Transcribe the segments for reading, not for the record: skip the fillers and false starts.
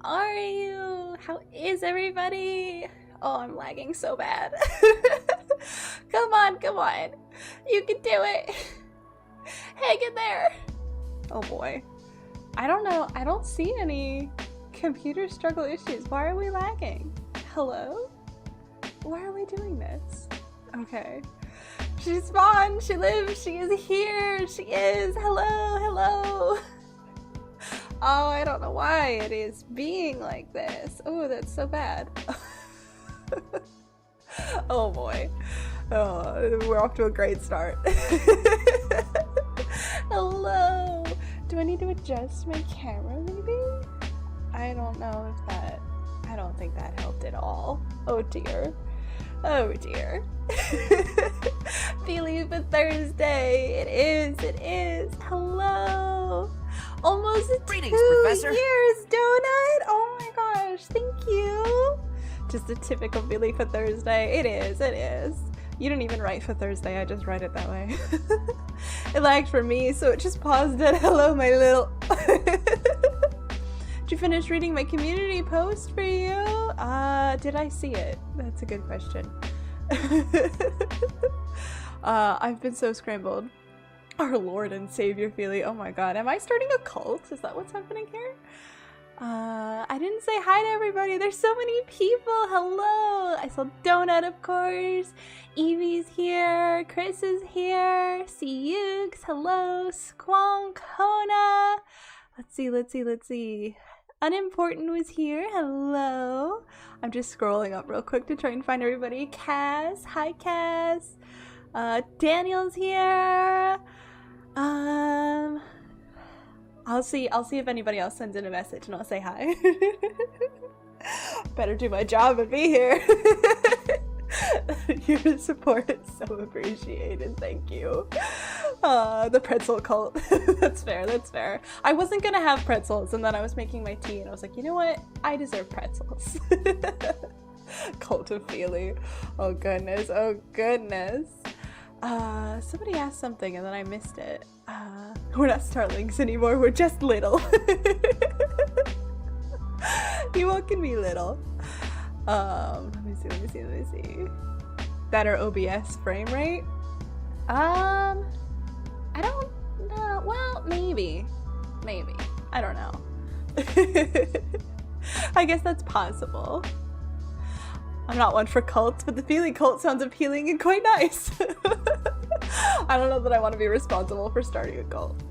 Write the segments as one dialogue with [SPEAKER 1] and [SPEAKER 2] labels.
[SPEAKER 1] How are you? How is everybody? Oh, I'm lagging so bad. Come on. You can do it. Hang in there. Oh boy. I don't know. I don't see any computer struggle issues. Why are we lagging? Hello? Why are we doing this? Okay. She spawned. She lives. She is here. She is. Hello. Oh, I don't know why it is being like this. Oh, that's so bad. Oh boy. Oh, we're off to a great start. Hello. Do I need to adjust my camera maybe? I don't know if that... I don't think that helped at all. Oh dear. Oh dear. Feeling for Thursday. It is. Hello. Almost
[SPEAKER 2] Greetings,
[SPEAKER 1] 2
[SPEAKER 2] Professor.
[SPEAKER 1] years, Donut. Oh my gosh, thank you. Just a typical feeling for Thursday. It is. You didn't even write for Thursday, I just write it that way. It lagged for me, so it just paused at hello, my little... Did you finish reading my community post for you? Did I see it? That's a good question. I've been so scrambled. Our Lord and Savior Feely. Oh my god, am I starting a cult? Is that what's happening here? I didn't say hi to everybody. There's so many people. Hello. I saw Donut, of course. Evie's here. Chris is here. See Yukes. Hello. Squonk. Hona. Let's see. Unimportant was here. Hello. I'm just scrolling up real quick to try and find everybody. Cass. Hi, Cass. Daniel's here. I'll see if anybody else sends in a message and I'll say hi. Better do my job and be here. Your support is so appreciated. Thank you. The pretzel cult. That's fair. I wasn't gonna have pretzels and then I was making my tea and I was like, you know what? I deserve pretzels. Cult of Feely. Oh goodness. Somebody asked something and then I missed it. We're not Starlings anymore, we're just little. You all can be little. Let me see. Better OBS frame rate? I don't know. Well, maybe. I don't know. I guess that's possible. I'm not one for cults, but the Feely cult sounds appealing and quite nice. I don't know that I want to be responsible for starting a cult.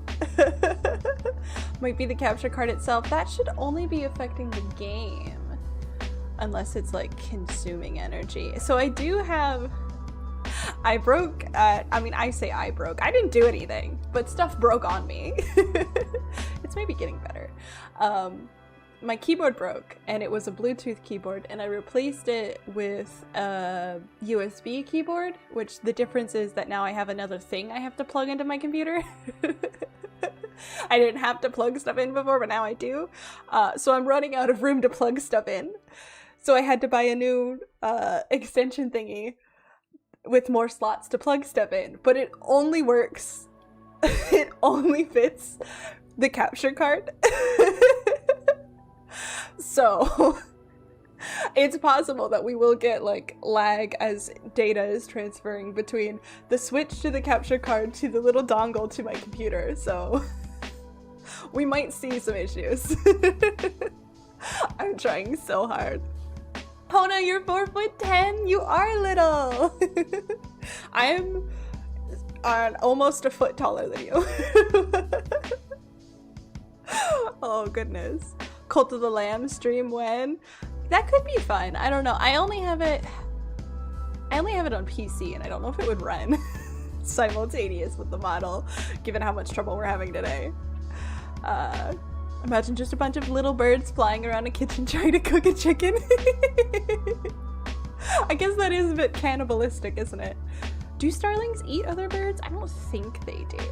[SPEAKER 1] Might be the capture card itself. That should only be affecting the game. Unless it's like consuming energy. So I do have... I broke... I say I broke. I didn't do anything, but stuff broke on me. It's maybe getting better. My keyboard broke and it was a Bluetooth keyboard and I replaced it with a USB keyboard, which the difference is that now I have another thing I have to plug into my computer. I didn't have to plug stuff in before, but now I do. So I'm running out of room to plug stuff in. So I had to buy a new extension thingy with more slots to plug stuff in, but it only works. It only fits the capture card. So it's possible that we will get like lag as data is transferring between the switch to the capture card to the little dongle to my computer. So we might see some issues. I'm trying so hard. Hona, you're 4'10". You are little. I'm almost a foot taller than you. Oh goodness. Cult of the Lamb stream when? That could be fun. I don't know. I only have it on PC and I don't know if it would run simultaneous with the model, given how much trouble we're having today. Imagine just a bunch of little birds flying around a kitchen trying to cook a chicken. I guess that is a bit cannibalistic, isn't it? Do starlings eat other birds? I don't think they do.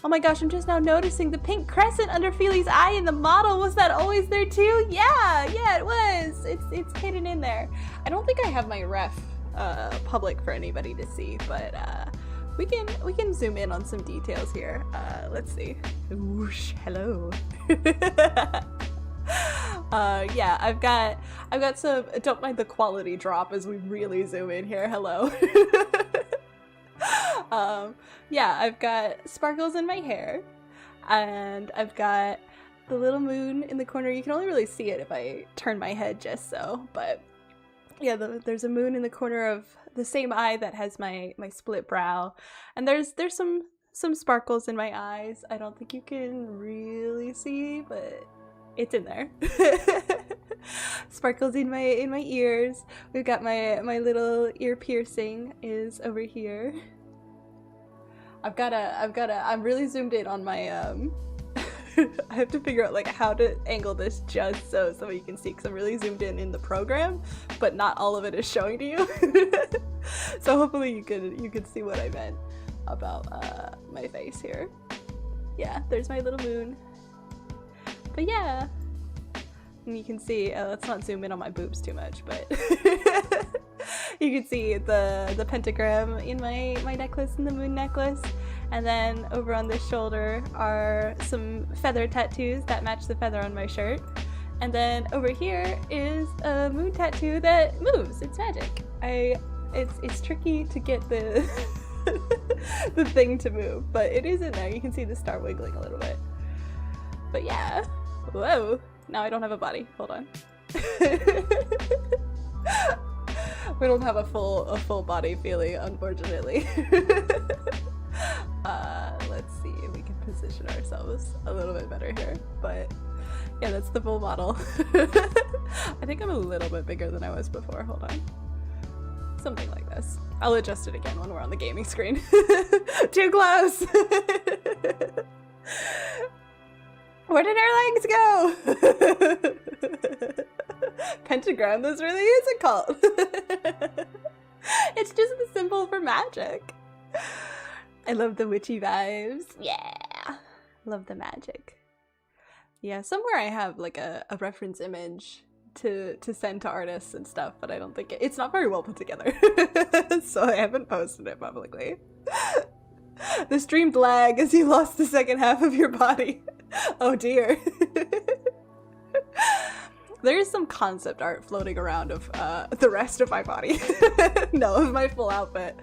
[SPEAKER 1] Oh my gosh, I'm just now noticing the pink crescent under Feely's eye in the model. Was that always there too? Yeah, it was. It's hidden in there. I don't think I have my ref public for anybody to see, but we can zoom in on some details here. Let's see. Whoosh, hello. Yeah, I've got some, don't mind the quality drop as we really zoom in here. Hello. Yeah, I've got sparkles in my hair, and I've got the little moon in the corner. You can only really see it if I turn my head just so, but yeah, there's a moon in the corner of the same eye that has my split brow, and there's some sparkles in my eyes. I don't think you can really see, but it's in there. Sparkles in my ears. We've got my little ear piercing is over here. I'm really zoomed in on my I have to figure out like how to angle this just so you can see, because I'm really zoomed in the program, but not all of it is showing to you. So hopefully you could see what I meant about my face here. Yeah, there's my little moon. But yeah, and you can see, let's not zoom in on my boobs too much, but you can see the pentagram in my necklace and the moon necklace. And then over on this shoulder are some feather tattoos that match the feather on my shirt. And then over here is a moon tattoo that moves. It's magic. It's tricky to get the the thing to move, but it is in there. You can see the star wiggling a little bit. But yeah. Whoa. Now I don't have a body. Hold on. We don't have a full body feeling, unfortunately. Let's see if we can position ourselves a little bit better here. But yeah, that's the full model. I think I'm a little bit bigger than I was before. Hold on. Something like this. I'll adjust it again when we're on the gaming screen. Too close! Where did our legs go? Pentagram, this really is a cult. It's just the symbol for magic. I love the witchy vibes. Yeah. Love the magic. Yeah, somewhere I have like a reference image to send to artists and stuff, but I don't think it's not very well put together. So I haven't posted it publicly. The streamed lag as you lost the second half of your body. Oh dear. There is some concept art floating around of the rest of my body. No, of my full outfit.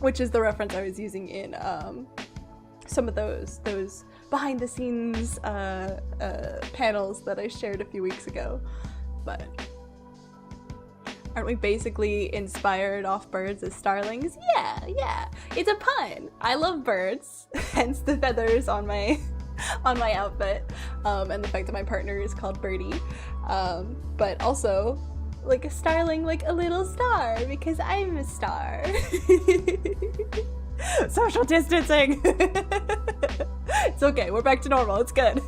[SPEAKER 1] Which is the reference I was using in some of those behind the scenes panels that I shared a few weeks ago. But aren't we basically inspired off birds as starlings? Yeah. It's a pun. I love birds, hence the feathers on my outfit, and the fact that my partner is called Birdie. But also like a starling, like a little star, because I'm a star. Social distancing. It's okay, we're back to normal, it's good.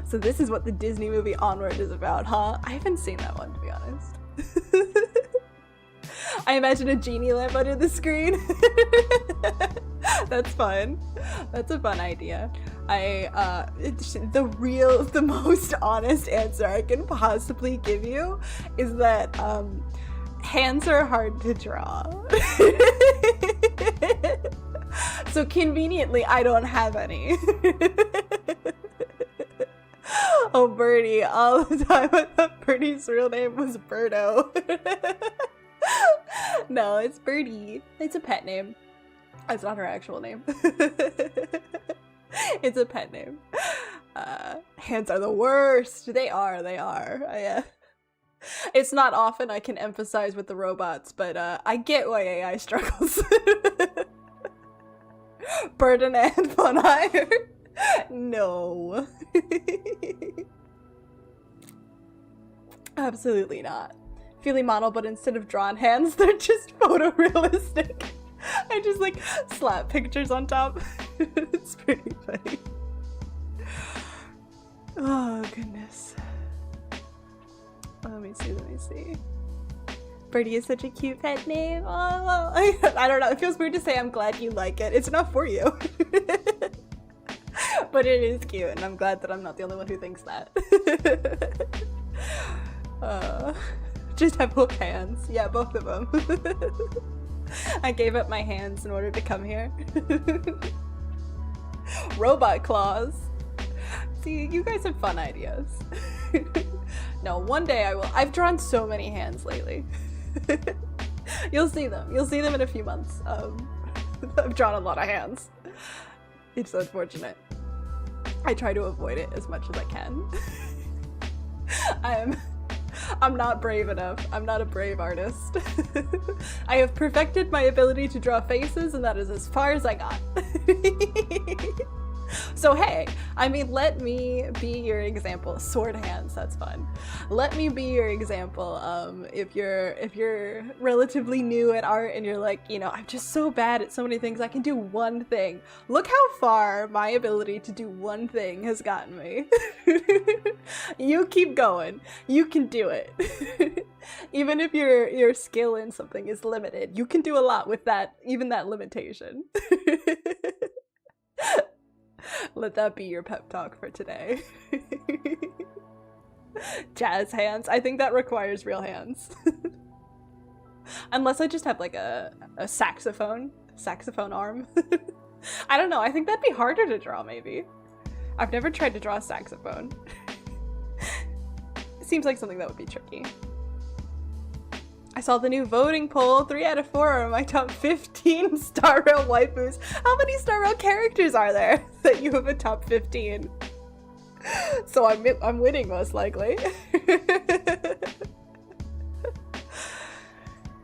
[SPEAKER 1] So this is what the Disney movie Onward is about, huh? I haven't seen that one, to be honest. I imagine a genie lamp under the screen. That's fun. That's a fun idea. The most honest answer I can possibly give you is that hands are hard to draw. So conveniently, I don't have any. Oh, Birdie, all the time I thought Birdie's real name was Birdo. No, it's Birdie. It's a pet name. It's not her actual name. It's a pet name. Hands are the worst. They are. It's not often I can emphasize with the robots, but I get why AI struggles. Burden and fun hire. No. Absolutely not. Feeling model, but instead of drawn hands, they're just photorealistic. I just like slap pictures on top. It's pretty funny. Oh goodness. Let me see. Birdie is such a cute pet name. Oh, well, I don't know. It feels weird to say I'm glad you like it. It's not for you. But it is cute, and I'm glad that I'm not the only one who thinks that. Just have both hands. Yeah, both of them. I gave up my hands in order to come here. Robot claws. See, you guys have fun ideas. No, one day I will. I've drawn so many hands lately. You'll see them. You'll see them in a few months. I've drawn a lot of hands. It's unfortunate. I try to avoid it as much as I can. I'm not brave enough. I'm not a brave artist. I have perfected my ability to draw faces, and that is as far as I got. So hey, I mean, let me be your example. Sword hands, that's fun. Let me be your example. If you're relatively new at art and you're like, you know, I'm just so bad at so many things, I can do one thing. Look how far my ability to do one thing has gotten me. You keep going. You can do it. Even if your skill in something is limited, you can do a lot with that, even that limitation. Let that be your pep talk for today. Jazz hands. I think that requires real hands. Unless I just have like a saxophone arm. I don't know. I think that'd be harder to draw, maybe. I've never tried to draw a saxophone. It seems like something that would be tricky. I saw the new voting poll. 3 out of 4 are my top 15 Star Rail waifus. How many Star Rail characters are there that you have a top 15? So I'm winning most likely.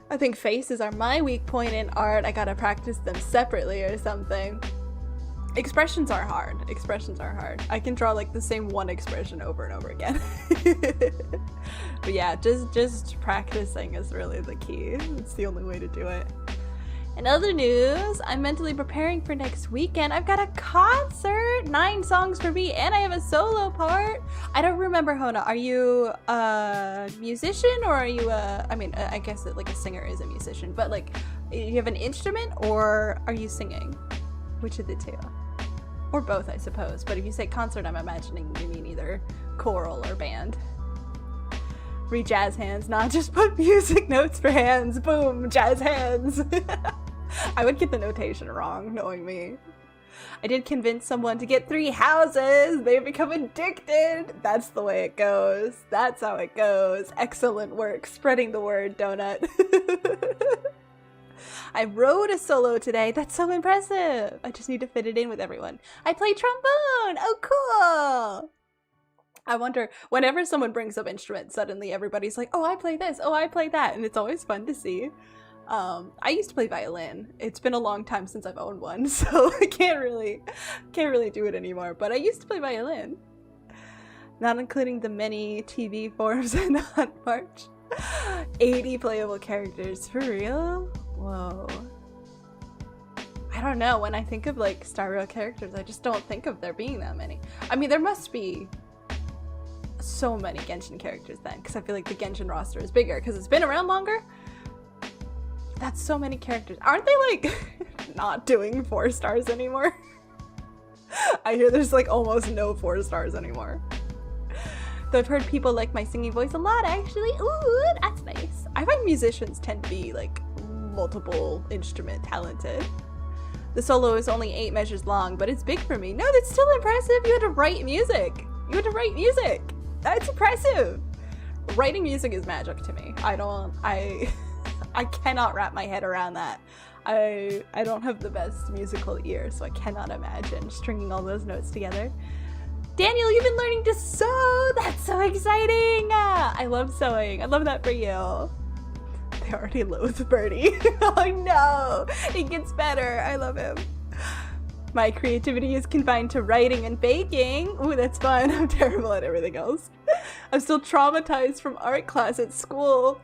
[SPEAKER 1] I think faces are my weak point in art. I gotta practice them separately or something. Expressions are hard. Expressions are hard. I can draw like the same one expression over and over again. But yeah, just practicing is really the key. It's the only way to do it. In other news, I'm mentally preparing for next weekend. I've got a concert, 9 songs for me, and I have a solo part. I don't remember, Hona, are you a musician or are you I mean, I guess that like a singer is a musician, but like, you have an instrument or are you singing? Which of the two? Or both, I suppose. But if you say concert, I'm imagining you mean either choral or band. Read jazz hands, not just put music notes for hands. Boom, jazz hands. I would get the notation wrong, knowing me. I did convince someone to get 3 houses. They've become addicted. That's the way it goes. That's how it goes. Excellent work. Spreading the word, Donut. I wrote a solo today. That's so impressive. I just need to fit it in with everyone. I play trombone. Oh, cool. I wonder, whenever someone brings up instruments, suddenly everybody's like, oh, I play this. Oh, I play that. And it's always fun to see. I used to play violin. It's been a long time since I've owned one, so I can't really do it anymore. But I used to play violin. Not including the many TV forms and on March. 80 playable characters. For real? Whoa. I don't know. When I think of like Star Rail characters, I just don't think of there being that many. I mean, there must be so many Genshin characters then, because I feel like the Genshin roster is bigger because it's been around longer. That's so many characters. Aren't they like not doing 4 stars anymore? I hear there's like almost no 4 stars anymore. Though I've heard people like my singing voice a lot, actually. Ooh, that's nice. I find musicians tend to be like multiple instrument talented. The solo is only 8 measures long, but it's big for me. No, that's still impressive. You had to write music. You had to write music. That's impressive. Writing music is magic to me. I cannot wrap my head around that. I don't have the best musical ear, so I cannot imagine stringing all those notes together. Daniel, you've been learning to sew! That's so exciting! I love sewing. I love that for you. They already loathe Birdie. Oh no! It gets better. I love him. My creativity is confined to writing and baking. Ooh, that's fun. I'm terrible at everything else. I'm still traumatized from art class at school.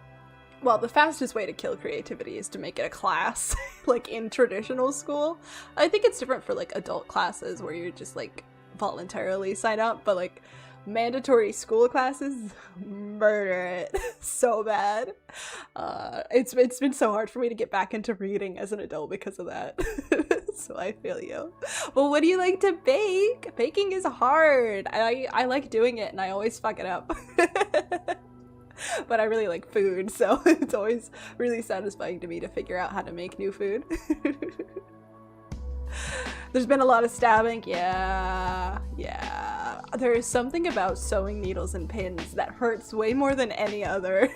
[SPEAKER 1] Well, the fastest way to kill creativity is to make it a class, like in traditional school. I think it's different for like adult classes where you're just like voluntarily sign up, but like mandatory school classes, murder it so bad. It's been so hard for me to get back into reading as an adult because of that. So I feel you. Well, what do you like to bake? Baking is hard. I like doing it and I always fuck it up. But I really like food, so it's always really satisfying to me to figure out how to make new food. There's been a lot of stabbing. Yeah. There is something about sewing needles and pins that hurts way more than any other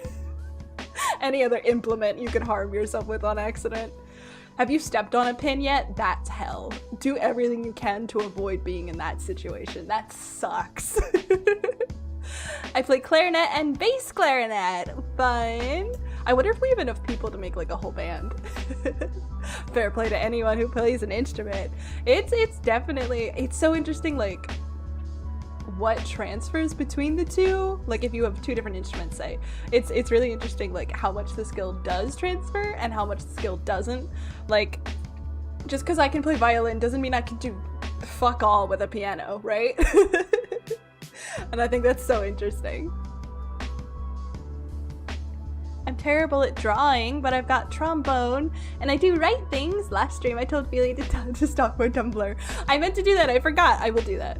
[SPEAKER 1] implement you could harm yourself with on accident. Have you stepped on a pin yet? That's hell. Do everything you can to avoid being in that situation. That sucks. I play clarinet and bass clarinet. Fun. I wonder if we have enough people to make like a whole band. Fair play to anyone who plays an instrument. It's definitely, it's so interesting, like what transfers between the two. Like if you have two different instruments, say, it's really interesting like how much the skill does transfer and how much the skill doesn't. Like just because I can play violin doesn't mean I can do fuck all with a piano, right? And I think that's so interesting. I'm terrible at drawing, but I've got trombone, and I do write things. Last stream I told Ophelia to stalk my Tumblr. I meant to do that, I forgot. I will do that.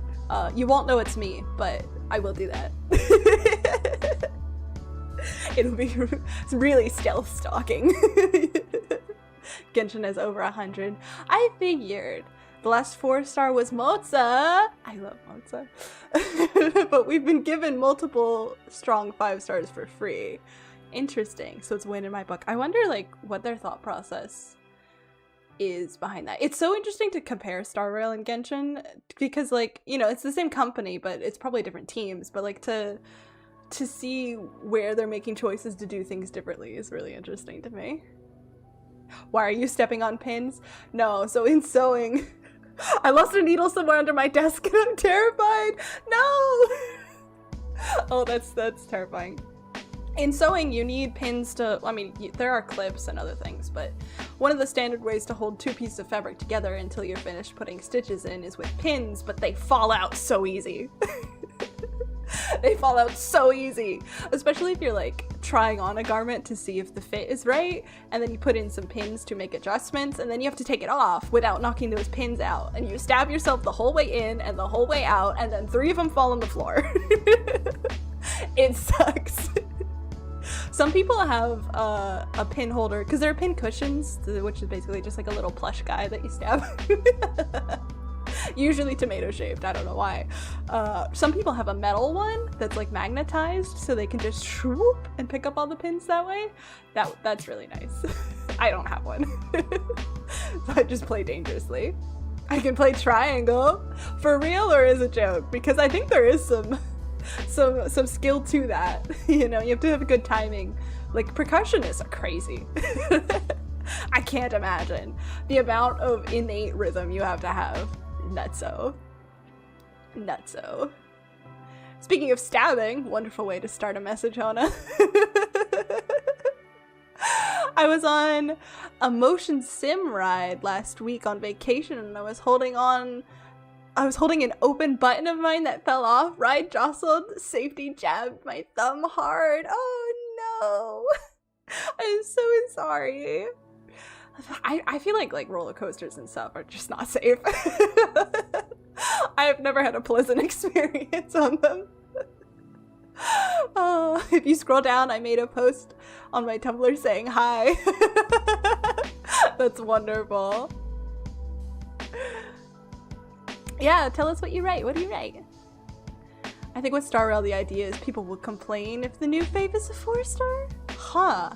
[SPEAKER 1] You won't know it's me, but I will do that. It'll be really stealth stalking. Genshin has over 100. I figured. The last 4-star was Moza. I love Moza. But we've been given multiple strong 5 stars for free. Interesting. So it's a win in my book. I wonder like what their thought process is behind that. It's so interesting to compare Star Rail and Genshin because like, you know, it's the same company, but it's probably different teams. But like to see where they're making choices to do things differently is really interesting to me. Why are you stepping on pins? No, so in sewing, I lost a needle somewhere under my desk and I'm terrified. No! Oh, that's terrifying. In sewing, you need pins to, I mean, there are clips and other things, but one of the standard ways to hold 2 pieces of fabric together until you're finished putting stitches in is with pins, but they fall out so easy. They fall out so easy, especially if you're like trying on a garment to see if the fit is right, and then you put in some pins to make adjustments, and then you have to take it off without knocking those pins out, and you stab yourself the whole way in and the whole way out, and then 3 of them fall on the floor. It sucks. Some people have a pin holder, because there are pin cushions, which is basically just like a little plush guy that you stab. Usually tomato shaped, I don't know why. Some people have a metal one that's like magnetized, so they can just swoop and pick up all the pins that way. That's really nice. I don't have one. So I just play dangerously. I can play triangle. For real or as a joke? Because I think there is some skill to that. You know, you have to have good timing. Like percussionists are crazy. I can't imagine the amount of innate rhythm you have to have. Nutso. Speaking of stabbing, wonderful way to start a message, Hona. I was on a motion sim ride last week on vacation, and I was holding an open button of mine that fell off. Ride jostled, safety jabbed my thumb hard. Oh no. I'm so sorry. I feel like roller coasters and stuff are just not safe. I have never had a pleasant experience on them. Oh, if you scroll down, I made a post on my Tumblr saying hi. That's wonderful. Yeah, tell us what you write. What do you write? I think with Star Rail, the idea is people will complain if the new fave is a 4-star. Huh.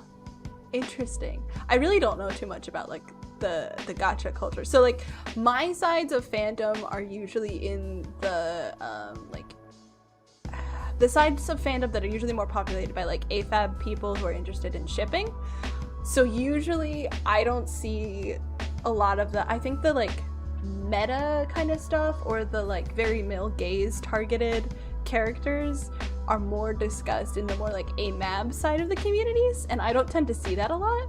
[SPEAKER 1] Interesting. I really don't know too much about like the gacha culture. So like my sides of fandom are usually in the the sides of fandom that are usually more populated by like AFAB people who are interested in shipping. So usually I don't see a lot of I think the like meta kind of stuff or the like very male gaze targeted characters are more discussed in the more like AMAB side of the communities, and I don't tend to see that a lot.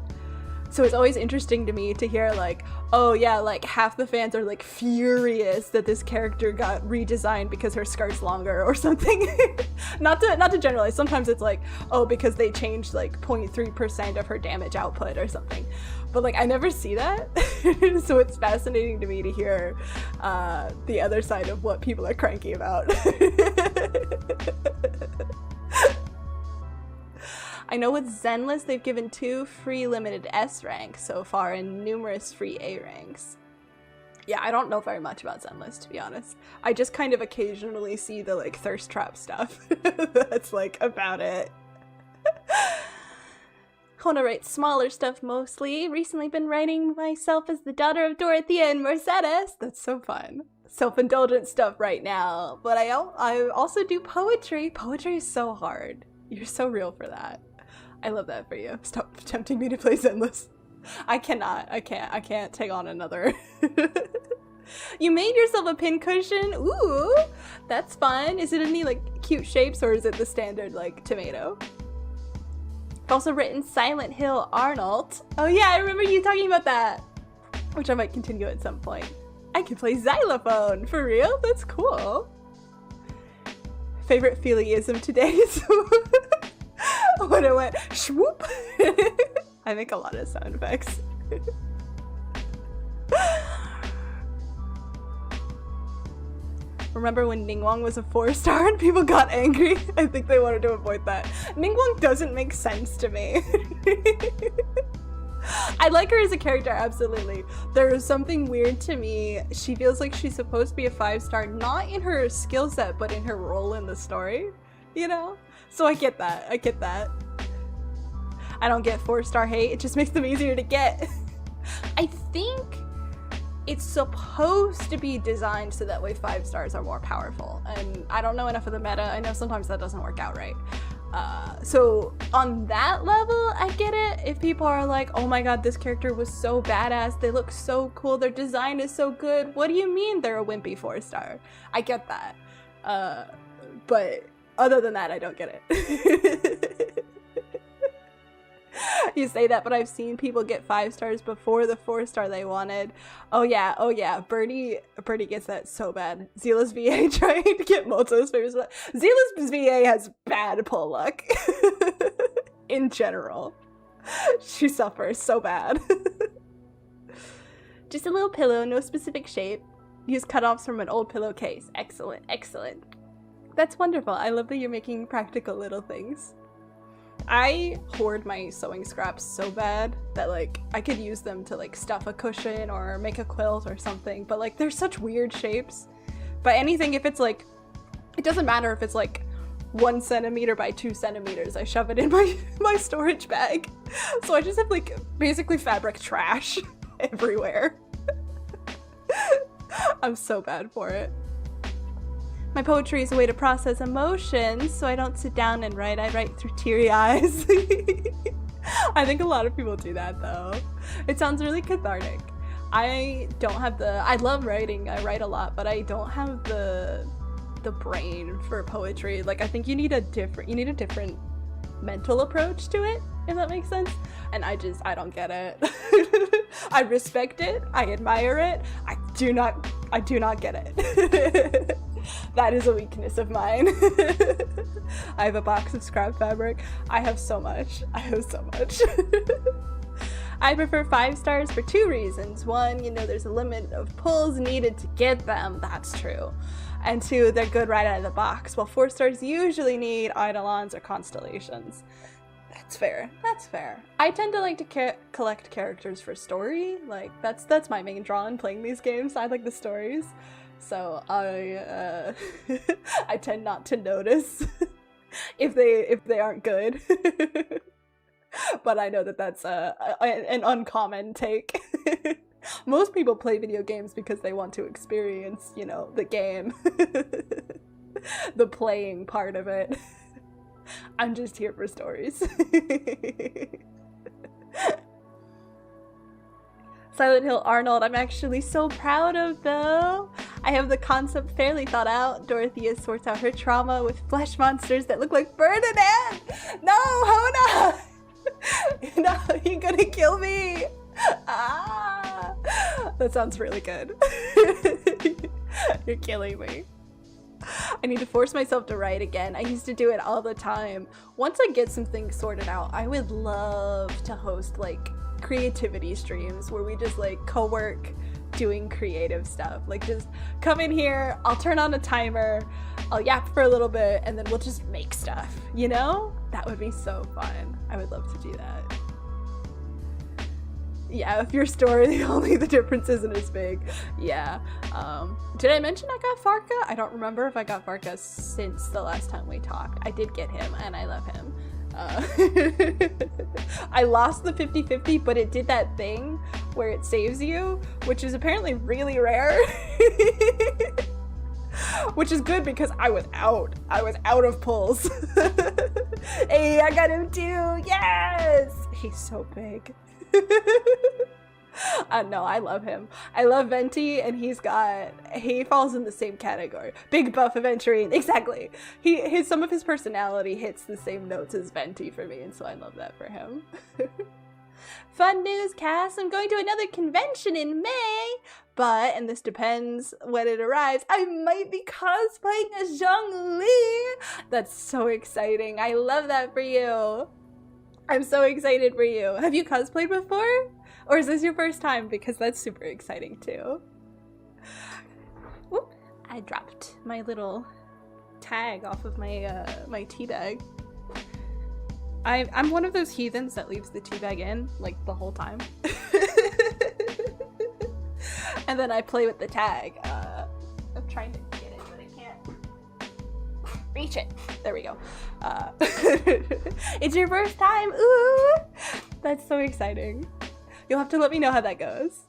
[SPEAKER 1] So it's always interesting to me to hear like, oh yeah, like half the fans are like furious that this character got redesigned because her skirt's longer or something. not to generalize, sometimes it's like, oh, because they changed like 0.3% of her damage output or something. But like I never see that. So it's fascinating to me to hear the other side of what people are cranky about. I know with Zenless they've given 2 free limited S ranks so far and numerous free A ranks. Yeah, I don't know very much about Zenless, to be honest. I just kind of occasionally see the like thirst trap stuff. That's like about it. I want to write smaller stuff mostly. Recently been writing myself as the daughter of Dorothea and Mercedes. That's so fun. Self-indulgent stuff right now. But I also do poetry. Poetry is so hard. You're so real for that. I love that for you. Stop tempting me to play Zenless. I cannot. I can't take on another. You made yourself a pincushion? Ooh, that's fun. Is it any like cute shapes or is it the standard like tomato? I've also written Silent Hill Arnold. Oh yeah, I remember you talking about that. Which I might continue at some point. I can play xylophone. For real? That's cool. Favorite Phillyism today is when it went swoop. I make a lot of sound effects. Remember when Ningguang was a 4-star and people got angry? I think they wanted to avoid that. Ningguang doesn't make sense to me. I like her as a character, absolutely. There is something weird to me. She feels like she's supposed to be a 5-star, not in her skill set, but in her role in the story, you know? So I get that. I get that. I don't get 4-star hate. It just makes them easier to get. I think it's supposed to be designed so that way 5 stars are more powerful. And I don't know enough of the meta. I know sometimes that doesn't work out right. So on that level, I get it. If people are like, oh my god, this character was so badass. They look so cool. Their design is so good. What do you mean they're a wimpy 4-star? I get that. But other than that, I don't get it. You say that, but I've seen people get 5 stars before the 4-star they wanted. Oh yeah, Bernie gets that so bad. Zila's VA trying to get Moto's favors. Zila's VA has bad pull luck. In general. She suffers so bad. Just a little pillow, no specific shape. Use cutoffs from an old pillowcase. Excellent, excellent. That's wonderful. I love that you're making practical little things. I hoard my sewing scraps so bad that like I could use them to like stuff a cushion or make a quilt or something, but like they're such weird shapes. But anything, if it's like, it doesn't matter if it's like 1 centimeter by 2 centimeters, I shove it in my storage bag. So I just have like basically fabric trash everywhere. I'm so bad for it. My poetry is a way to process emotions, so I don't sit down and write. I write through teary eyes. I think a lot of people do that though. It sounds really cathartic. I don't have I love writing, I write a lot, but I don't have the brain for poetry. Like I think you need a different mental approach to it, if that makes sense. And I don't get it. I respect it, I admire it, I do not get it. That is a weakness of mine. I have a box of scrap fabric. I have so much. I prefer 5 stars for 2 reasons. 1, you know, there's a limit of pulls needed to get them. That's true. And 2, they're good right out of the box, while 4 stars usually need eidolons or constellations. That's fair. That's fair. I tend to like to collect characters for story. Like that's my main draw in playing these games. I like the stories. So I tend not to notice if they aren't good. But I know that that's an uncommon take. Most people play video games because they want to experience, you know, the game. The playing part of it. I'm just here for stories. Silent Hill Arnold, I'm actually so proud of though. I have the concept fairly thought out. Dorothea sorts out her trauma with flesh monsters that look like Ferdinand! No, Hona! No, you're gonna kill me! Ah! That sounds really good. You're killing me. I need to force myself to write again. I used to do it all the time. Once I get some things sorted out, I would love to host like creativity streams where we just like co-work doing creative stuff. Like just come in here, I'll turn on a timer, I'll yap for a little bit and then we'll just make stuff, you know? That would be so fun. I would love to do that. Yeah, if your story, the difference isn't as big. Yeah. Did I mention I got Farka? I don't remember if I got Farka since the last time we talked. I did get him and I love him. I lost the 50-50, but it did that thing where it saves you, which is apparently really rare. Which is good because I was out of pulls. Hey, I got him too. Yes, he's so big. No, I love him. I love Venti, and he falls in the same category. Big buff aventurine, exactly. Some of his personality hits the same notes as Venti for me, and so I love that for him. Fun news, Cass, I'm going to another convention in May, but, and this depends when it arrives, I might be cosplaying as Zhongli. That's so exciting. I love that for you. I'm so excited for you. Have you cosplayed before? Or is this your first time? Because that's super exciting too. Whoop, I dropped my little tag off of my my tea bag. I'm one of those heathens that leaves the tea bag in like the whole time. And then I play with the tag. I'm trying to get it, but I can't reach it. There we go. It's your first time. Ooh, that's so exciting. You'll have to let me know how that goes.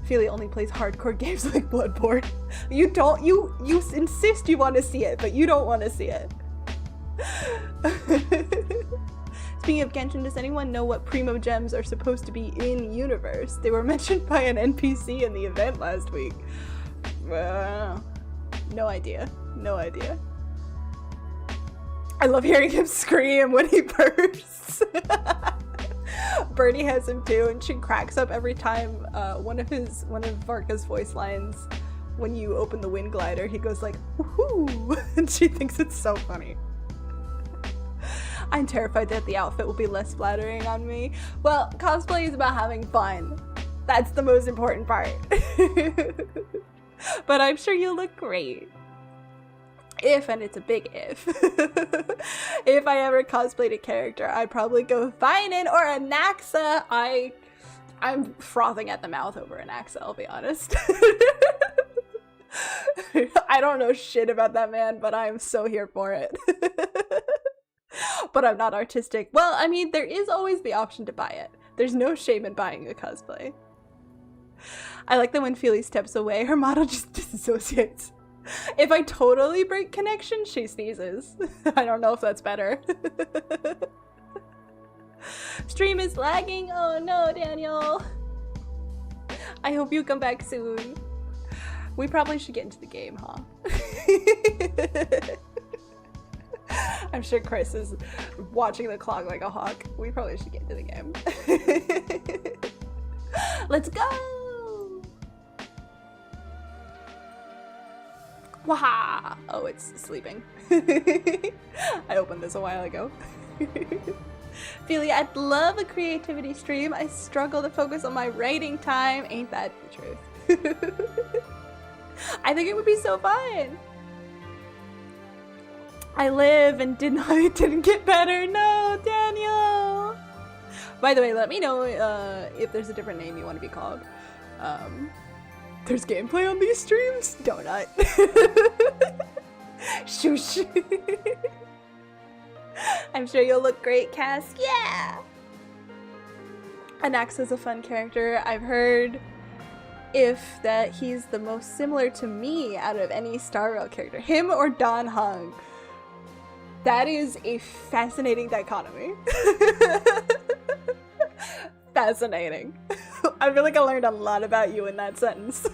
[SPEAKER 1] Ophelia only plays hardcore games like Bloodborne. You insist you want to see it, but you don't want to see it. Speaking of Genshin, does anyone know what Primo Gems are supposed to be in universe? They were mentioned by an NPC in the event last week. No idea. No idea. I love hearing him scream when he bursts. Bernie has him too, and she cracks up every time one of Varka's voice lines, when you open the wind glider, he goes like, woohoo, and she thinks it's so funny. I'm terrified that the outfit will be less flattering on me. Well, cosplay is about having fun. That's the most important part. But I'm sure you'll look great. If, and it's a big if, if I ever cosplayed a character, I'd probably go Vinen or a Naxa. I'm frothing at the mouth over an Naxa, I'll be honest. I don't know shit about that man, but I'm so here for it. But I'm not artistic. Well, I mean, there is always the option to buy it. There's no shame in buying a cosplay. I like that when Feely steps away, her model just disassociates. If I totally break connection, she sneezes. I don't know if that's better. Stream is lagging. Oh no, Daniel. I hope you come back soon. We probably should get into the game, huh? I'm sure Chris is watching the clock like a hawk. We probably should get into the game. Let's go! Waha! Oh, it's sleeping. I opened this a while ago. Feely, I'd love a creativity stream. I struggle to focus on my writing time. Ain't that the truth? I think it would be so fun. I live and it didn't get better. No, Daniel. By the way, let me know if there's a different name you want to be called. There's gameplay on these streams? Donut. Shush. I'm sure you'll look great, Cass. Yeah! Anax is a fun character. I've heard that he's the most similar to me out of any Star Rail character. Him or Dan Heng. That is a fascinating dichotomy. Fascinating. I feel like I learned a lot about you in that sentence.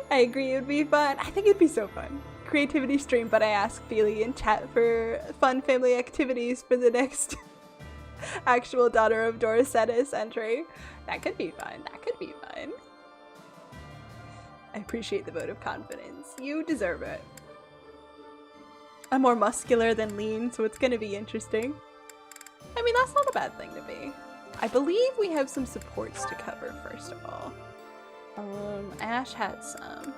[SPEAKER 1] I agree, it would be fun. I think it'd be so fun. Creativity stream, but I asked Feely in chat for fun family activities for the next actual Daughter of Dorocetus entry. That could be fun. That could be fun. I appreciate the vote of confidence. You deserve it. I'm more muscular than lean, so it's gonna be interesting. I mean, that's not a bad thing to be. I believe we have some supports to cover, first of all. Ash had some.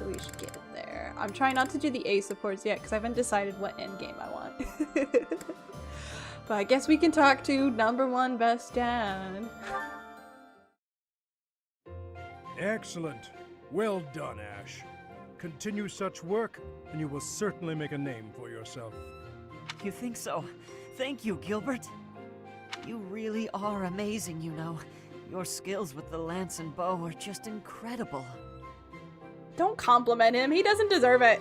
[SPEAKER 1] so we should get there. I'm trying not to do the A supports yet because I haven't decided what endgame I want. But I guess we can talk to #1 best dad.
[SPEAKER 2] Excellent. Well done, Ash. Continue such work, and you will certainly make a name for yourself.
[SPEAKER 3] You think so? Thank you, Gilbert. You really are amazing, you know. Your skills with the lance and bow are just incredible.
[SPEAKER 1] Don't compliment him. He doesn't deserve it.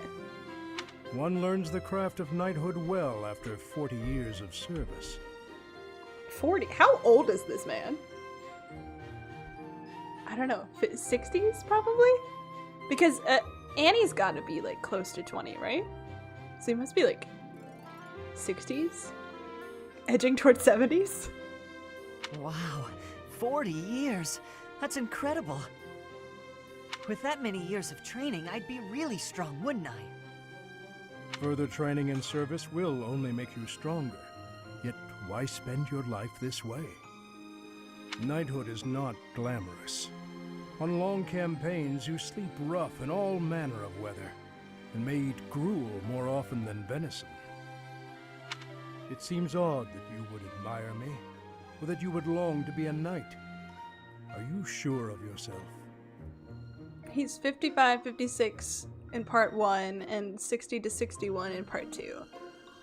[SPEAKER 2] One learns the craft of knighthood well after 40 years of service.
[SPEAKER 1] 40? How old is this man? I don't know. 60s, probably? Because Annie's got to be, like, close to 20, right? So he must be, like, 60s? Edging towards 70s?
[SPEAKER 3] Wow, 40 years. That's incredible. With that many years of training, I'd be really strong, wouldn't I?
[SPEAKER 2] Further training and service will only make you stronger. Yet why spend your life this way? Knighthood is not glamorous. On long campaigns, you sleep rough in all manner of weather, and may eat gruel more often than venison. It seems odd that you would admire me, or that you would long to be a knight. Are you sure of yourself?
[SPEAKER 1] He's 55, 56 in part 1, and 60 to 61 in part 2.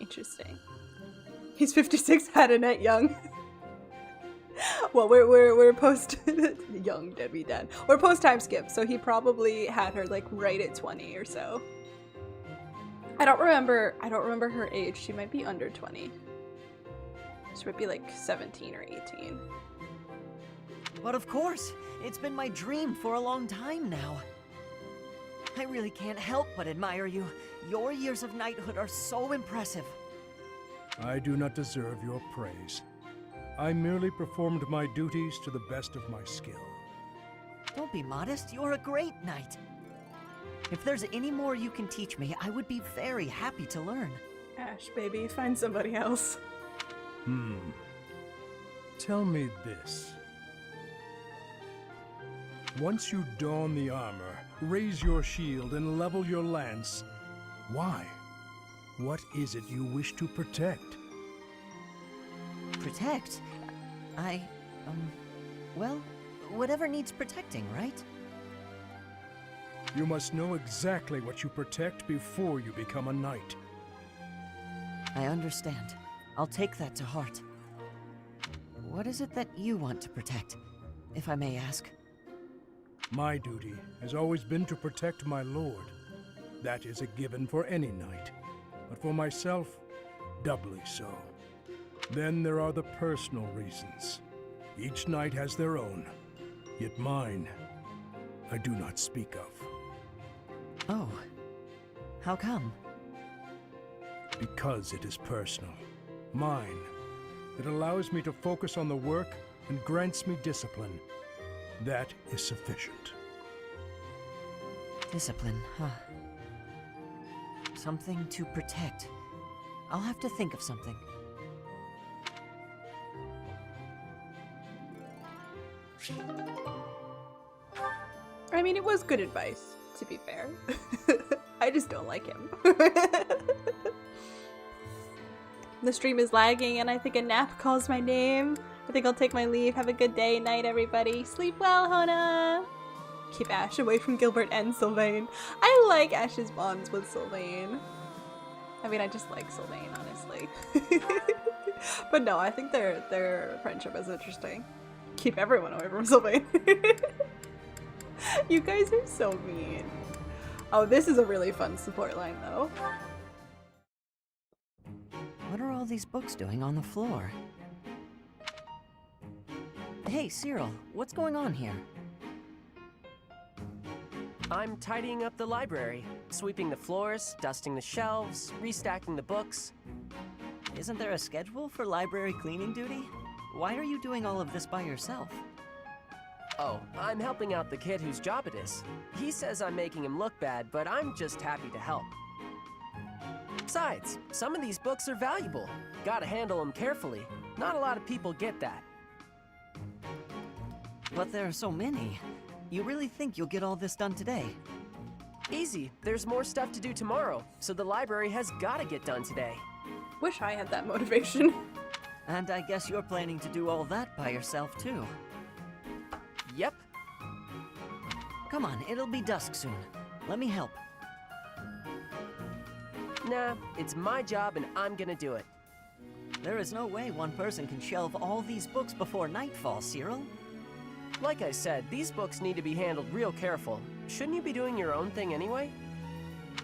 [SPEAKER 1] Interesting. He's 56, had Annette young. Well, we're post young Debbie Dad. We're post time skip, so he probably had her like right at 20 or so. I don't remember her age. She might be under 20. She might be like 17 or 18.
[SPEAKER 3] But of course, it's been my dream for a long time now. I really can't help but admire you. Your years of knighthood are so impressive.
[SPEAKER 2] I do not deserve your praise. I merely performed my duties to the best of my skill.
[SPEAKER 3] Don't be modest, you're a great knight. If there's any more you can teach me, I would be very happy to learn.
[SPEAKER 1] Ash, baby, find somebody else.
[SPEAKER 2] Tell me this. Once you don the armor, raise your shield, and level your lance, why? What is it you wish to protect?
[SPEAKER 3] Protect? Well, whatever needs protecting, right?
[SPEAKER 2] You must know exactly what you protect before you become a knight.
[SPEAKER 3] I understand. I'll take that to heart. What is it that you want to protect, if I may ask?
[SPEAKER 2] My duty has always been to protect my lord. That is a given for any knight, but for myself, doubly so. Then there are the personal reasons. Each knight has their own, yet mine, I do not speak of.
[SPEAKER 3] Oh, how come?
[SPEAKER 2] Because it is personal. Mine. It allows me to focus on the work and grants me discipline. That is sufficient.
[SPEAKER 3] Discipline, huh? Something to protect. I'll have to think of something.
[SPEAKER 1] I mean, it was good advice, to be fair. I just don't like him. The stream is lagging and I think a nap calls my name. I think I'll take my leave. Have a good day. Night, everybody. Sleep well, Hona. Keep Ash away from Gilbert and Sylvain. I like Ash's bonds with Sylvain. I mean, I just like Sylvain, honestly. But no, I think their friendship is interesting. Keep everyone away from Sylvain. You guys are so mean. Oh, this is a really fun support line, though.
[SPEAKER 3] What are all these books doing on the floor? Hey, Cyril, what's going on here?
[SPEAKER 4] I'm tidying up the library, sweeping the floors, dusting the shelves, restacking the books.
[SPEAKER 3] Isn't there a schedule for library cleaning duty? Why are you doing all of this by yourself?
[SPEAKER 4] Oh, I'm helping out the kid whose job it is. He says I'm making him look bad, but I'm just happy to help. Besides, some of these books are valuable. Gotta handle them carefully. Not a lot of people get that.
[SPEAKER 3] But there are so many. You really think you'll get all this done today?
[SPEAKER 4] Easy. There's more stuff to do tomorrow, so the library has gotta get done today.
[SPEAKER 1] Wish I had that motivation.
[SPEAKER 3] And I guess you're planning to do all that by yourself, too.
[SPEAKER 4] Yep.
[SPEAKER 3] Come on, it'll be dusk soon. Let me help.
[SPEAKER 4] Nah, it's my job and I'm gonna do it.
[SPEAKER 3] There is no way one person can shelve all these books before nightfall, Cyril.
[SPEAKER 4] Like I said, these books need to be handled real careful. Shouldn't you be doing your own thing anyway?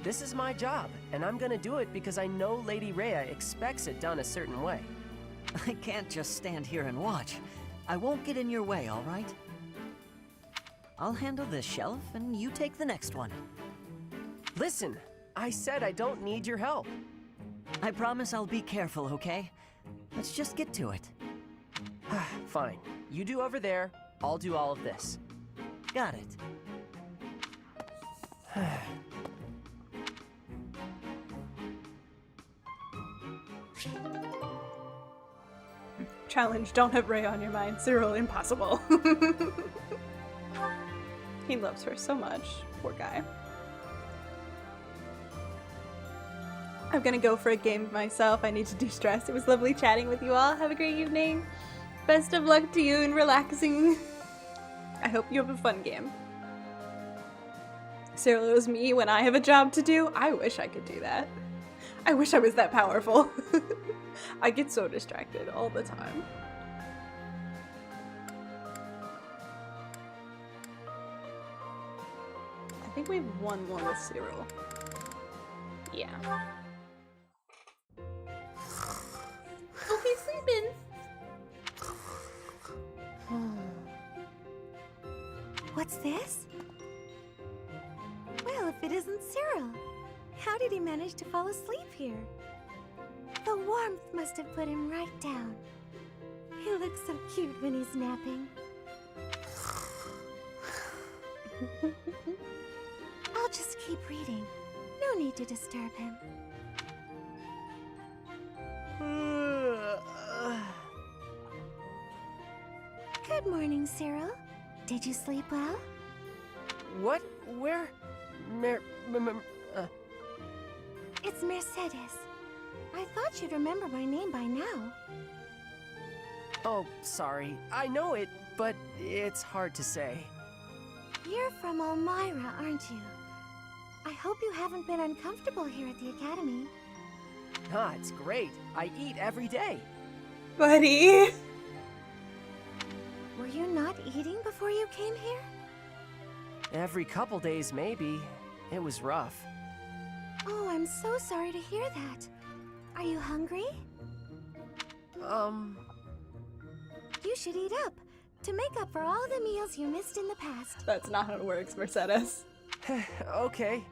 [SPEAKER 4] This is my job, and I'm gonna do it because I know Lady Rhea expects it done a certain way.
[SPEAKER 3] I can't just stand here and watch. I won't get in your way, all right? I'll handle this shelf, and you take the next one.
[SPEAKER 4] Listen, I said I don't need your help.
[SPEAKER 3] I promise I'll be careful, okay? Let's just get to it.
[SPEAKER 4] Fine. You do over there, I'll do all of this.
[SPEAKER 3] Got it.
[SPEAKER 1] Challenge, don't have Rhea on your mind. Cyril, impossible. He loves her so much. Poor guy. I'm gonna go for a game myself. I need to de-stress. It was lovely chatting with you all. Have a great evening. Best of luck to you in relaxing. I hope you have a fun game. Cyril, it was me when I have a job to do. I wish I could do that. I wish I was that powerful. I get so distracted all the time. I think we've won one with Cyril. Yeah. Oh, he's sleeping.
[SPEAKER 5] What's this? Well, if it isn't Cyril. How did he manage to fall asleep here? The warmth must have put him right down. He looks so cute when he's napping. I'll just keep reading. No need to disturb him. Good morning, Cyril. Did you sleep well?
[SPEAKER 4] What? Where?
[SPEAKER 5] It's Mercedes. I thought you'd remember my name by now.
[SPEAKER 4] Oh, sorry. I know it, but it's hard to say.
[SPEAKER 5] You're from Elmira, aren't you? I hope you haven't been uncomfortable here at the Academy.
[SPEAKER 4] Ah, it's great. I eat every day.
[SPEAKER 1] Buddy.
[SPEAKER 5] Were you not eating before you came here?
[SPEAKER 4] Every couple days, maybe. It was rough.
[SPEAKER 5] Oh, I'm so sorry to hear that. Are you hungry? You should eat up, to make up for all the meals you missed in the past.
[SPEAKER 1] That's not how it works, Mercedes.
[SPEAKER 4] Okay.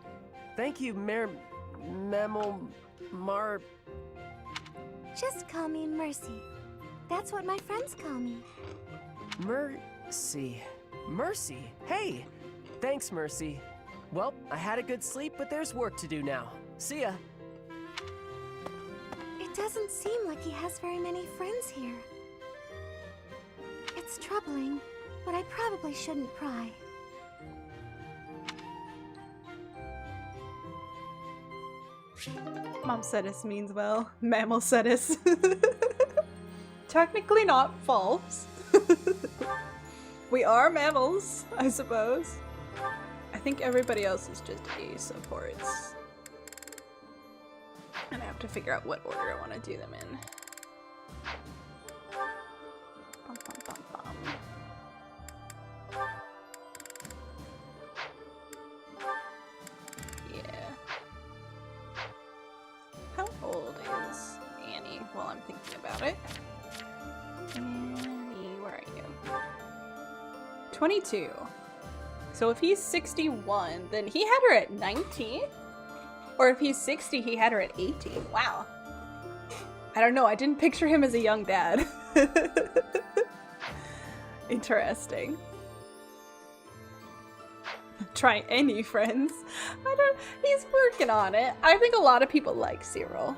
[SPEAKER 4] Thank you, Mar...
[SPEAKER 5] Just call me Mercy. That's what my friends call me.
[SPEAKER 4] Mercy. Mercy. Hey! Thanks, Mercy. Well, I had a good sleep, but there's work to do now. See ya.
[SPEAKER 5] It doesn't seem like he has very many friends here. It's troubling, but I probably shouldn't pry.
[SPEAKER 1] Mom Cetus means well. Mammal Cetus. Technically not false. We are mammals, I suppose. I think everybody else is just A supports. And I have to figure out what order I want to do them in. Bum, bum, bum, bum. Yeah. How old is Annie? While I'm thinking about it. Annie, where are you? 22. So if he's 61, then he had her at 19? Or if he's 60, he had her at 18. Wow. I don't know, I didn't picture him as a young dad. Interesting. Try any friends. He's working on it. I think a lot of people like Cyril.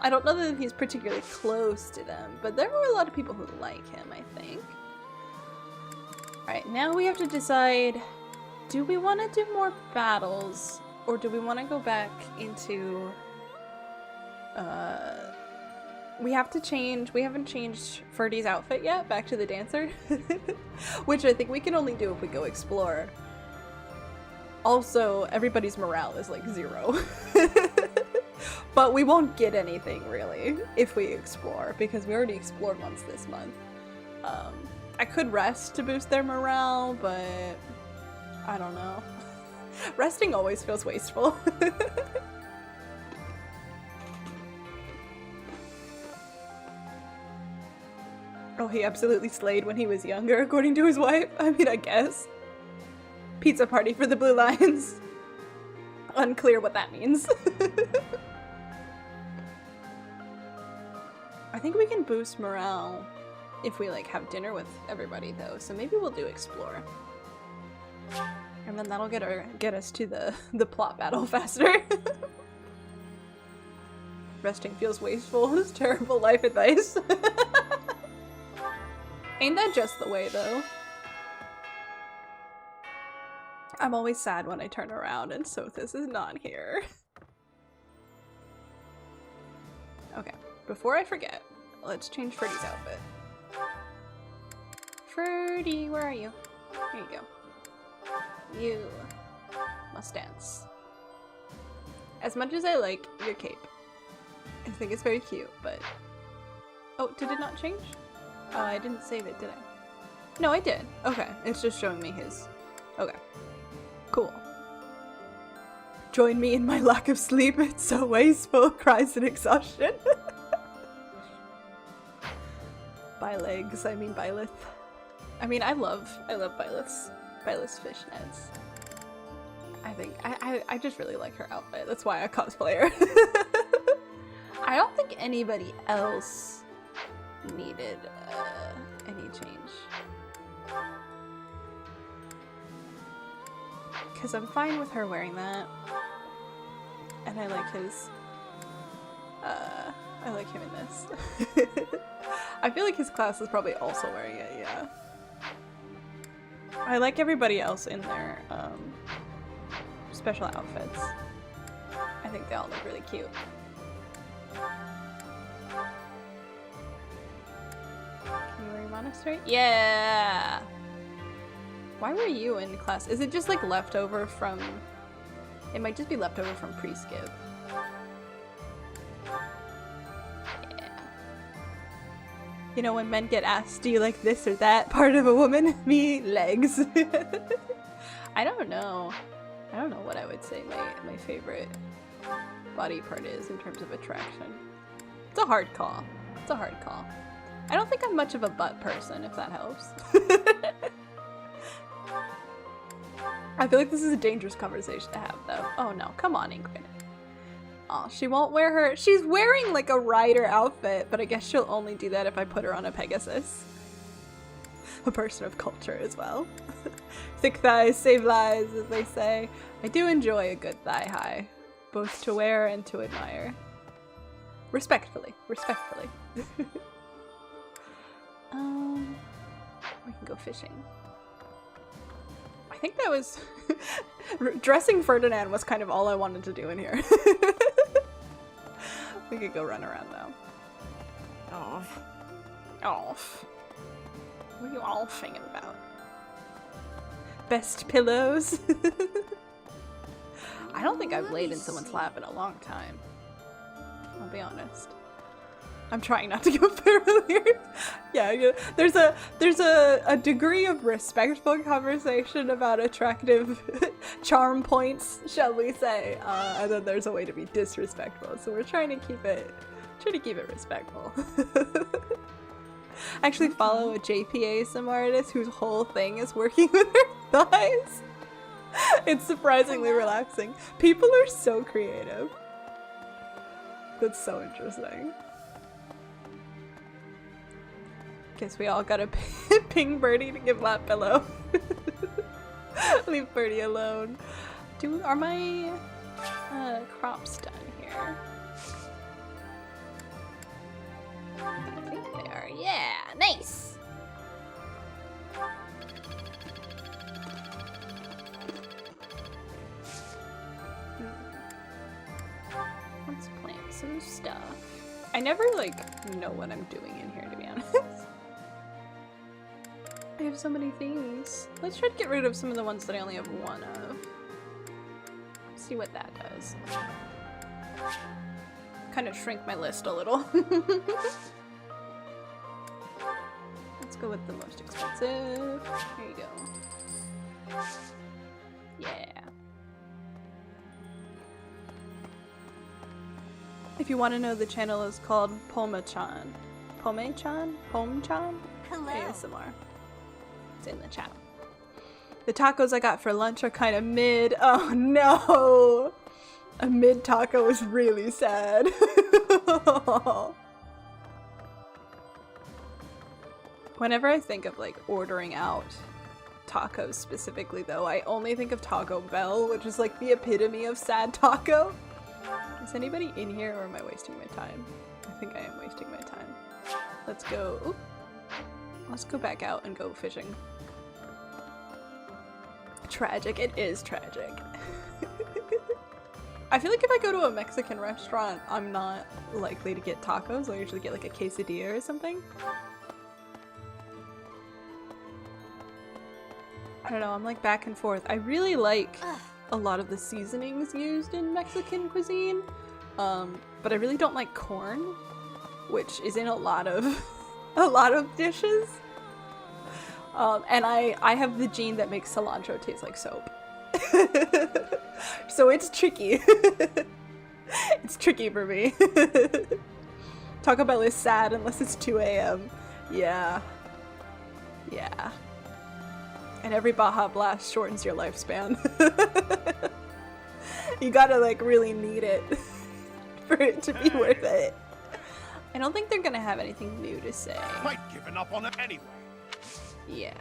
[SPEAKER 1] I don't know that he's particularly close to them, but there were a lot of people who like him, I think. Alright, now we have to decide, do we want to do more battles Or do we want to go back into... we have to change... We haven't changed Ferdy's outfit yet, back to the dancer. Which I think we can only do if we go explore. Also, everybody's morale is like 0. But we won't get anything, really, if we explore, because we already explored once this month. I could rest to boost their morale, but... I don't know. Resting always feels wasteful. Oh, he absolutely slayed when he was younger, according to his wife. I mean, I guess. Pizza party for the Blue Lions. Unclear what that means. I think we can boost morale if we like have dinner with everybody though, so maybe we'll do explore. And then that'll get us to the plot battle faster. Resting feels wasteful. It's terrible life advice. Ain't that just the way though? I'm always sad when I turn around and Sothis is not here. Okay, before I forget, let's change Ferdy's outfit. Ferdy, where are you? Here you go. You must dance. As much as I like your cape, I think it's very cute, but... Oh, did it not change? Oh, I didn't save it, did I? No, I did. Okay, it's just showing me his... Okay. Cool. Join me in my lack of sleep. It's so wasteful. Cries in exhaustion. Bylegs, I mean Byleth. I mean, I love Byleth's fishnets. I think, I just really like her outfit. That's why I cosplay her. I don't think anybody else needed any change. Because I'm fine with her wearing that. And I like his... I like him in this. I feel like his class is probably also wearing it, yeah. I like everybody else in their special outfits. I think they all look really cute. Can you wear monastery? Yeah! Why were you in class? Is it just like leftover from... It might just be leftover from pre-skip. Yeah. You know when men get asked, do you like this or that part of a woman? Me, legs. I don't know. I don't know what I would say my favorite body part is in terms of attraction. It's a hard call. It's a hard call. I don't think I'm much of a butt person, if that helps. I feel like this is a dangerous conversation to have, though. Oh no, come on, Ingrid. Aw, she won't wear her- She's wearing like a rider outfit, but I guess she'll only do that if I put her on a Pegasus. A person of culture as well. Thick thighs save lives, as they say. I do enjoy a good thigh high, both to wear and to admire. Respectfully, respectfully. We can go fishing. I think that was... Dressing Ferdinand was kind of all I wanted to do in here. We could go run around though. Off. Off. What are you all thinking about? Best pillows? I don't think I've laid in someone's lap in a long time. I'll be honest. I'm trying not to go familiar. Yeah, there's a degree of respectful conversation about attractive charm points, shall we say, and then there's a way to be disrespectful. So we're trying to keep it respectful. I actually follow a JPA ASMR artist whose whole thing is working with her thighs. It's surprisingly relaxing. People are so creative. That's so interesting. Guess we all gotta ping Birdie to give lap pillow. Leave Birdie alone. Are my crops done here? I think they are. Yeah, nice. some stuff. I never, like, know what I'm doing in here, to be honest. I have so many things. Let's try to get rid of some of the ones that I only have one of. See what that does. Kind of shrink my list a little. Let's go with the most expensive. Here you go. Yeah. If you want to know, the channel is called Pome-chan. Pome-chan? Pome-chan?
[SPEAKER 5] Hello.
[SPEAKER 1] ASMR. It's in the chat. The tacos I got for lunch are kind of mid. Oh no! A mid taco is really sad. Whenever I think of like ordering out tacos specifically though, I only think of Taco Bell, which is like the epitome of sad taco. Is anybody in here or am I wasting my time? I think I am wasting my time. Let's go. Oop. Let's go back out and go fishing. Tragic. It is tragic. I feel like if I go to a Mexican restaurant, I'm not likely to get tacos. I'll usually get like a quesadilla or something. I don't know, I'm like back and forth. I really like a lot of the seasonings used in Mexican cuisine, but I really don't like corn, which is in a lot of dishes. And I have the gene that makes cilantro taste like soap. So it's tricky. It's tricky for me. Taco Bell is sad unless it's 2 a.m. Yeah. Yeah. And every Baja Blast shortens your lifespan. You gotta like really need it for it to be worth it. I don't think they're gonna have anything new to say.
[SPEAKER 2] Quite given up on it anyway.
[SPEAKER 1] Yeah.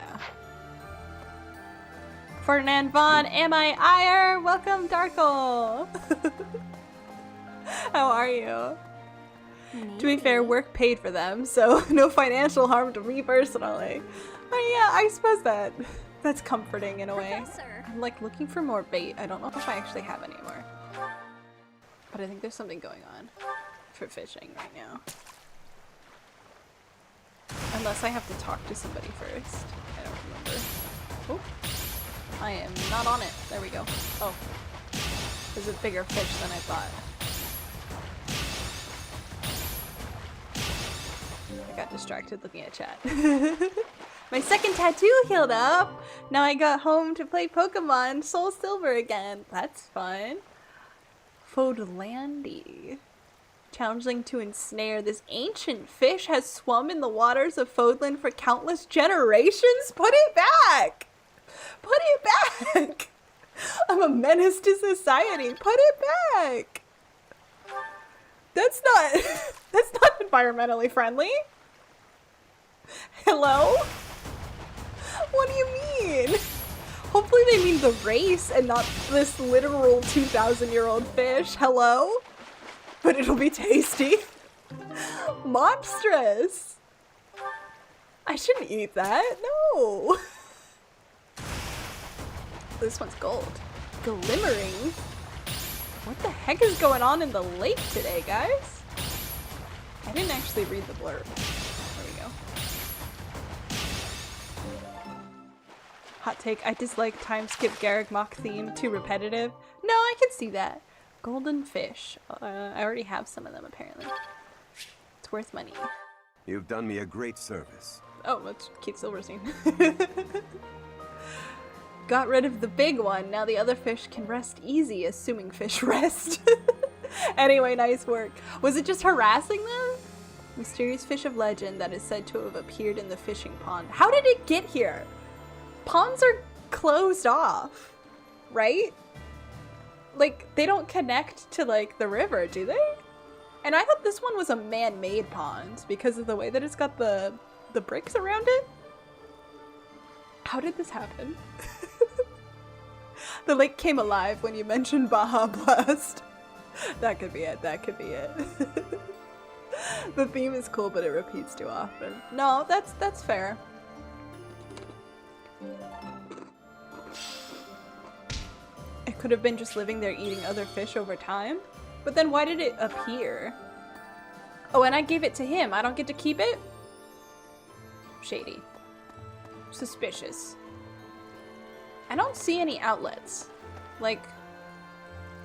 [SPEAKER 1] Ferdinand Vaughn, am I ire? Welcome, Darkle! How are you? To be fair, work paid for them, so no financial harm to me personally. But yeah, I suppose that's comforting in a way. I'm like looking for more bait. I don't know if I actually have any more. But I think there's something going on for fishing right now. Unless I have to talk to somebody first. I don't remember. Oh, I am not on it. There we go. Oh, there's a bigger fish than I thought. I got distracted looking at chat. My second tattoo healed up! Now I got home to play Pokemon Soul Silver again. That's fun. Fodlandy. Challenging to ensnare. This ancient fish has swum in the waters of Fodland for countless generations? Put it back! Put it back! I'm a menace to society. Put it back! That's not environmentally friendly. Hello? What do you mean? Hopefully they mean the race and not this literal 2,000-year-old fish. Hello? But it'll be tasty. Monstrous. I shouldn't eat that. No. This one's gold. Glimmering. What the heck is going on in the lake today, guys? I didn't actually read the blurb. There we go. Hot take, I dislike time skip Garrick Mach theme, too repetitive. No, I can see that. Golden fish. I already have some of them apparently. It's worth money.
[SPEAKER 6] You've done me a great service.
[SPEAKER 1] Oh, that's Keith Silverstein. Got rid of the big one, now the other fish can rest easy, assuming fish rest. Anyway, nice work. Was it just harassing them? Mysterious fish of legend that is said to have appeared in the fishing pond. How did it get here? Ponds are closed off, right? Like, they don't connect to, like, the river, do they? And I thought this one was a man-made pond because of the way that it's got the bricks around it. How did this happen? The lake came alive when you mentioned Baja Blast. That could be it, that could be it. The theme is cool, but it repeats too often. No, that's fair. It could have been just living there eating other fish over time. But then why did it appear? Oh, and I gave it to him. I don't get to keep it? Shady. Suspicious. I don't see any outlets. Like,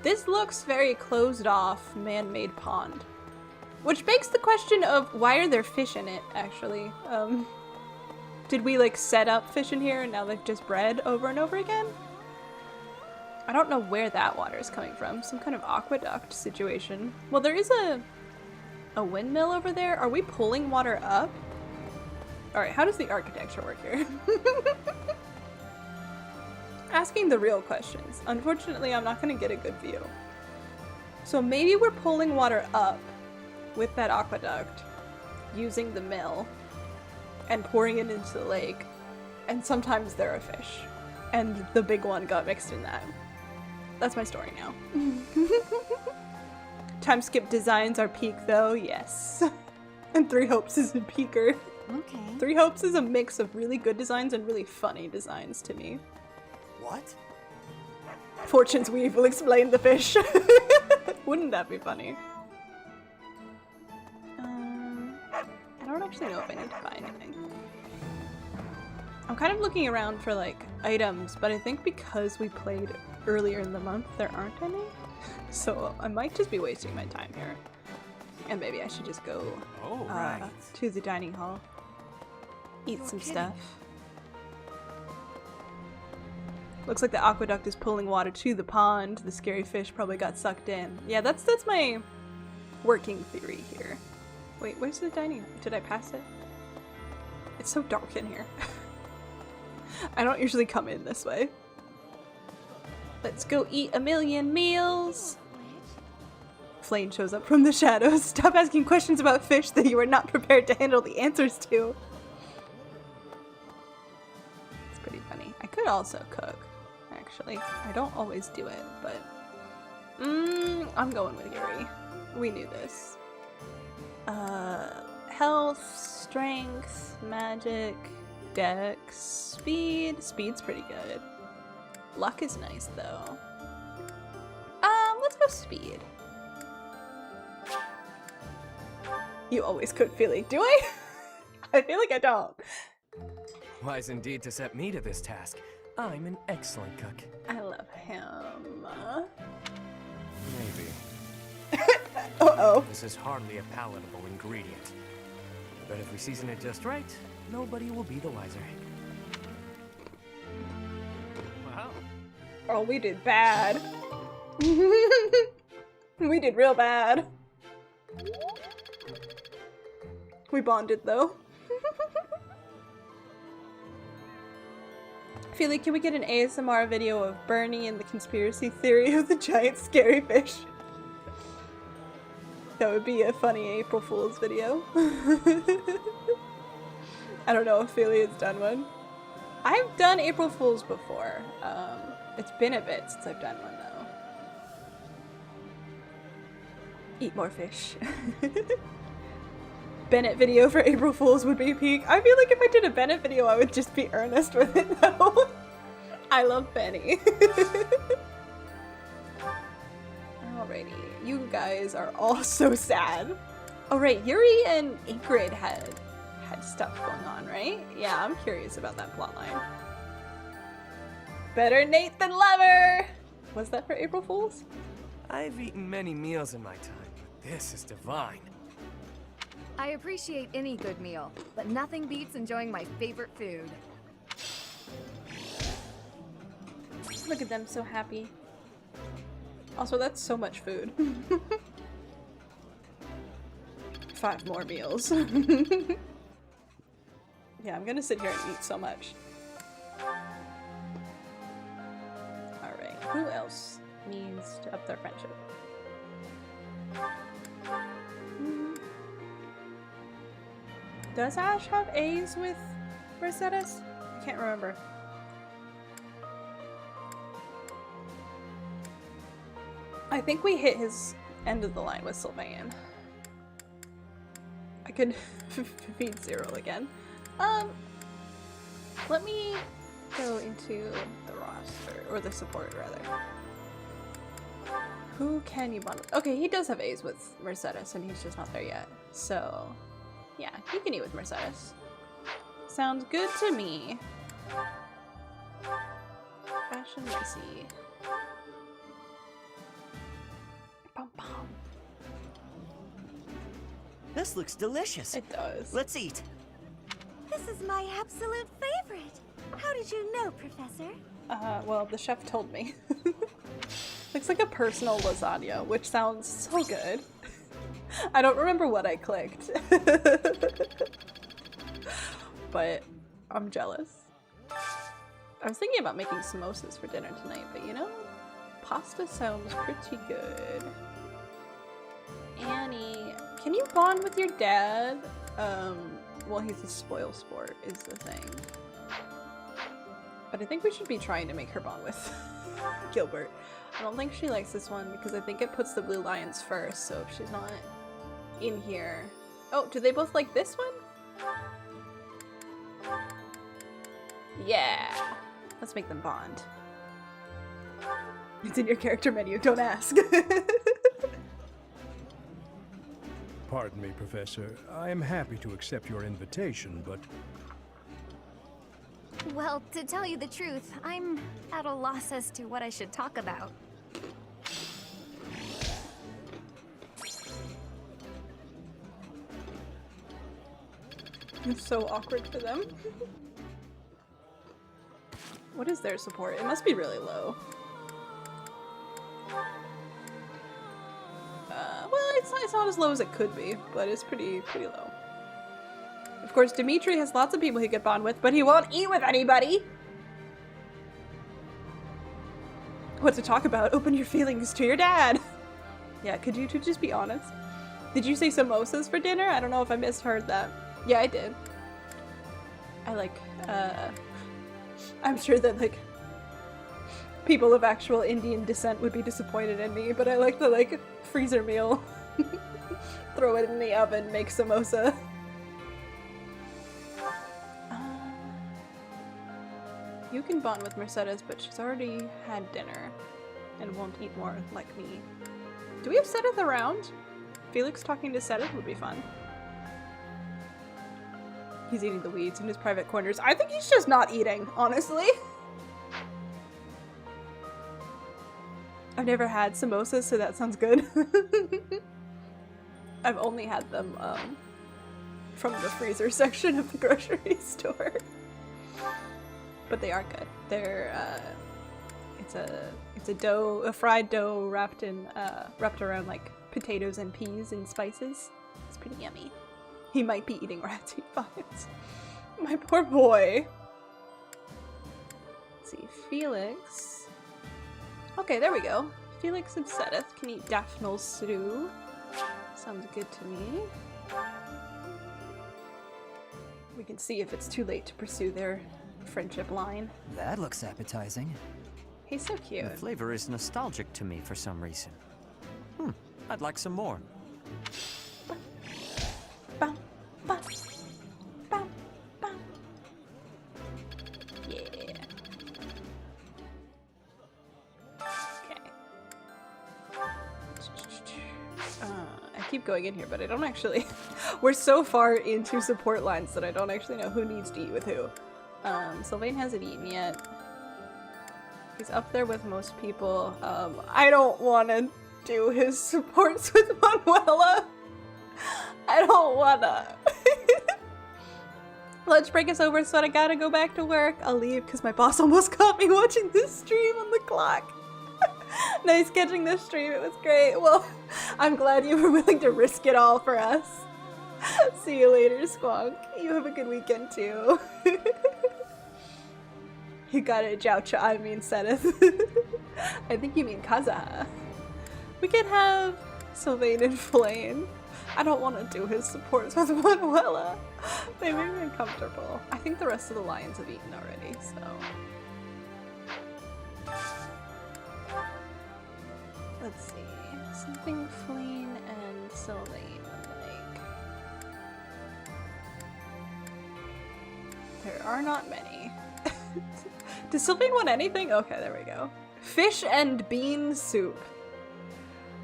[SPEAKER 1] this looks very closed off, man-made pond. Which begs the question of why are there fish in it, actually? Did we like set up fish in here and now they've just bred over and over again? I don't know where that water is coming from. Some kind of aqueduct situation. Well, there is a windmill over there. Are we pulling water up? Alright, how does the architecture work here? Asking the real questions. Unfortunately, I'm not going to get a good view. So maybe we're pulling water up with that aqueduct, using the mill, and pouring it into the lake. And sometimes there are fish. And the big one got mixed in that. That's my story now. Time skip designs are peak though, yes. And Three Hopes is a peaker.
[SPEAKER 5] Okay.
[SPEAKER 1] Three Hopes is a mix of really good designs and really funny designs to me.
[SPEAKER 3] What?
[SPEAKER 1] Fortune's Weave will explain the fish. Wouldn't that be funny? I don't actually know if I need to buy anything. I'm kind of looking around for like items, but I think because we played earlier in the month, there aren't any. So I might just be wasting my time here. And maybe I should just go to the dining hall. Eat some stuff. Looks like the aqueduct is pulling water to the pond. The scary fish probably got sucked in. Yeah, that's my working theory here. Wait, where's the dining hall? Did I pass it? It's so dark in here. I don't usually come in this way. Let's go eat a million meals. Flame shows up from the shadows. Stop asking questions about fish that you are not prepared to handle the answers to. It's pretty funny. I could also cook, actually. I don't always do it, but I'm going with Yuri. We knew this. Health, strength, magic, dex, speed. Speed's pretty good. Luck is nice though. Let's go speed. You always cook, Feely. Do I? I feel like I don't.
[SPEAKER 7] Wise indeed to set me to this task. I'm an excellent cook.
[SPEAKER 1] I love him.
[SPEAKER 7] Maybe.
[SPEAKER 1] Uh-oh.
[SPEAKER 7] This is hardly a palatable ingredient. But if we season it just right, nobody will be the wiser. Wow.
[SPEAKER 1] Oh, we did bad. We did real bad. We bonded though. Feely, can we get an ASMR video of Bernie and the conspiracy theory of the giant scary fish? That would be a funny April Fool's video. I don't know if Feely has done one. I've done April Fool's before. It's been a bit since I've done one though. Eat more fish. Bennett video for April Fool's would be peak. I feel like if I did a Bennett video, I would just be earnest with it though. I love Benny. Alrighty, you guys are all so sad. Oh right, Yuri and Ingrid had stuff going on, right? Yeah, I'm curious about that plotline. Better Nate than Lover! Was that for April Fool's?
[SPEAKER 7] I've eaten many meals in my time, but this is divine.
[SPEAKER 8] I appreciate any good meal, but nothing beats enjoying my favorite food.
[SPEAKER 1] Look at them, so happy. Also, that's so much food. 5 more meals. Yeah, I'm gonna sit here and eat so much. Alright, who else needs to up their friendship? Does Ash have A's with Rosetta's? I can't remember. I think we hit his end of the line with Sylvain. I could feed Cyril again. Let me go into the roster, or the support rather. Who can you bond with? Okay, he does have A's with Mercedes, and he's just not there yet. So, yeah, he can eat with Mercedes. Sounds good to me. Fashion Lacey. Pom pom.
[SPEAKER 3] This looks delicious.
[SPEAKER 1] It does.
[SPEAKER 3] Let's eat.
[SPEAKER 5] This is my absolute favorite. How did you know, Professor?
[SPEAKER 1] Well, the chef told me. Looks like a personal lasagna, which sounds so good. I don't remember what I clicked. But I'm jealous. I was thinking about making samosas for dinner tonight, but you know, pasta sounds pretty good. Annie, can you bond with your dad? Well, he's a spoil sport is the thing. But I think we should be trying to make her bond with Gilbert. I don't think she likes this one because I think it puts the blue lions first, so if she's not in here... Oh, do they both like this one? Yeah! Let's make them bond. It's in your character menu, don't ask.
[SPEAKER 2] Pardon me, Professor. I am happy to accept your invitation, but
[SPEAKER 8] Well, to tell you the truth, I'm at a loss as to what I should talk about.
[SPEAKER 1] It's so awkward for them. What is their support? It must be really low. Well, it's not as low as it could be, but it's pretty low. Of course, Dimitri has lots of people he could bond with, but he won't eat with anybody! What to talk about? Open your feelings to your dad! Yeah, could you two just be honest? Did you say samosas for dinner? I don't know if I misheard that. Yeah, I did. I'm sure that, like, people of actual Indian descent would be disappointed in me, but I like the, like, freezer meal. Throw it in the oven, make samosa. You can bond with Mercedes, but she's already had dinner and won't eat more like me. Do we have Sedith around? Felix talking to Sedith would be fun. He's eating the weeds in his private corners. I think he's just not eating, honestly. I've never had samosas, so that sounds good. I've only had them from the freezer section of the grocery store. But they are good. They're it's a fried dough wrapped around like potatoes and peas and spices. It's pretty yummy. He might be eating ratty vines. My poor boy. Let's see, Felix. Okay, there we go. Felix and Sedith can eat Daphne's stew. Sounds good to me. We can see if it's too late to pursue their friendship line.
[SPEAKER 3] That looks appetizing.
[SPEAKER 1] He's so cute.
[SPEAKER 3] The flavor is nostalgic to me for some reason. I'd like some more.
[SPEAKER 1] Bum, bum, bum, bum. Yeah. Okay. I keep going in here, but I don't actually... We're so far into support lines that I don't actually know who needs to eat with who. Sylvain hasn't eaten yet. He's up there with most people. I don't want to do his supports with Manuela. I don't wanna. Lunch break is over, so I gotta go back to work. I'll leave because my boss almost caught me watching this stream on the clock. Nice catching this stream, it was great. Well, I'm glad you were willing to risk it all for us. See you later, Squonk. You have a good weekend too. You got it, Joucha, I mean Sedith. I think you mean Kaza. We can have Sylvain and Flame. I don't want to do his supports with Manuela. They make me uncomfortable. I think the rest of the lions have eaten already, so... Let's see. Something Flame and Sylvain would like. There are not many. Does Sylvain want anything? Okay, there we go. Fish and bean soup.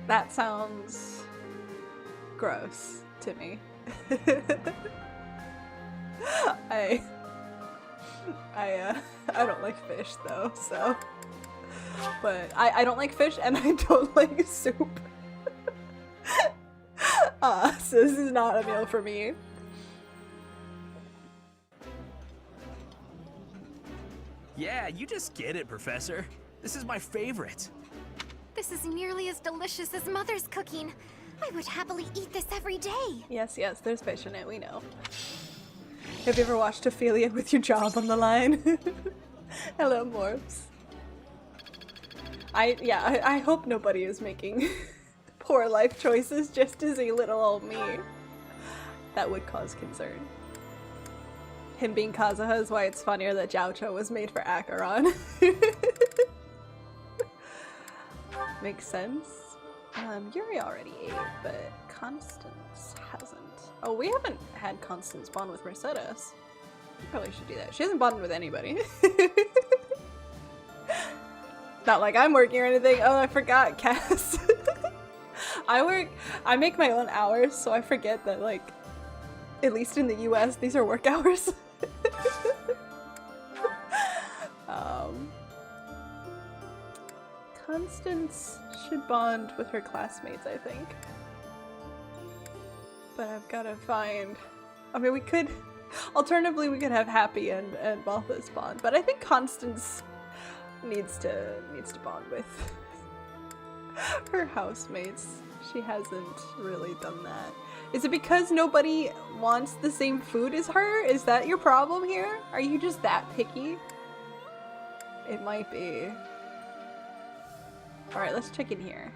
[SPEAKER 1] That sounds gross to me. I don't like fish though, so. But I don't like fish and I don't like soup. So this is not a meal for me.
[SPEAKER 9] Yeah, you just get it, Professor. This is my favorite.
[SPEAKER 5] This is nearly as delicious as Mother's cooking. I would happily eat this every day.
[SPEAKER 1] Yes, there's fish in it, we know. Have you ever watched Ophelia with your job on the line? Hello, Morphs. I hope nobody is making poor life choices just to see little old me. That would cause concern. Him being Kazuha is why it's funnier that Jiaocho was made for Acheron. Makes sense. Yuri already ate, but Constance hasn't. Oh, we haven't had Constance bond with Mercedes. Probably should do that. She hasn't bonded with anybody. Not like I'm working or anything. Oh, I forgot, Cass. I make my own hours, so I forget that, like, at least in the US, these are work hours. Constance should bond with her classmates, I think. But I've gotta find... I mean, we could... Alternatively, we could have Happy and Balthus bond, but I think Constance needs to bond with her housemates. She hasn't really done that. Is it because nobody wants the same food as her? Is that your problem here? Are you just that picky? It might be. Alright, let's check in here.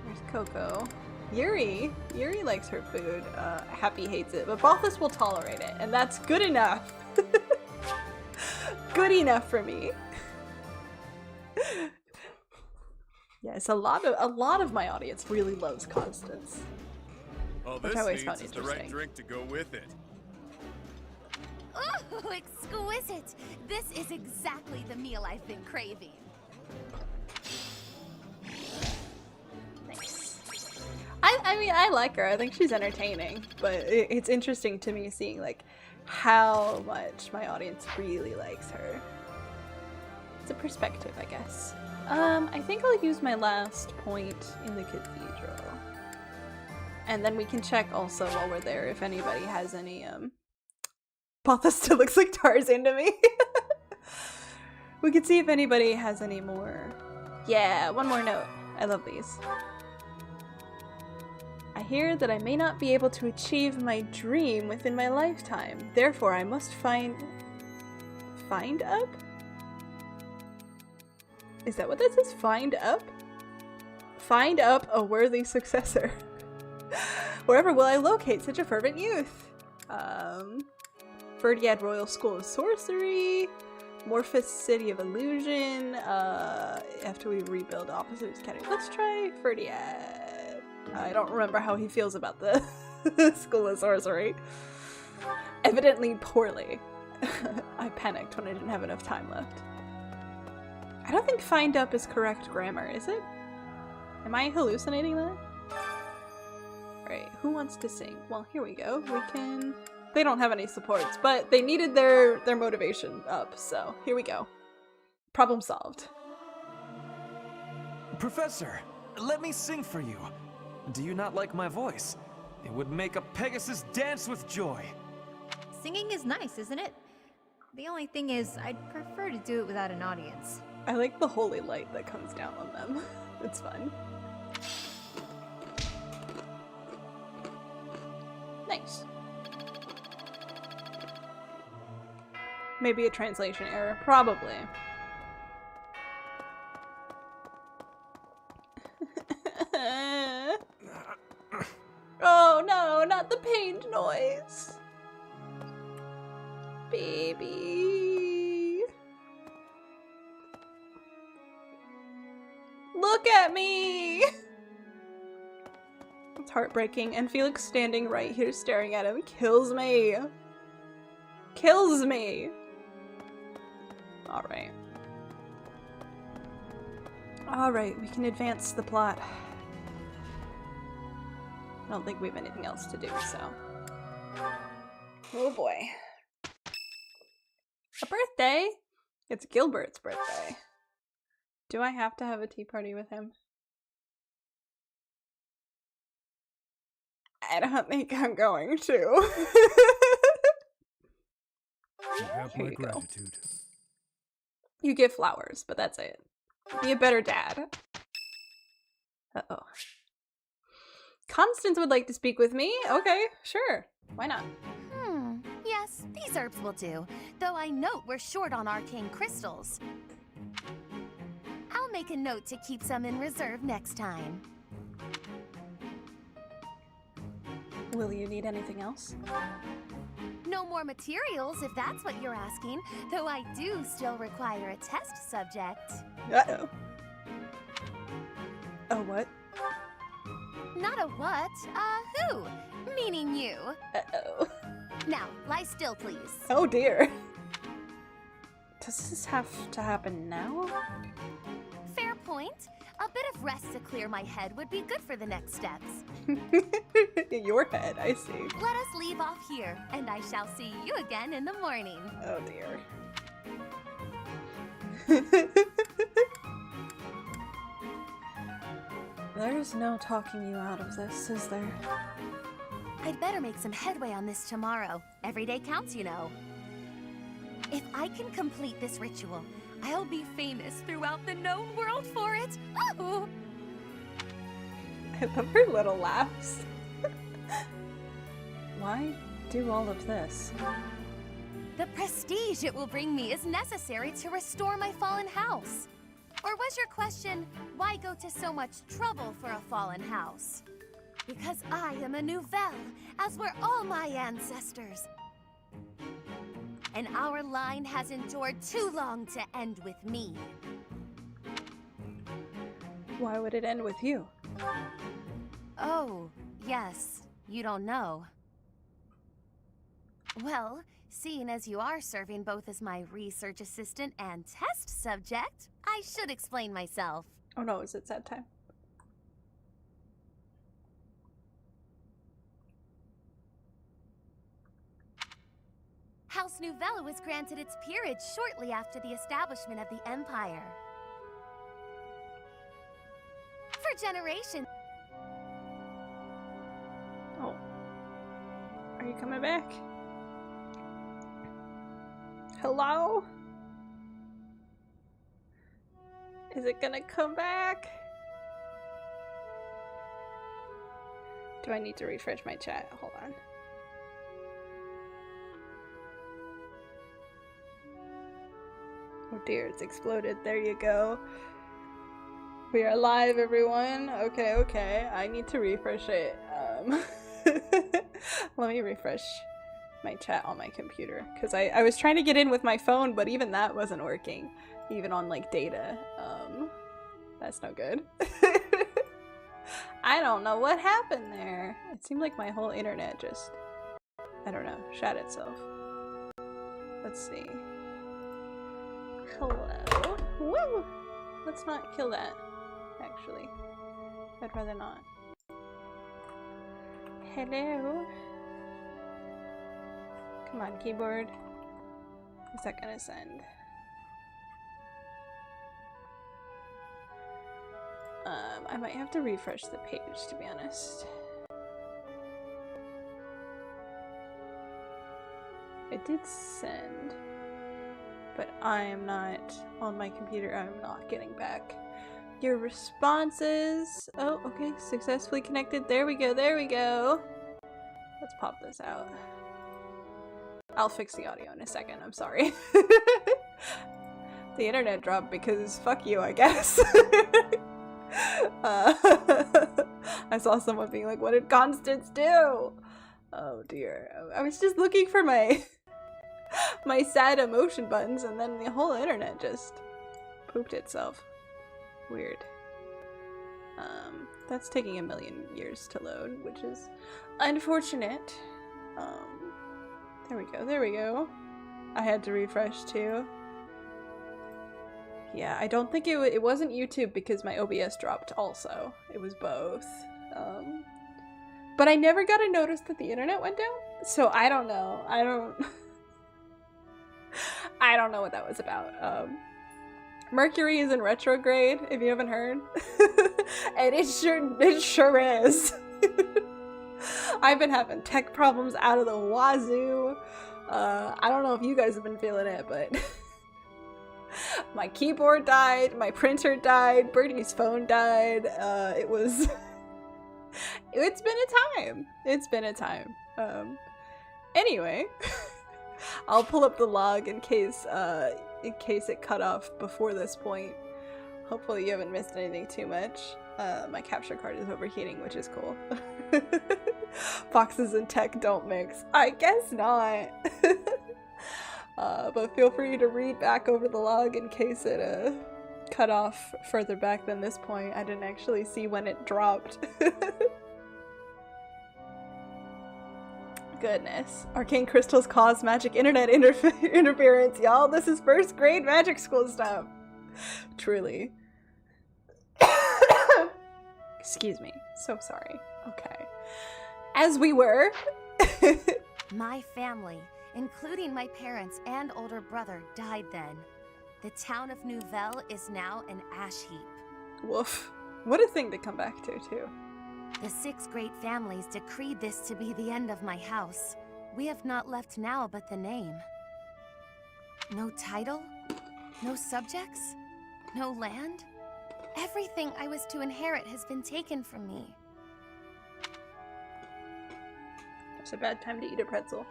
[SPEAKER 1] There's Coco. Yuri likes her food. Happy hates it, but Balthus will tolerate it, and that's good enough. Good enough for me. Yes, a lot of my audience really loves Constance.
[SPEAKER 10] Oh,
[SPEAKER 1] which
[SPEAKER 10] this
[SPEAKER 1] I always
[SPEAKER 10] needs
[SPEAKER 1] found
[SPEAKER 10] is the
[SPEAKER 1] interesting.
[SPEAKER 10] right drink to go with it.
[SPEAKER 5] Ooh, exquisite! This is exactly the meal I've been craving.
[SPEAKER 1] Nice. I mean, I like her. I think she's entertaining, but it's interesting to me seeing like how much my audience really likes her. It's a perspective, I guess. I think I'll use my last point in the cathedral. And then we can check also while we're there if anybody has any, Balthus still looks like Tarzan to me. We could see if anybody has any more. Yeah, one more note. I love these. I hear that I may not be able to achieve my dream within my lifetime. Therefore, I must find up? Is that what that says? Find up? Find up a worthy successor. Wherever will I locate such a fervent youth? Verdiad Royal School of Sorcery. Morphous City of Illusion. After we rebuild Officers Academy. Let's try Verdiad. I don't remember how he feels about the School of Sorcery. Evidently poorly. I panicked when I didn't have enough time left. I don't think find up is correct grammar, is it? Am I hallucinating that? Alright, who wants to sing? Well, here we go. We can... They don't have any supports, but they needed their motivation up, so here we go. Problem solved.
[SPEAKER 11] Professor, let me sing for you. Do you not like my voice? It would make a Pegasus dance with joy.
[SPEAKER 8] Singing is nice, isn't it? The only thing is, I'd prefer to do it without an audience.
[SPEAKER 1] I like the holy light that comes down on them. It's fun. Nice. Maybe a translation error. Probably. Oh no, not the pained noise. Baby. Look at me! It's heartbreaking, and Felix standing right here staring at him kills me. Kills me! Alright. Alright, we can advance the plot. I don't think we have anything else to do, so. Oh boy. A birthday? It's Gilbert's birthday. Do I have to have a tea party with him? I don't think I'm going to.
[SPEAKER 2] You have
[SPEAKER 1] Here
[SPEAKER 2] my
[SPEAKER 1] you go.
[SPEAKER 2] gratitude.
[SPEAKER 1] You give flowers, but that's it. Be a better dad. Uh-oh. Constance would like to speak with me. Okay, sure. Why not?
[SPEAKER 5] Yes, these herbs will do. Though I note we're short on arcane crystals. I'll make a note to keep some in reserve next time.
[SPEAKER 1] Will you need anything else?
[SPEAKER 5] No more materials, if that's what you're asking. Though I do still require a test subject.
[SPEAKER 1] Uh-oh. A what?
[SPEAKER 5] Not a what, who? Meaning you.
[SPEAKER 1] Uh-oh.
[SPEAKER 5] Now, lie still, please.
[SPEAKER 1] Oh dear. Does this have to happen now?
[SPEAKER 5] Fair point. A bit of rest to clear my head would be good for the next steps.
[SPEAKER 1] Your head, I see.
[SPEAKER 5] Let us leave off here, and I shall see you again in the morning.
[SPEAKER 1] Oh dear. There's no talking you out of this, is there?
[SPEAKER 5] I'd better make some headway on this tomorrow. Every day counts, you know. If I can complete this ritual, I'll be famous throughout the known world for it. Oh!
[SPEAKER 1] I love her little laughs. Why do all of this?
[SPEAKER 5] The prestige it will bring me is necessary to restore my fallen house. Or was your question, why go to so much trouble for a fallen house? Because I am a nouvelle, as were all my ancestors. And our line has endured too long to end with me.
[SPEAKER 1] Why would it end with you?
[SPEAKER 5] Oh, yes, you don't know. Well, seeing as you are serving both as my research assistant and test subject, I should explain myself.
[SPEAKER 1] Oh no, is it sad time?
[SPEAKER 5] House Nouvelle was granted its peerage shortly after the establishment of the Empire. For generations...
[SPEAKER 1] Oh. Are you coming back? Hello? Is it gonna come back? Do I need to refresh my chat? Hold on. Oh dear, it's exploded. There you go. We are live, everyone. Okay, okay. I need to refresh it. Let me refresh my chat on my computer. Because I was trying to get in with my phone, but even that wasn't working. Even on, like, data. That's no good. I don't know what happened there. It seemed like my whole internet just, I don't know, shot itself. Let's see. Hello. Woo! Let's not kill that, actually. I'd rather not. Hello? Come on, keyboard. Is that gonna send? I might have to refresh the page, to be honest. It did send, but I am not on my computer. I'm not getting back your responses. Oh, okay, successfully connected. There we go, there we go. Let's pop this out. I'll fix the audio in a second, I'm sorry. The internet dropped because fuck you, I guess. I saw someone being like, what did Constance do? Oh dear. I was just looking for my my sad emotion buttons and then the whole internet just pooped itself. Weird. That's taking a million years to load, which is unfortunate. There we go, there we go. I had to refresh too. Yeah, I don't think it wasn't YouTube because my OBS dropped also. It was both. But I never got a notice that the internet went down, so I don't know. I don't know what that was about. Mercury is in retrograde, if you haven't heard. And it sure is. I've been having tech problems out of the wazoo. I don't know if you guys have been feeling it, but my keyboard died, my printer died, Birdie's phone died. It's been a time. It's been a time. Anyway, I'll pull up the log in case it cut off before this point. Hopefully you haven't missed anything too much. My capture card is overheating, which is cool. Foxes and tech don't mix. I guess not. But feel free to read back over the log in case it cut off further back than this point. I didn't actually see when it dropped. Goodness. Arcane crystals cause magic internet interference, y'all. This is first grade magic school stuff. Truly. Excuse me. So sorry. Okay. As we were.
[SPEAKER 5] My family, including my parents and older brother, died then. The town of Nouvelle is now an ash heap.
[SPEAKER 1] Woof. What a thing to come back to, too.
[SPEAKER 5] The 6 great families decreed this to be the end of my house. We have not left now but the name. No title? No subjects? No land? Everything I was to inherit has been taken from me.
[SPEAKER 1] It's a bad time to eat a pretzel.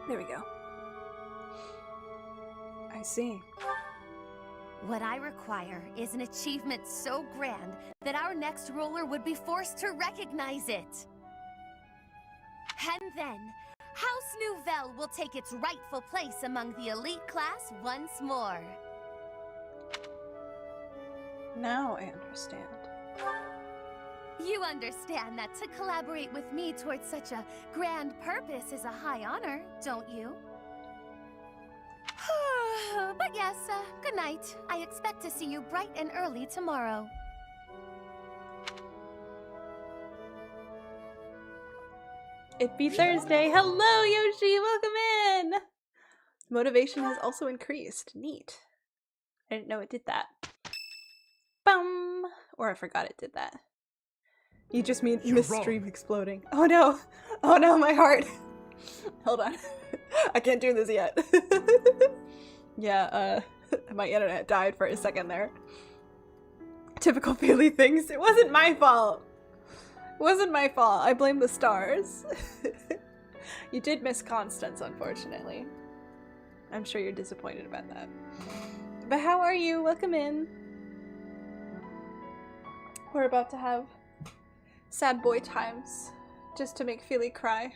[SPEAKER 1] There we go. I see.
[SPEAKER 5] What I require is an achievement so grand that our next ruler would be forced to recognize it. And then, House Nouvelle will take its rightful place among the elite class once more.
[SPEAKER 1] Now I understand.
[SPEAKER 5] You understand that to collaborate with me towards such a grand purpose is a high honor, don't you? But yes, good night. I expect to see you bright and early tomorrow.
[SPEAKER 1] It be Thursday. Hello, Yoshi. Welcome in. Motivation has also increased. Neat. I didn't know it did that. Bum. Or I forgot it did that. You just missed stream exploding. Oh no. Oh no, my heart. Hold on. I can't do this yet. Yeah, my internet died for a second there. Typical Feely things. It wasn't my fault. It wasn't my fault. I blame the stars. You did miss Constance, unfortunately. I'm sure you're disappointed about that. But how are you? Welcome in. We're about to have sad boy times just to make Feely cry.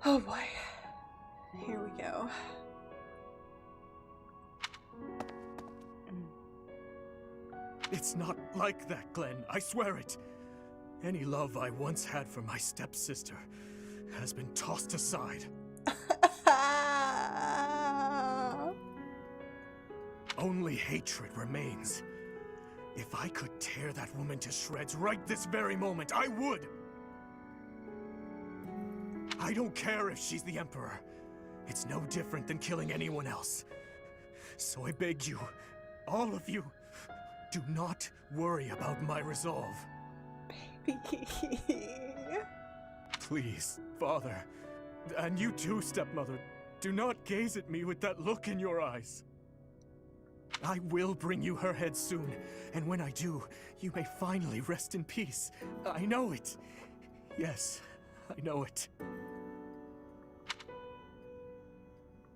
[SPEAKER 1] Oh boy. Here we go.
[SPEAKER 10] It's not like that, Glenn. I swear it. Any love I once had for my stepsister has been tossed aside. Only hatred remains. If I could tear that woman to shreds right this very moment, I would! I don't care if she's the Emperor. It's no different than killing anyone else. So I beg you, all of you, do not worry about my resolve.
[SPEAKER 1] Baby.
[SPEAKER 10] Please, Father, and you too, stepmother, do not gaze at me with that look in your eyes. I will bring you her head soon, and when I do, you may finally rest in peace. I know it. Yes, I know it.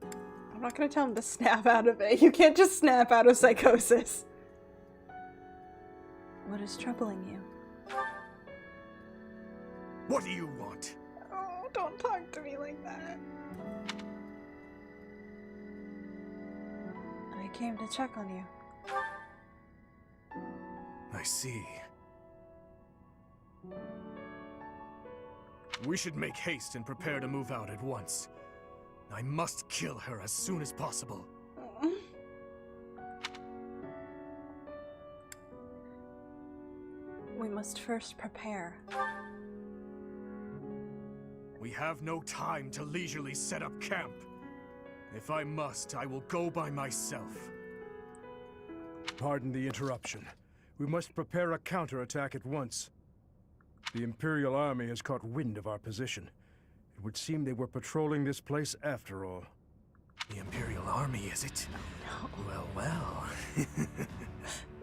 [SPEAKER 1] I'm not gonna tell him to snap out of it. You can't just snap out of psychosis. What is troubling you?
[SPEAKER 10] What do you want?
[SPEAKER 1] Oh, don't talk to me like that. I came to check on you.
[SPEAKER 10] I see. We should make haste and prepare to move out at once. I must kill her as soon as possible.
[SPEAKER 1] We must first prepare.
[SPEAKER 10] We have no time to leisurely set up camp. If I must, I will go by myself.
[SPEAKER 2] Pardon the interruption. We must prepare a counterattack at once. The Imperial Army has caught wind of our position. It would seem they were patrolling this place after all.
[SPEAKER 10] The Imperial Army, is it? Well, well.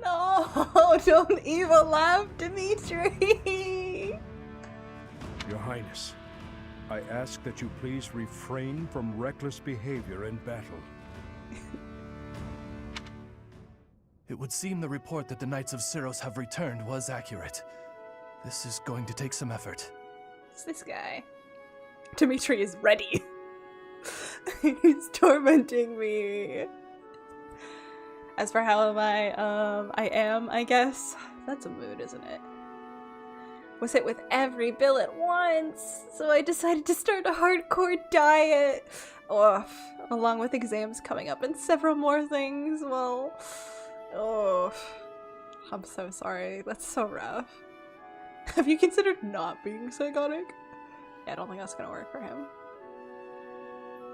[SPEAKER 1] No, don't evil laugh, Dimitri!
[SPEAKER 2] Your Highness, I ask that you please refrain from reckless behavior in battle.
[SPEAKER 9] It would seem the report that the Knights of Syros have returned was accurate. This is going to take some effort.
[SPEAKER 1] It's this guy. Dimitri is ready. He's tormenting me. As for how am I am, I guess. That's a mood, isn't it? Was hit with every bill at once, so I decided to start a hardcore diet. Oh, along with exams coming up and several more things. Well, oh, I'm so sorry. That's so rough. Have you considered not being psychotic? Yeah, I don't think that's gonna work for him.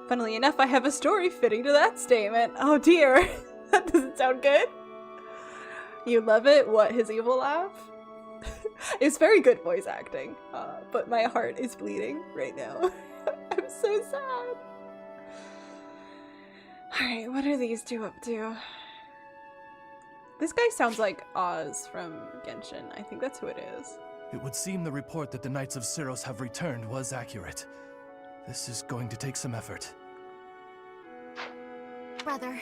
[SPEAKER 1] Funnily enough, I have a story fitting to that statement. Oh dear, that doesn't sound good. You love it? What, his evil laugh? It's very good voice acting, but my heart is bleeding right now. I'm so sad. Alright, what are these two up to? This guy sounds like Oz from Genshin. I think that's who it is.
[SPEAKER 9] It would seem the report that the Knights of Syros have returned was accurate. This is going to take some effort.
[SPEAKER 5] Brother,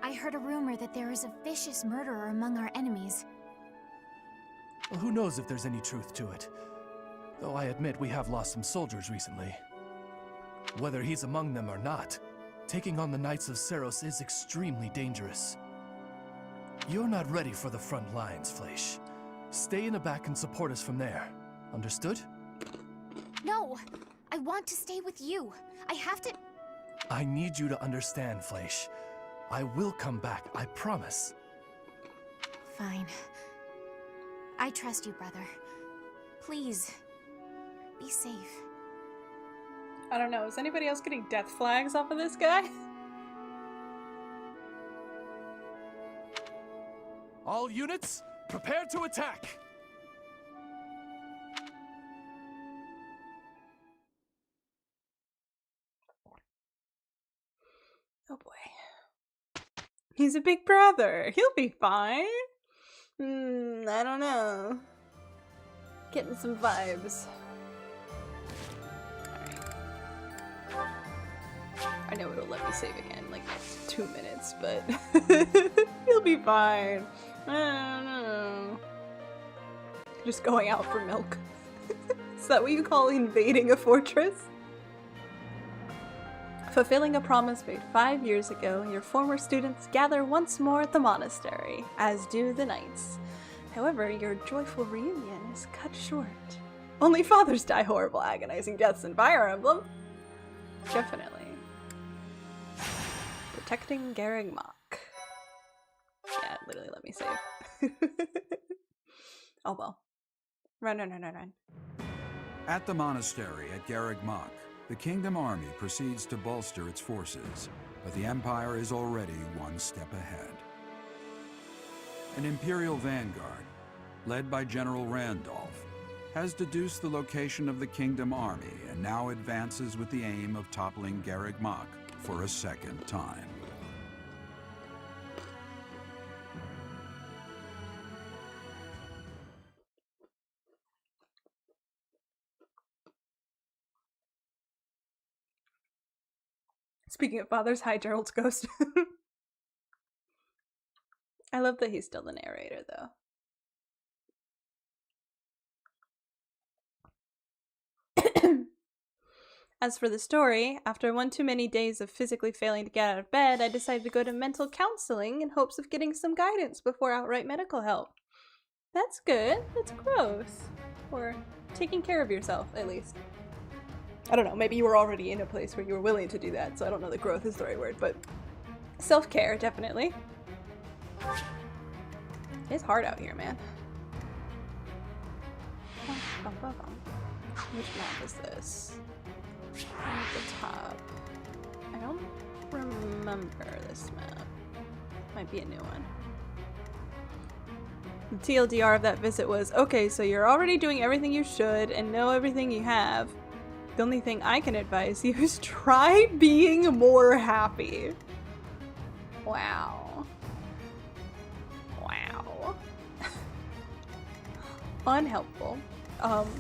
[SPEAKER 5] I heard a rumor that there is a vicious murderer among our enemies.
[SPEAKER 9] Well, who knows if there's any truth to it? Though I admit we have lost some soldiers recently. Whether he's among them or not, taking on the Knights of Syros is extremely dangerous. You're not ready for the front lines, Fleisch. Stay in the back and support us from there. Understood?
[SPEAKER 5] No! I want to stay with you. I have to—
[SPEAKER 9] I need you to understand, Fleisch. I will come back, I promise.
[SPEAKER 5] Fine. I trust you, brother. Please, be safe.
[SPEAKER 1] I don't know, is anybody else getting death flags off of this guy?
[SPEAKER 9] All units, prepare to attack!
[SPEAKER 1] Oh boy. He's a big brother. He'll be fine. I don't know. Getting some vibes. Alright. I know it'll let me save again in like 2 minutes, but he'll be fine. I don't know. Just going out for milk. Is that what you call invading a fortress? Fulfilling a promise made 5 years ago, your former students gather once more at the monastery, as do the knights. However, your joyful reunion is cut short. Only fathers die horrible, agonizing deaths in Fire Emblem. Definitely. Protecting Garreg Mach. Yeah, it literally let me save. Oh well. Run.
[SPEAKER 12] At the monastery at Garreg Mach, the Kingdom Army proceeds to bolster its forces, but the Empire is already one step ahead. An Imperial vanguard, led by General Randolph, has deduced the location of the Kingdom Army and now advances with the aim of toppling Garreg Mach for a second time.
[SPEAKER 1] Speaking of fathers, hi Gerald's ghost. I love that he's still the narrator though. As for the story, after one too many days of physically failing to get out of bed, I decided to go to mental counseling in hopes of getting some guidance before outright medical help. That's good. That's growth. Or taking care of yourself, at least. I don't know, maybe you were already in a place where you were willing to do that, so I don't know that growth is the right word, but self-care, definitely. It's hard out here, man. Which map is this? At the top. I don't remember this map. Might be a new one. The TLDR of that visit was, okay, so you're already doing everything you should and know everything you have. The only thing I can advise you is try being more happy. Wow. Wow. Unhelpful.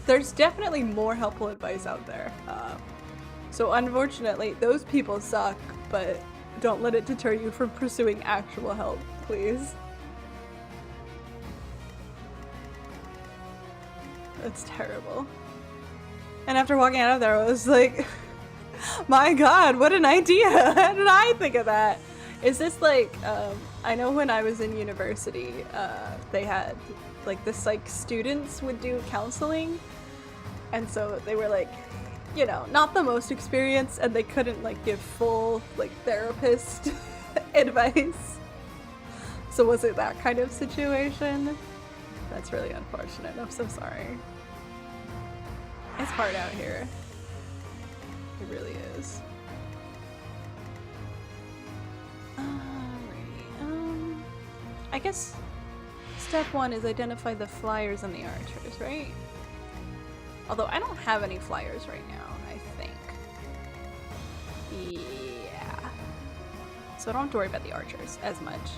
[SPEAKER 1] There's definitely more helpful advice out there. So unfortunately, those people suck, but don't let it deter you from pursuing actual help, please. That's terrible. And after walking out of there, I was like, my god, what an idea! How did I think of that? Is this like, I know when I was in university, they had, like, the psych students would do counseling, and so they were like, you know, not the most experienced, and they couldn't, like, give full, like, therapist advice. So was it that kind of situation? That's really unfortunate. I'm so sorry. It's hard out here. It really is. Alrighty. I guess step one is identify the flyers and the archers, right? Although I don't have any flyers right now, I think. Yeah. So I don't have to worry about the archers as much.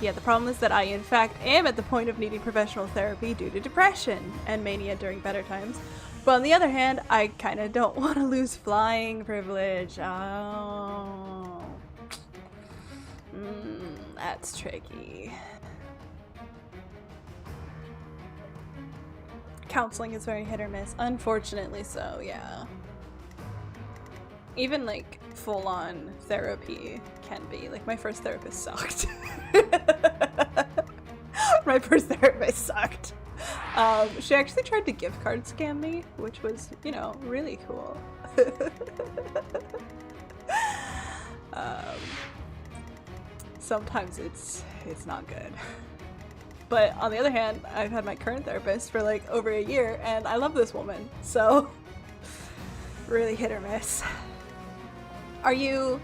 [SPEAKER 1] Yeah, the problem is that I, in fact, am at the point of needing professional therapy due to depression and mania during better times. But on the other hand, I kind of don't want to lose flying privilege. Oh. That's tricky. Counseling is very hit or miss. Unfortunately so, yeah. Even, like, full-on therapy can be. Like, my first therapist sucked. My first therapist sucked. She actually tried to gift card scam me, which was, you know, really cool. Sometimes it's not good. But on the other hand, I've had my current therapist for like over a year, and I love this woman, so really hit or miss. Are you,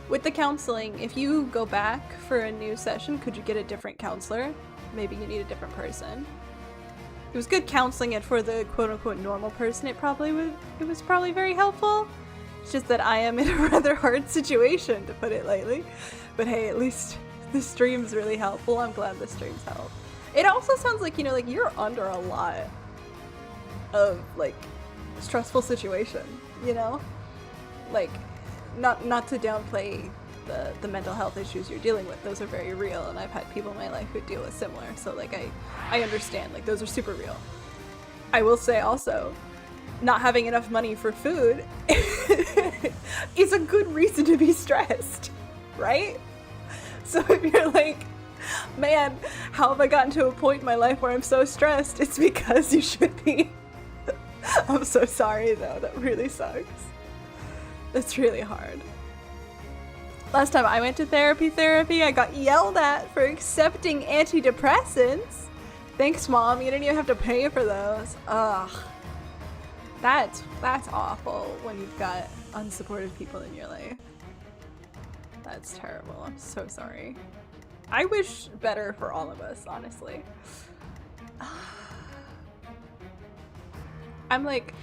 [SPEAKER 1] with the counseling, if you go back for a new session, could you get a different counselor? Maybe you need a different person. It was good counseling, and for the quote-unquote normal person, it was probably very helpful. It's just that I am in a rather hard situation, to put it lightly. But hey, at least the stream's really helpful. I'm glad the streams help. It also sounds like, you know, like you're under a lot of like stressful situation, you know? Like, not to downplay the mental health issues you're dealing with. Those are very real, and I've had people in my life who deal with similar. So like I understand, like those are super real. I will say also, not having enough money for food is a good reason to be stressed, right? So if you're like, man, how have I gotten to a point in my life where I'm so stressed? It's because you should be. I'm so sorry though, that really sucks. That's really hard. Last time I went to therapy, I got yelled at for accepting antidepressants. Thanks, Mom, you didn't even have to pay for those. Ugh. That's awful when you've got unsupportive people in your life. That's terrible. I'm so sorry. I wish better for all of us, honestly. I'm like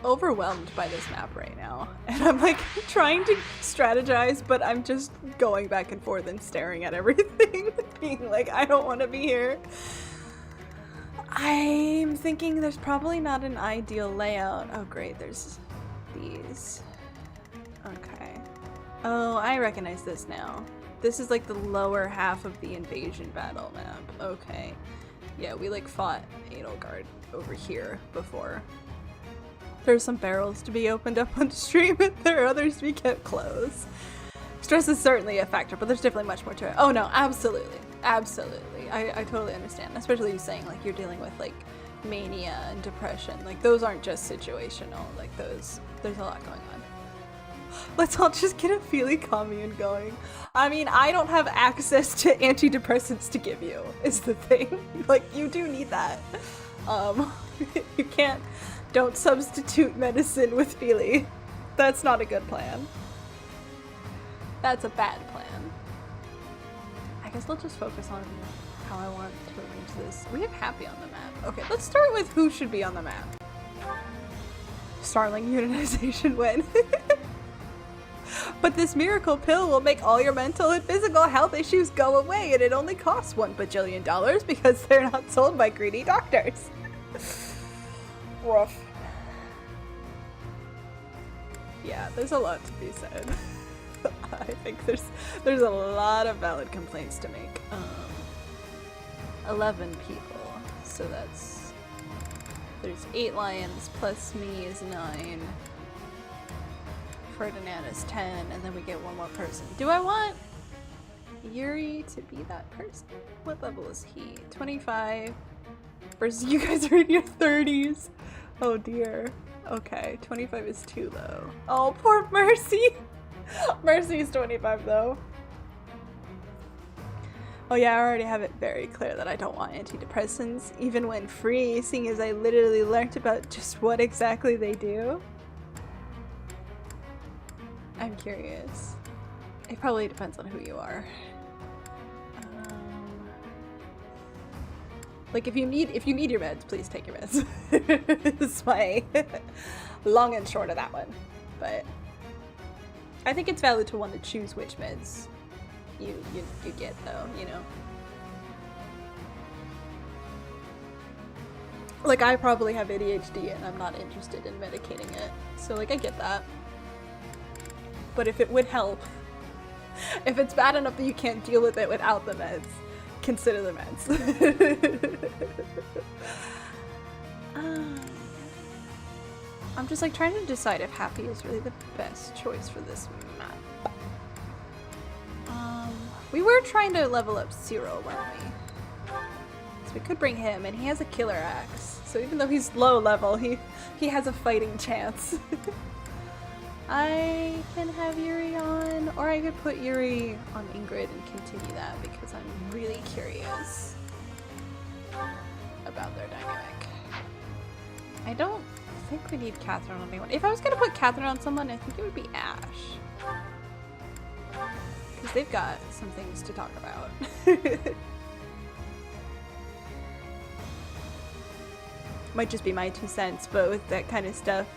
[SPEAKER 1] overwhelmed by this map right now, and I'm like trying to strategize, but I'm just going back and forth and staring at everything, being like, I don't want to be here. I'm thinking there's probably not an ideal layout. Oh great, there's these. Okay. Oh, I recognize this now. This is like the lower half of the invasion battle map. Okay. Yeah, we like fought Edelgard over here before. There's some barrels to be opened up on stream, and there are others to be kept closed. Stress is certainly a factor, but there's definitely much more to it. Oh no, absolutely. Absolutely. I totally understand. Especially you saying like you're dealing with like mania and depression. Like, those aren't just situational. Like, there's a lot going on. Let's all just get a Feely commune going. I mean, I don't have access to antidepressants to give you, is the thing. Like, you do need that. You can't, don't substitute medicine with Feely. That's not a good plan. That's a bad plan. I guess we'll just focus on how I want to arrange this. We have Happy on the map. Okay, let's start with who should be on the map. Starling unitization win. But this miracle pill will make all your mental and physical health issues go away, and it only costs $1 bajillion because they're not sold by greedy doctors. Rough. Yeah, there's a lot to be said. I think there's a lot of valid complaints to make. 11 people, so there's 8 lions plus me is 9. Ferdinand is 10, and then we get one more person. Do I want Yuri to be that person? What level is he? 25 versus you guys are in your 30s. Oh dear. Okay, 25 is too low. Oh, poor Mercy. Mercy is 25 though. Oh yeah, I already have it very clear that I don't want antidepressants, even when free, seeing as I literally learned about just what exactly they do. I'm curious. It probably depends on who you are. Like if you need your meds, please take your meds. This is my long and short of that one. But I think it's valid to want to choose which meds you get though, you know. Like I probably have ADHD and I'm not interested in medicating it. So like I get that. But if it would help, if it's bad enough that you can't deal with it without the meds, consider the meds. I'm just like trying to decide if Happy is really the best choice for this map. We were trying to level up Zero, weren't we? So we could bring him, and he has a killer axe. So even though he's low level, he has a fighting chance. I can have Yuri on, or I could put Yuri on Ingrid and continue that because I'm really curious about their dynamic. I don't think we need Catherine on anyone. If I was gonna put Catherine on someone, I think it would be Ash. Because they've got some things to talk about. Might just be my 2 cents, but with that kind of stuff,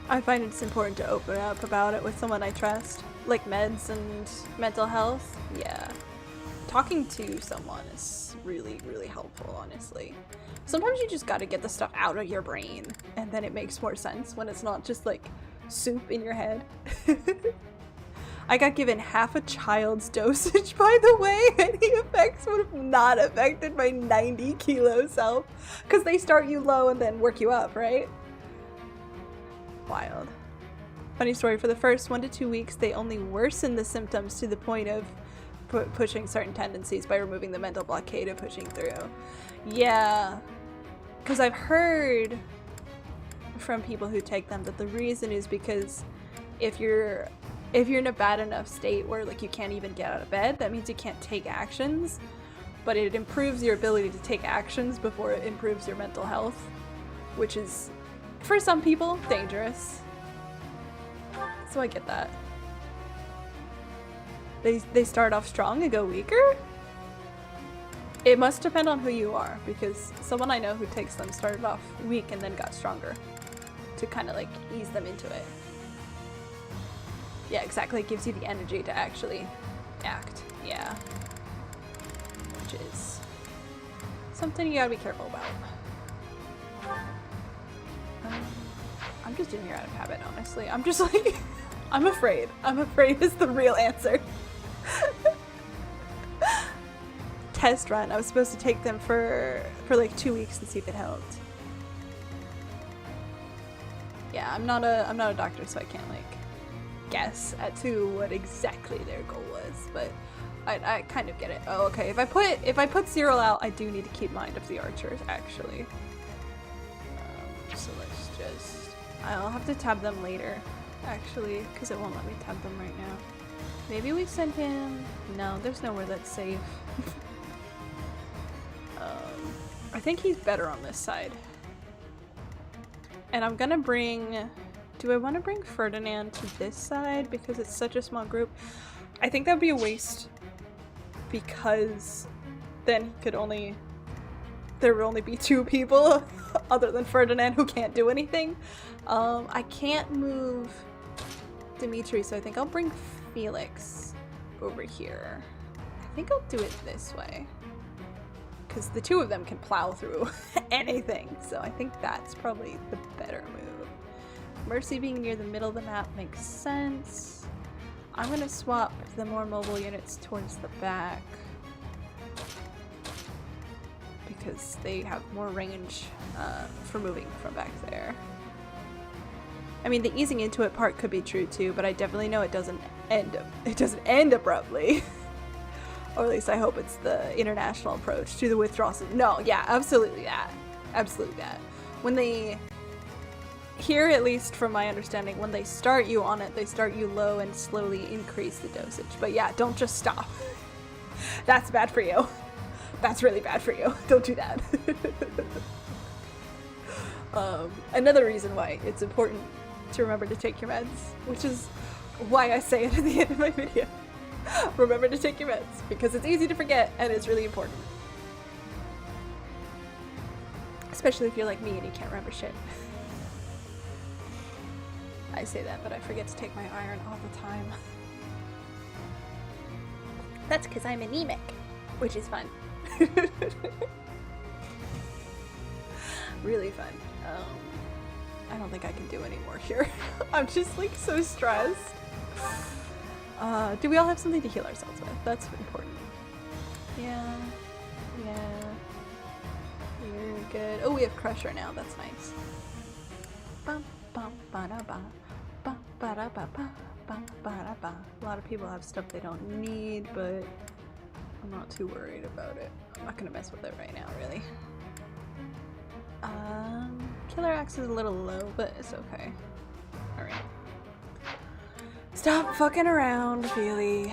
[SPEAKER 1] I find it's important to open up about it with someone I trust. Like meds and mental health. Yeah. Talking to someone is really, really helpful, honestly. Sometimes you just gotta get the stuff out of your brain, and then it makes more sense when it's not just like soup in your head. I got given half a child's dosage, by the way. Any effects would have not affected my 90 kilo self. Because they start you low and then work you up, right? Wild. Funny story, for the first 1 to 2 weeks, they only worsen the symptoms to the point of pushing certain tendencies by removing the mental blockade of pushing through. Yeah. Because I've heard from people who take them that the reason is because if you're in a bad enough state where like you can't even get out of bed, that means you can't take actions, but it improves your ability to take actions before it improves your mental health, which is, for some people, dangerous. So I get that. They start off strong and go weaker? It must depend on who you are, because someone I know who takes them started off weak and then got stronger to kind of like ease them into it. Yeah, exactly. It gives you the energy to actually act. Yeah. Which is something you gotta be careful about. I'm just doing it out of habit, honestly. I'm just like, I'm afraid. I'm afraid is the real answer. Test run. I was supposed to take them for like 2 weeks and see if it helped. Yeah, I'm not a doctor, so I can't like guess at to what exactly their goal was, but I kind of get it. Oh, okay. If I put Cyril out, I do need to keep mind of the archers, actually. So let's just... I'll have to tab them later, actually, because it won't let me tab them right now. Maybe we send him... No, there's nowhere that's safe. I think he's better on this side. And I'm gonna bring... Do I want to bring Ferdinand to this side because it's such a small group? I think that would be a waste because then he could only... There would only be 2 people other than Ferdinand who can't do anything. I can't move Dimitri, so I think I'll bring Felix over here. I think I'll do it this way. Because the 2 of them can plow through anything, so I think that's probably the better move. Mercy being near the middle of the map makes sense. I'm gonna swap the more mobile units towards the back because they have more range for moving from back there. I mean, the easing into it part could be true too, but I definitely know it doesn't end abruptly. Or at least I hope it's the international approach to the withdrawal. No, yeah, absolutely that. Absolutely that. When they... Here, at least from my understanding, when they start you on it, they start you low and slowly increase the dosage. But yeah, don't just stop. That's bad for you. That's really bad for you. Don't do that. Another reason why it's important to remember to take your meds, which is why I say it at the end of my video. Remember to take your meds, because it's easy to forget and it's really important. Especially if you're like me and you can't remember shit. I say that, but I forget to take my iron all the time. That's because I'm anemic, which is fun. Really fun. I don't think I can do any more here. I'm just like so stressed. Do we all have something to heal ourselves with? That's important. Yeah. You're good. Oh, we have Crusher now. That's nice. Bum, bum, ba-da-ba. Bum, ba-da-ba-ba. Bum, ba-da-ba. A lot of people have stuff they don't need, but I'm not too worried about it. I'm not gonna mess with it right now, really. Killer Axe is a little low, but it's okay. Alright. Stop fucking around, Feely.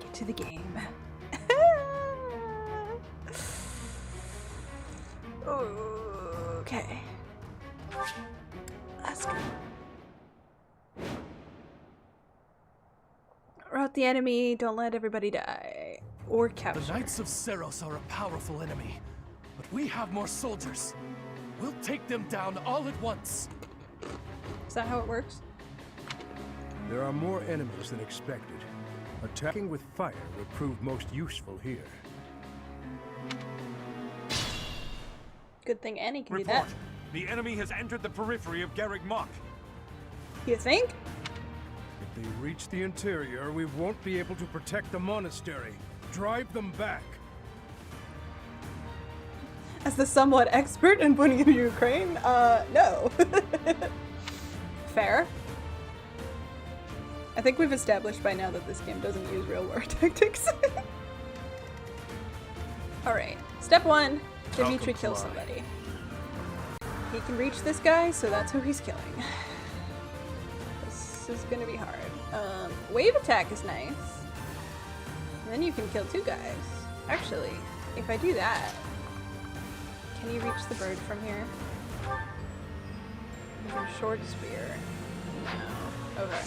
[SPEAKER 1] Get to the game. Okay. Let's go. Rout the enemy, don't let everybody die. Or capture.
[SPEAKER 9] The Knights of Seros are a powerful enemy, but we have more soldiers. We'll take them down all at once.
[SPEAKER 1] Is that how it works?
[SPEAKER 2] There are more enemies than expected. Attacking with fire would prove most useful here.
[SPEAKER 1] Good thing Annie can
[SPEAKER 13] Report.
[SPEAKER 1] do that.
[SPEAKER 13] The enemy has entered the periphery of Garreg Mach.
[SPEAKER 1] You think?
[SPEAKER 2] If they reach the interior, we won't be able to protect the monastery. Drive them back.
[SPEAKER 1] As the somewhat expert in putting in Ukraine, no. Fair. I think we've established by now that this game doesn't use real war tactics. Alright, step 1, Dimitri kills somebody. He can reach this guy, so that's who he's killing. This is gonna be hard. Wave attack is nice. And then you can kill 2 guys. Actually, if I do that, can you reach the bird from here? You can short spear. No. Okay.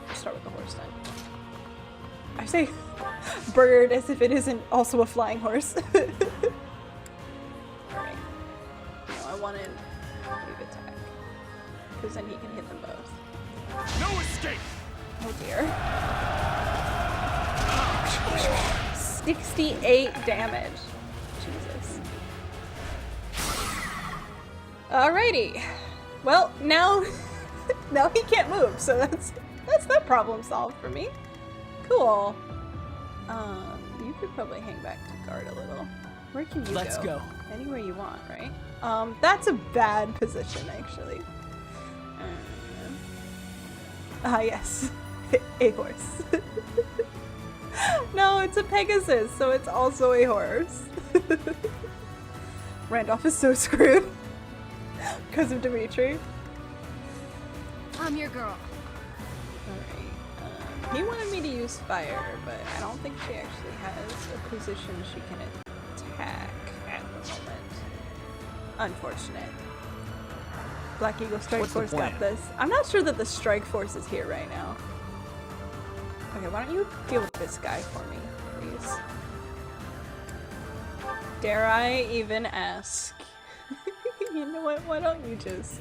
[SPEAKER 1] Let's start with the horse then. I say bird as if it isn't also a flying horse. Alright. No, I wanted wave attack. Because then he can hit them both.
[SPEAKER 13] No escape!
[SPEAKER 1] Oh dear. 68 damage. Jesus. Alrighty. Well, now he can't move, so that's that problem solved for me. Cool. You could probably hang back to guard a little. Where can you
[SPEAKER 3] Let's go.
[SPEAKER 1] Anywhere you want, right? That's a bad position, actually. Yes. A horse. No, it's a Pegasus, so it's also a horse. Randolph is so screwed because of Dimitri.
[SPEAKER 8] I'm your girl.
[SPEAKER 1] Alright. He wanted me to use fire, but I don't think she actually has a position she can attack at the moment. Unfortunate. Black Eagle Strike Force got this. I'm not sure that the Strike Force is here right now. Okay, why don't you deal with this guy for me, please? Dare I even ask? You know what? Why don't you just...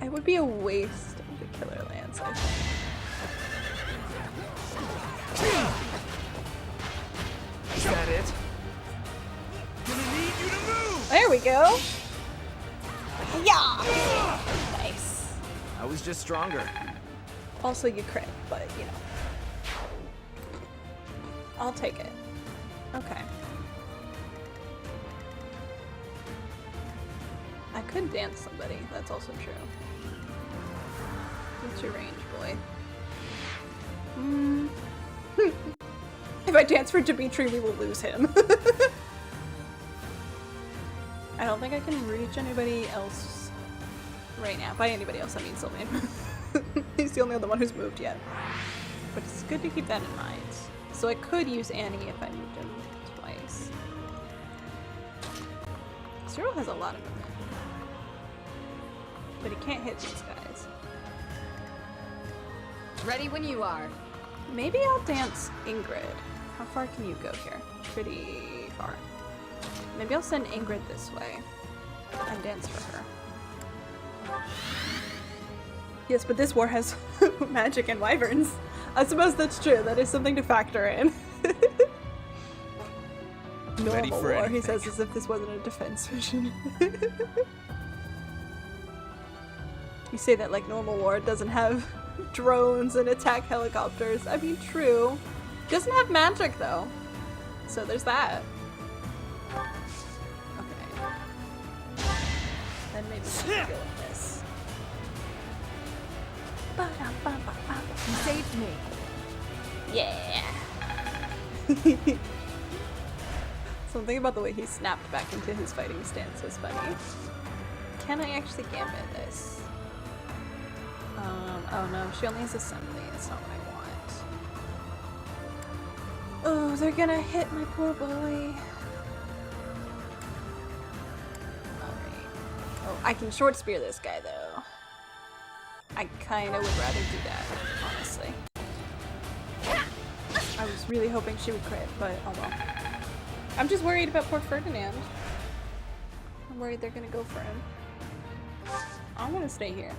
[SPEAKER 1] It would be a waste of the Killer Lance, I think.
[SPEAKER 11] Is that it?
[SPEAKER 1] There we go! Yeah! Nice.
[SPEAKER 11] I was just stronger.
[SPEAKER 1] Also, you crit, but you know. I'll take it. Okay. I could dance somebody, that's also true. What's your range, boy? If I dance for Dimitri, we will lose him. I don't think I can reach anybody else right now. By anybody else, I mean Sylvain. He's the only other one who's moved yet. But it's good to keep that in mind. So I could use Annie if I moved him twice. Cyril has a lot of movement. But he can't hit these guys.
[SPEAKER 8] Ready when you are.
[SPEAKER 1] Maybe I'll dance Ingrid. How far can you go here? Pretty far. Maybe I'll send Ingrid this way and dance for her. Yes, but this war has magic and wyverns. I suppose that's true. That is something to factor in. Normal war, he says, as if this wasn't a defense mission. You say that like normal war doesn't have drones and attack helicopters. I mean, true. Doesn't have magic though. So there's that. Okay. Then maybe we can go with this.
[SPEAKER 8] You saved me.
[SPEAKER 1] Yeah. Something about the way he snapped back into his fighting stance was funny. Can I actually gambit this? Oh no, she only has assembly. That's not what I want. Oh, they're gonna hit my poor boy. Alright. Oh, I can short spear this guy though. I kinda would rather do that, honestly. I was really hoping she would crit, but oh well. I'm just worried about poor Ferdinand. I'm worried they're gonna go for him. I'm gonna stay here.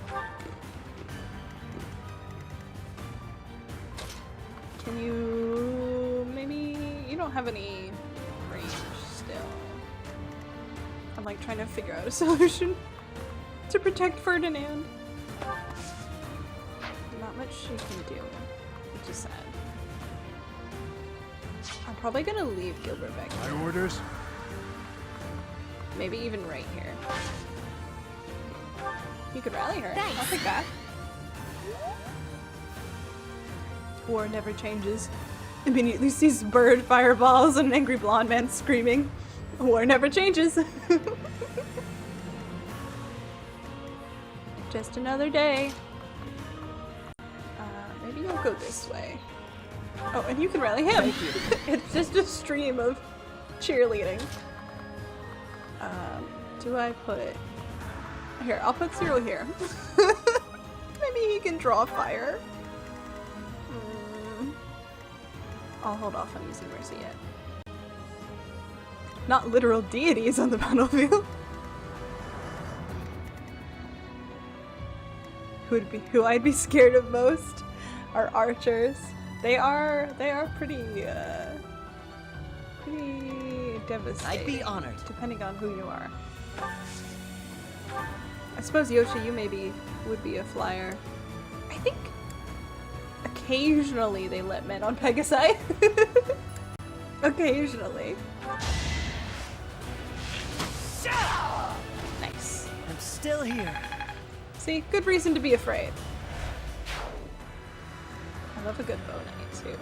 [SPEAKER 1] Can you... maybe... you don't have any range still. I'm like trying to figure out a solution to protect Ferdinand. Not much she can do, which is sad. I'm probably gonna leave Gilbert back here.
[SPEAKER 2] My orders?
[SPEAKER 1] Maybe even right here. You could rally her.
[SPEAKER 8] Thanks.
[SPEAKER 1] I'll take that. War never changes. Immediately sees bird fireballs and an angry blonde man screaming. War never changes. Just another day. Maybe you'll go this way. Oh, and you can rally him. It's just a stream of cheerleading. Do I put... here, I'll put Cyril here. Maybe he can draw fire. I'll hold off on using Mercy yet. Not literal deities on the battlefield. Who I'd be scared of most are archers. They are pretty devastating.
[SPEAKER 3] I'd be honored.
[SPEAKER 1] Depending on who you are. I suppose Yoshi, you maybe would be a flyer. I think occasionally they let men on Pegasi. Occasionally.
[SPEAKER 3] Nice. I'm still here.
[SPEAKER 1] See, good reason to be afraid. I love a good bow knight too.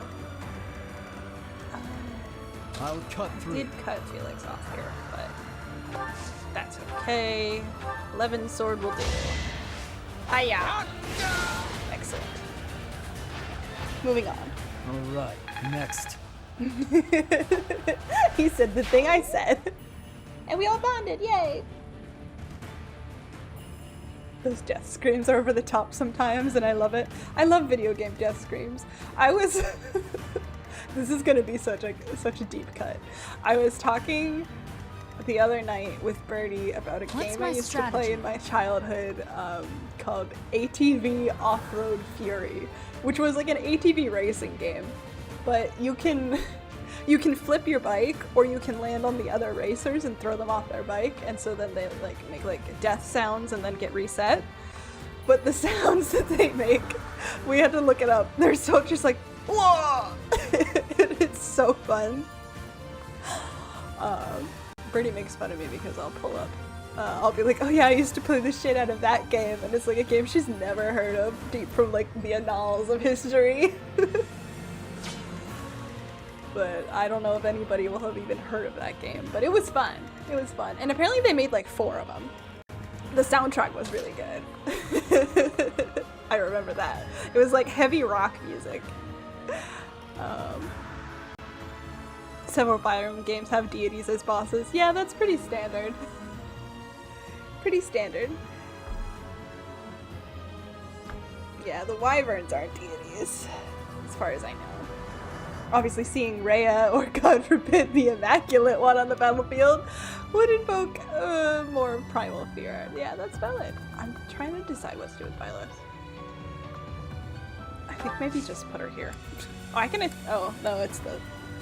[SPEAKER 9] I'll cut through.
[SPEAKER 1] Did cut Felix off here, but that's okay. 11 sword will do. Hiya! Excellent. Moving on.
[SPEAKER 9] Alright, next.
[SPEAKER 1] He said the thing I said. And we all bonded, yay! Those death screams are over the top sometimes, and I love it. I love video game death screams. I was... This is gonna be such a deep cut. I was talking the other night with Birdie about a game I used to play in my childhood called ATV Off-Road Fury, which was like an ATV racing game. But you can flip your bike, or you can land on the other racers and throw them off their bike, and so then they like make like death sounds and then get reset. But the sounds that they make, we had to look it up. They're so just like, whoa! It's so fun. Birdie makes fun of me because I'll pull up. I'll be like, oh yeah, I used to play the shit out of that game, and it's like a game she's never heard of, deep from like the annals of history. But I don't know if anybody will have even heard of that game, but it was fun. It was fun. And apparently they made like 4 of them. The soundtrack was really good. I remember that. It was like heavy rock music. Several Fire Emblem games have deities as bosses. Yeah, that's pretty standard. Pretty standard. Yeah, the wyverns aren't deities, as far as I know. Obviously seeing Rhea, or God forbid the Immaculate One on the battlefield, would invoke more primal fear. Yeah, that's valid. I'm trying to decide what to do with Byleth. I think maybe just put her here. Oh, I can... Oh, no, it's the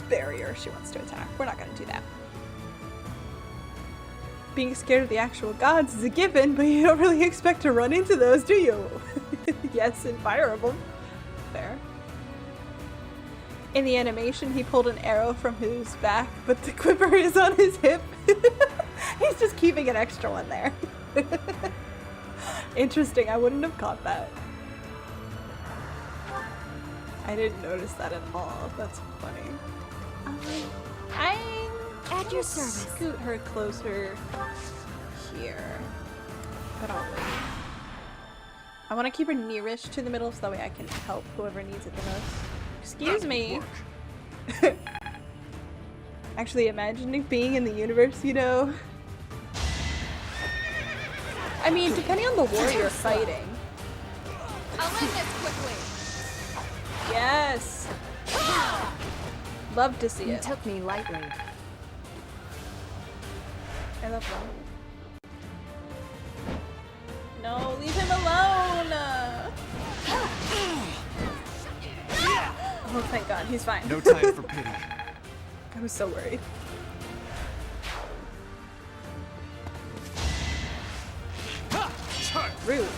[SPEAKER 1] barrier she wants to attack. We're not gonna do that. Being scared of the actual gods is a given, but you don't really expect to run into those, do you? Yes, in Fire Emblem. Fair. In the animation, he pulled an arrow from his back, but the quiver is on his hip. He's just keeping an extra one there. Interesting, I wouldn't have caught that. I didn't notice that at all. That's funny. I'm at your service. Scoot her closer here. But I'll wait. I want to keep her nearish to the middle so that way I can help whoever needs it the most. Excuse me. Actually, imagining being in the universe, you know. I mean, depending on the war you're fighting.
[SPEAKER 8] I'll end this quickly.
[SPEAKER 1] Yes. Love to see it.
[SPEAKER 8] You took me lightly.
[SPEAKER 1] I love that. No, leave him alone. Oh, thank God, he's fine.
[SPEAKER 10] No time for pity.
[SPEAKER 1] I was so worried. Rude.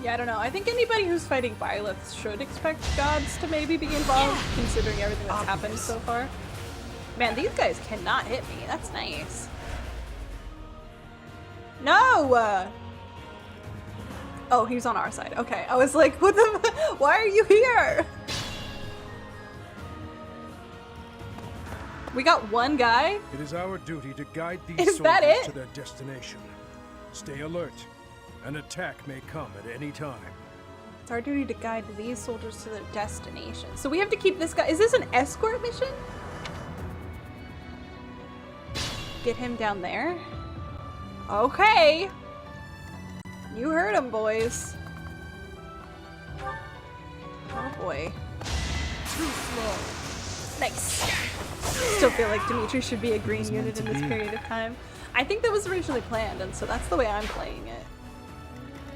[SPEAKER 1] Yeah, I don't know. I think anybody who's fighting Byleth should expect gods to maybe be involved, considering everything that's happened so far. Man, these guys cannot hit me. That's nice. No! Oh, he's on our side. Okay, I was like, what the? Why are you here? We got one guy?
[SPEAKER 2] It is our duty to guide these
[SPEAKER 1] Is that
[SPEAKER 2] soldiers
[SPEAKER 1] it?
[SPEAKER 2] to their destination. Stay alert. An attack may come at any time.
[SPEAKER 1] It's our duty to guide these soldiers to their destination. So we have to keep this guy. Is this an escort mission? Get him down there? Okay. You heard him, boys. Oh boy. Too slow. Nice. Still feel like Dimitri should be a green unit in this period of time. I think that was originally planned, and so that's the way I'm playing it.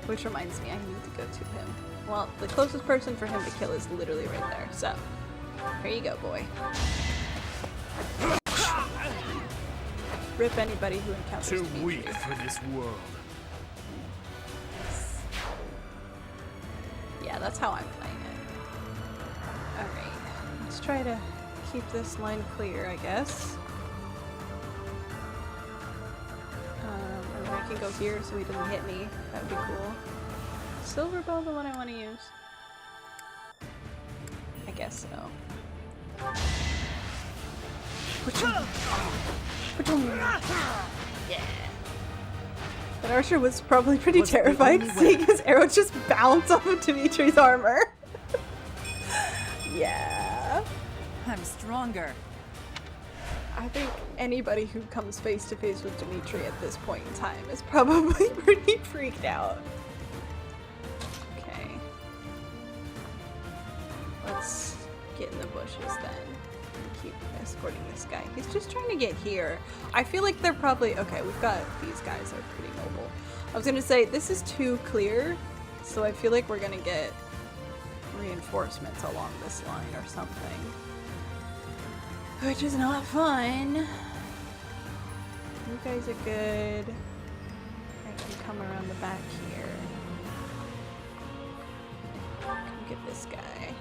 [SPEAKER 1] Which reminds me, I need to go to him. Well, the closest person for him to kill is literally right there, so here you go, boy. Rip anybody who encounters
[SPEAKER 10] Too
[SPEAKER 1] Dimitri.
[SPEAKER 10] weak for this world.
[SPEAKER 1] Yeah, that's how I'm playing it. Alright, let's try to keep this line clear, I guess. We're gonna can go here so he doesn't hit me. That would be cool. Silver bow, the one I want to use? I guess so. Yeah. But Archer was probably pretty terrified seeing his arrow just bounce off of Dimitri's armor. Yeah.
[SPEAKER 14] I'm stronger.
[SPEAKER 1] I think anybody who comes face to face with Dimitri at this point in time is probably pretty freaked out. Okay. Let's get in the bushes then. Keep escorting this guy. He's just trying to get here. I feel like they're probably okay. We've got these guys that are pretty mobile. I was gonna say this is too clear, so I feel like we're gonna get reinforcements along this line or something, which is not fun. You guys are good. I can come around the back here. Come get this guy.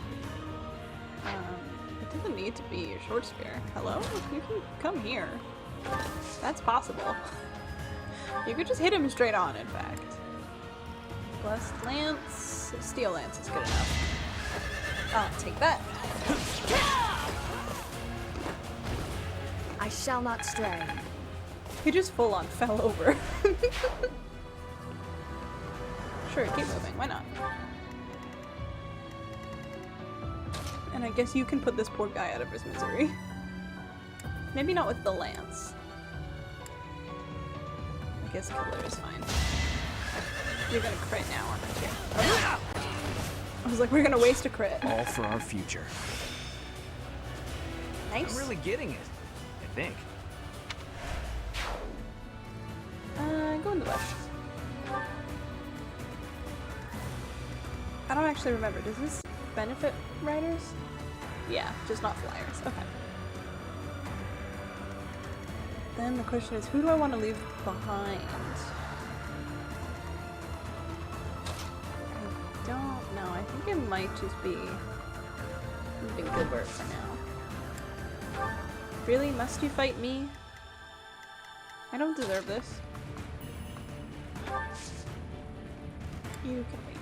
[SPEAKER 1] It doesn't need to be your short spear. Hello? You can come here. That's possible. You could just hit him straight on, in fact. Blessed Lance. Steel Lance is good enough. I'll take that.
[SPEAKER 8] I shall not stray.
[SPEAKER 1] He just full on fell over. Sure, keep moving. Why not? And I guess you can put this poor guy out of his misery. Maybe not with the lance. I guess killer is fine. You're gonna crit now, aren't you? I was like, we're gonna waste a crit.
[SPEAKER 11] All for our future.
[SPEAKER 1] Nice.
[SPEAKER 11] I'm really getting it, I think.
[SPEAKER 1] Go in the bush. I don't actually remember. Does this benefit riders? Yeah, just not flyers. Okay. Then the question is, who do I want to leave behind? I don't know. I think it might just be moving Gilbert for now. Really? Must you fight me? I don't deserve this. You can wait.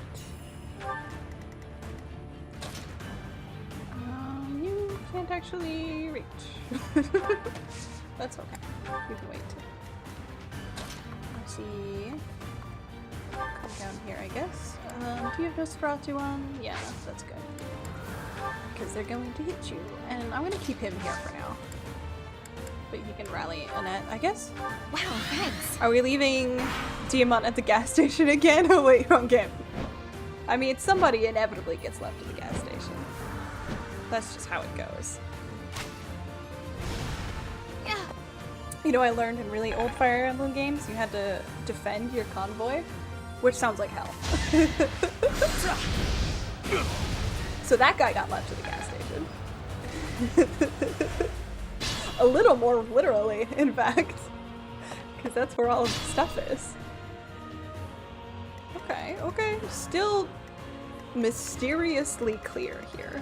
[SPEAKER 1] You can't actually reach. That's okay. You can wait. Let's see. Come down here, I guess. Do you have Nosferatu on? Yeah, that's good. Because they're going to hit you. And I'm going to keep him here for now. But he can rally Annette, I guess?
[SPEAKER 8] Wow, thanks.
[SPEAKER 1] Are we leaving Diamant at the gas station again? Oh wait, wrong game. I mean, somebody inevitably gets left at the gas station. That's just how it goes.
[SPEAKER 8] Yeah.
[SPEAKER 1] You know, I learned in really old Fire Emblem games, you had to defend your convoy, which sounds like hell. So that guy got left at the gas station. A little more literally, in fact. Because that's where all of the stuff is. Okay, okay. Still mysteriously clear here.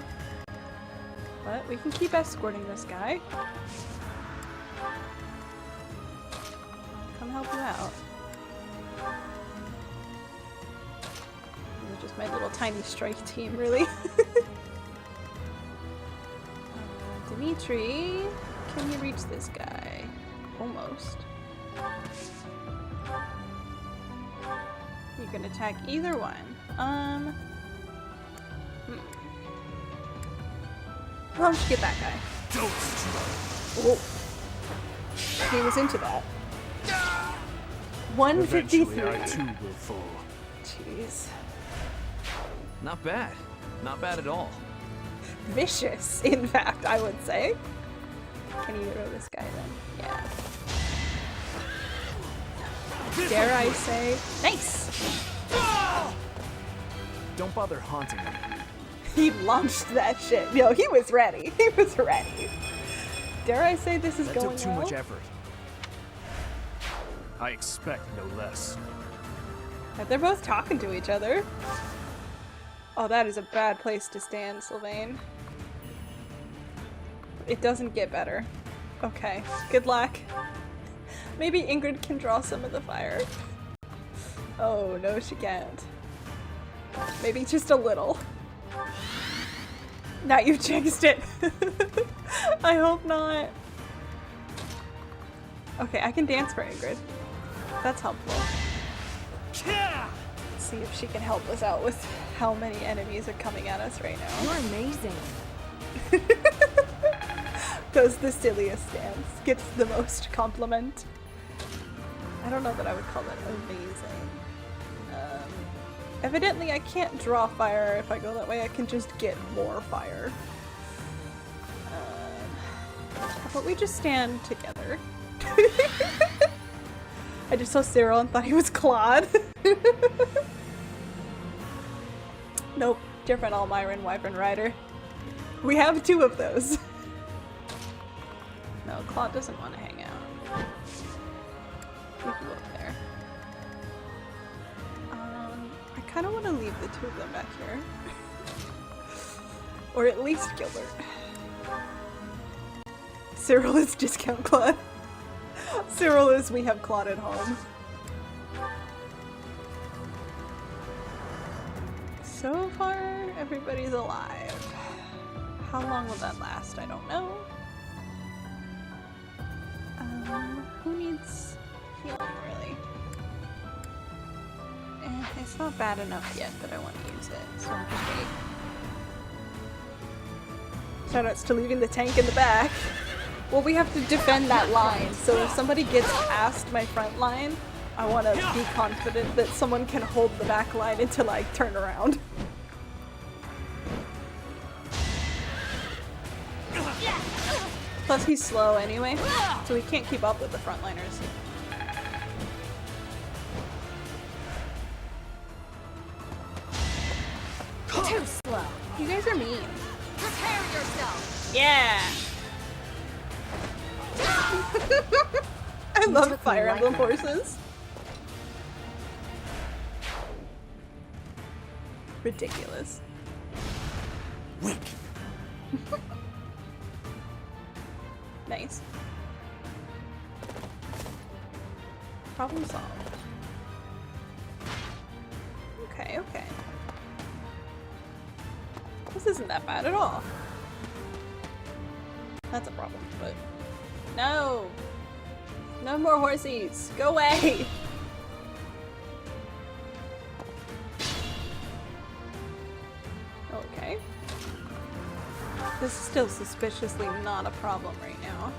[SPEAKER 1] But we can keep escorting this guy. Come help you out. You're just my little tiny strike team, really. Dimitri, can you reach this guy? Almost. You can attack either one. Why don't you get that guy? Oh. He was into that. 153.
[SPEAKER 11] Eventually, I too will fall.
[SPEAKER 1] Jeez.
[SPEAKER 11] Not bad. Not bad at all.
[SPEAKER 1] Vicious, in fact, I would say. Can you throw this guy then? Yeah. Dare I say? Nice!
[SPEAKER 11] Don't bother haunting me.
[SPEAKER 1] He launched that shit. Yo, he was ready. He was ready. Dare I say this is
[SPEAKER 11] That
[SPEAKER 1] going
[SPEAKER 11] took too
[SPEAKER 1] well?
[SPEAKER 11] much effort. I expect no less.
[SPEAKER 1] But they're both talking to each other. Oh, that is a bad place to stand, Sylvain. It doesn't get better. Okay, good luck. Maybe Ingrid can draw some of the fire. Oh, no, she can't. Maybe just a little. Now you've jinxed it. I hope not. Okay, I can dance for Ingrid. That's helpful. Let's see if she can help us out with how many enemies are coming at us right now.
[SPEAKER 8] You're amazing.
[SPEAKER 1] Does the silliest dance. Gets the most compliment. I don't know that I would call that amazing. Evidently I can't draw fire. If I go that way I can just get more fire. But we just stand together. I just saw Cyril and thought he was Claude. Nope, different Almyran Wyvern Rider. We have two of those. No, Claude doesn't want to hang out. We can look there. I kind of want to leave the two of them back here. Or at least Gilbert. Cyril is discount Claude. Cyril is we have Claude at home. So far, everybody's alive. How long will that last? I don't know. Who needs healing, really? It's not bad enough yet that I want to use it, so I'll just wait. Shoutouts to leaving the tank in the back. Well, we have to defend that line, so if somebody gets past my front line, I want to be confident that someone can hold the back line until I turn around. Plus he's slow anyway, so he can't keep up with the frontliners.
[SPEAKER 8] Too slow.
[SPEAKER 1] You guys are mean.
[SPEAKER 8] Prepare yourself.
[SPEAKER 1] Yeah! I love Fire Emblem horses. Ridiculous.
[SPEAKER 10] Wait.
[SPEAKER 1] Nice. Problem solved. Okay, okay. This isn't that bad at all. That's a problem, but... No! No more horsies! Go away! Okay. This is still suspiciously not a problem right now.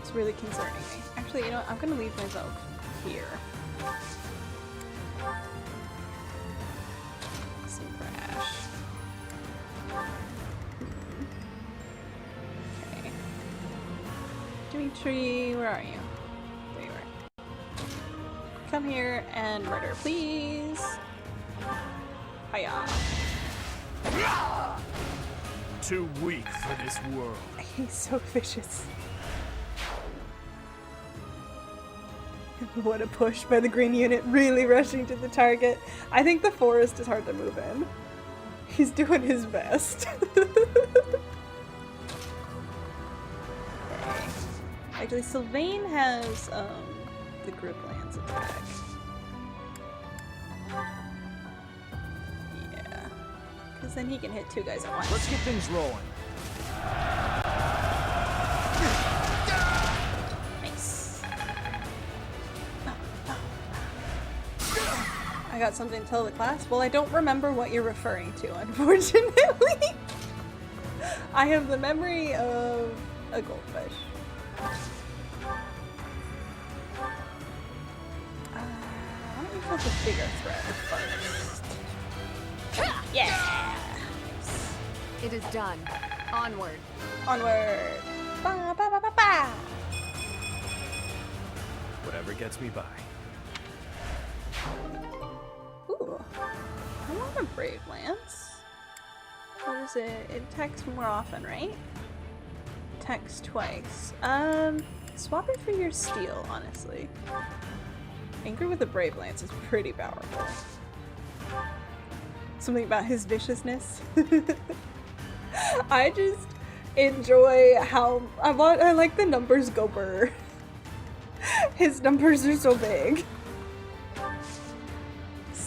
[SPEAKER 1] It's really concerning me. Actually, you know what? I'm gonna leave myself here. Same for Ash. Okay. Dimitri, where are you? There you are. Come here and murder, please. Hiya.
[SPEAKER 10] Too weak for this world.
[SPEAKER 1] He's so vicious. What a push by the green unit, really rushing to the target. I think the forest is hard to move in. He's doing his best. Okay. Actually, Sylvain has the group lands attack. Yeah. Because then he can hit two guys at once.
[SPEAKER 10] Let's get things rolling.
[SPEAKER 1] Nice. I got something to tell the class. Well, I don't remember what you're referring to, unfortunately. I have the memory of a goldfish. Why don't we kill the bigger threat first? Yeah!
[SPEAKER 8] It is done. Onward.
[SPEAKER 1] Onward! Ba, ba, ba, ba, ba.
[SPEAKER 7] Whatever gets me by.
[SPEAKER 1] Ooh. I want a Brave Lance. What is it? It attacks more often, right? Attacks twice. Swap it for your steel, honestly. Anger with a Brave Lance is pretty powerful. Something about his viciousness. I just enjoy how I like the numbers go burr. His numbers are so big.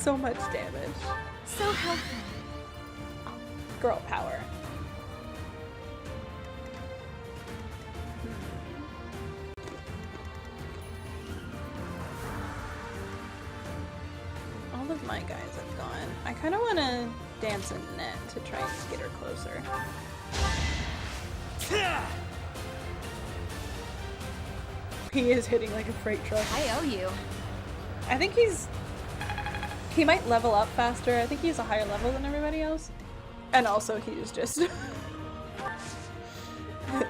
[SPEAKER 1] so much damage.
[SPEAKER 5] So helpful.
[SPEAKER 1] Girl power. All of my guys have gone. I kind of want to dance in net to try and get her closer. He is hitting like a freight truck.
[SPEAKER 8] I owe you.
[SPEAKER 1] I think he might level up faster. I think he's a higher level than everybody else. And also he is just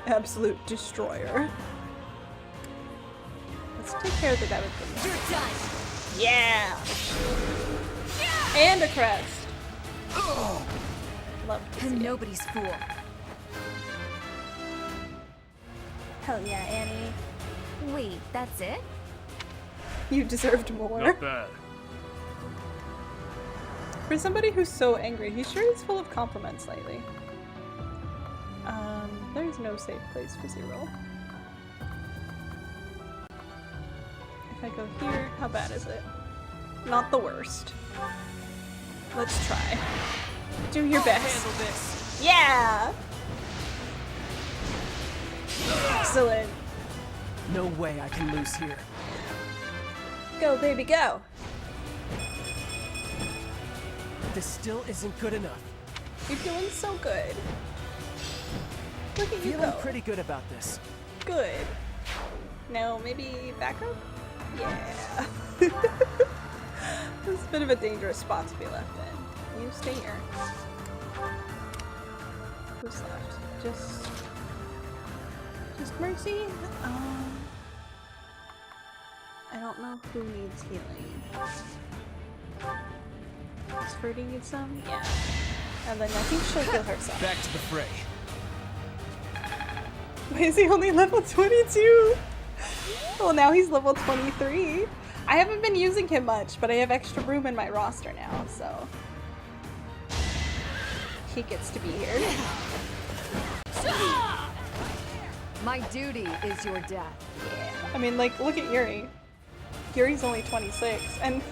[SPEAKER 1] absolute destroyer. Let's take care of the guy with the
[SPEAKER 8] You're done.
[SPEAKER 1] Yeah! And a crest. Love to see it.
[SPEAKER 8] Nobody's fool.
[SPEAKER 5] Hell yeah, Annie. Wait, that's it?
[SPEAKER 1] You deserved more.
[SPEAKER 13] Not bad.
[SPEAKER 1] For somebody who's so angry, he sure is full of compliments lately. There's no safe place for Zero. If I go here, how bad is it? Not the worst. Let's try. Do your best.
[SPEAKER 4] Handle this.
[SPEAKER 1] Yeah! Excellent.
[SPEAKER 4] No way I can lose here.
[SPEAKER 1] Go, baby, go.
[SPEAKER 4] This still isn't good enough.
[SPEAKER 1] You're doing so good. Look at you
[SPEAKER 4] Feeling
[SPEAKER 1] go.
[SPEAKER 4] pretty good about this.
[SPEAKER 1] Good. Now, maybe back up? Yeah. This is a bit of a dangerous spot to be left in. You stay here. Who's left? Just Mercy? I don't know who needs healing. Does Ferdy need some? Yeah. And then I think she'll heal herself.
[SPEAKER 4] Back to the fray.
[SPEAKER 1] Why is he only level 22? Well, now he's level 23. I haven't been using him much, but I have extra room in my roster now, so he gets to be here.
[SPEAKER 8] My duty is your death.
[SPEAKER 1] Yeah. I mean, like, look at Yuri. Yuri's only 26, and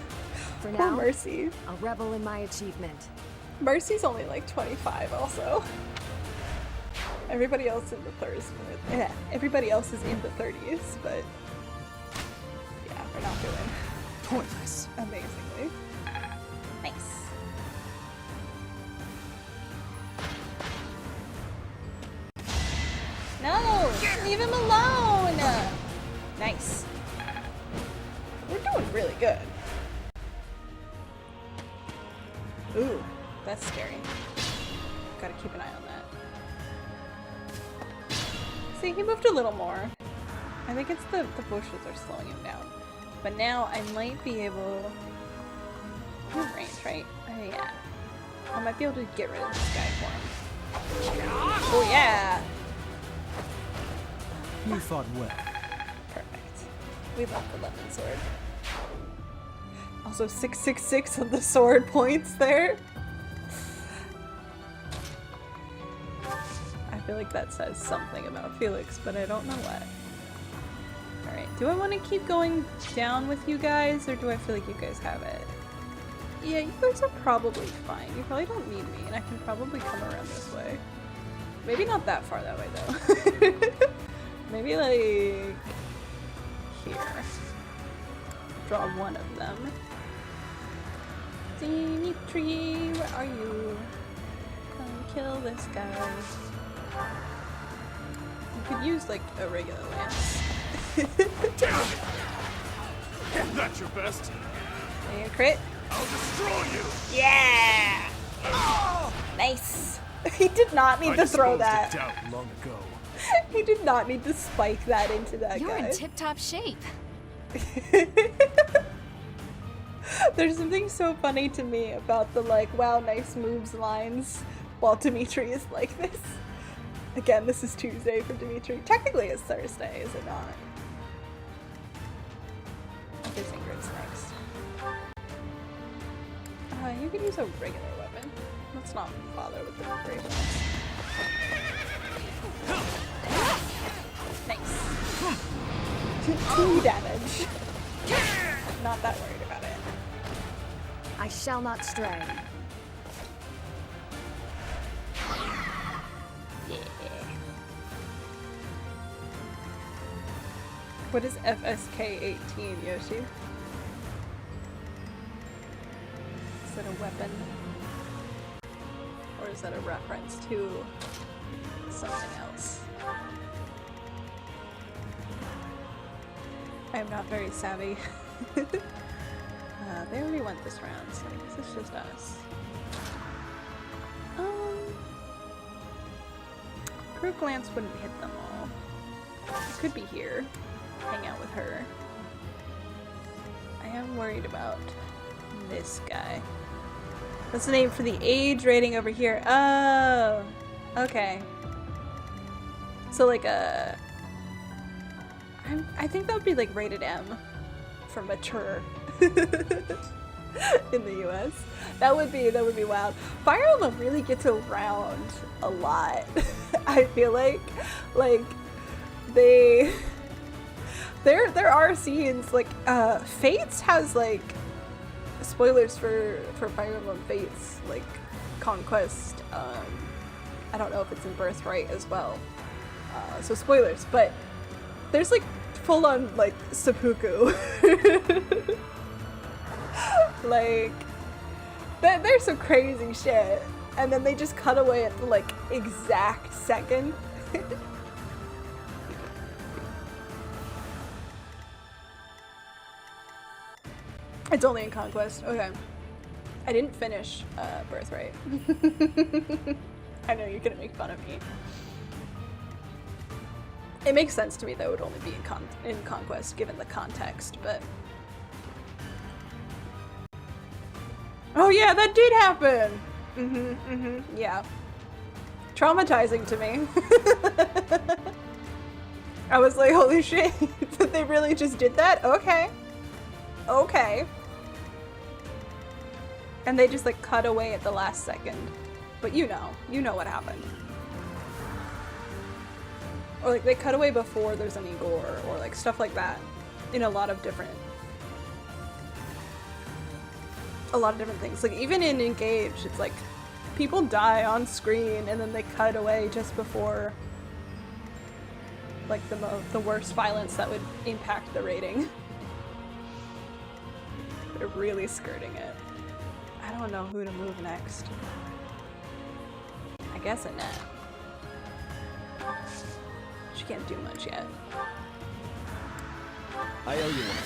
[SPEAKER 8] For
[SPEAKER 1] poor
[SPEAKER 8] now,
[SPEAKER 1] Mercy.
[SPEAKER 8] I'll revel in my achievement.
[SPEAKER 1] Mercy's only like 25 also. Everybody else in the everybody else is in the 30s, but yeah, we're not doing
[SPEAKER 4] Pointless.
[SPEAKER 1] amazingly. Nice. No! Leave him alone! Nice. We're doing really good. Ooh, that's scary. Gotta keep an eye on that. See, he moved a little more. I think it's the bushes are slowing him down. But now I might be able... I'm in range, right? Oh yeah. I might be able to get rid of this guy for him. Oh yeah!
[SPEAKER 9] You fought well.
[SPEAKER 1] Perfect. We love the lemon sword. Also 666 on the sword points there. I feel like that says something about Felix, but I don't know what. Alright, do I want to keep going down with you guys, or do I feel like you guys have it? Yeah, you guys are probably fine. You probably don't need me, and I can probably come around this way. Maybe not that far that way, though. Maybe, like... here. Draw one of them. Dimitri, where are you? Come kill this guy. You could use, like, a regular lance.
[SPEAKER 13] That's your best.
[SPEAKER 1] And crit.
[SPEAKER 13] I'll destroy you.
[SPEAKER 1] Yeah! Oh! Nice. He did not need to throw that.
[SPEAKER 13] Doubt long ago.
[SPEAKER 1] He did not need to spike that into that
[SPEAKER 8] You're
[SPEAKER 1] guy.
[SPEAKER 8] in tip-top shape.
[SPEAKER 1] There's something so funny to me about the like, wow, nice moves lines while Dimitri is like this. Again, this is Tuesday for Dimitri. Technically it's Thursday, is it not? I guess Ingrid's next. You could use a regular weapon. Let's not bother with the great ones. Nice. 2 damage. Not that worried about it.
[SPEAKER 8] I shall not stray.
[SPEAKER 1] What is FSK 18, Yoshi? Is that a weapon? Or is that a reference to something else? I am not very savvy. They already went this round, so I guess it's just us. Quick glance wouldn't hit them all. I could be here, hang out with her. I am worried about this guy. What's the name for the age rating over here? Oh, okay. So like a... I think that would be like rated M for mature in the US. That would be wild. Fire Emblem really gets around a lot. I feel like there are scenes like Fates has like spoilers for Fire Emblem Fates, like Conquest. I don't know if it's in Birthright as well. So spoilers, but there's like full on like seppuku. Like there's some crazy shit, and then they just cut away at the like exact second. It's only in Conquest. Okay. I didn't finish Birthright. I know you're gonna make fun of me. It makes sense to me that it would only be in Conquest given the context, but... Oh yeah, that did happen! Yeah. Traumatizing to me. I was like, holy shit, they really just did that? Okay. Okay. And they just like cut away at the last second. But you know what happened. Or like they cut away before there's any gore or like stuff like that in a lot of different things. Like even in Engage, it's like people die on screen and then they cut away just before like the worst violence that would impact the rating. They're really skirting it. I don't know who to move next. I guess Annette. She can't do much yet.
[SPEAKER 15] I owe you one.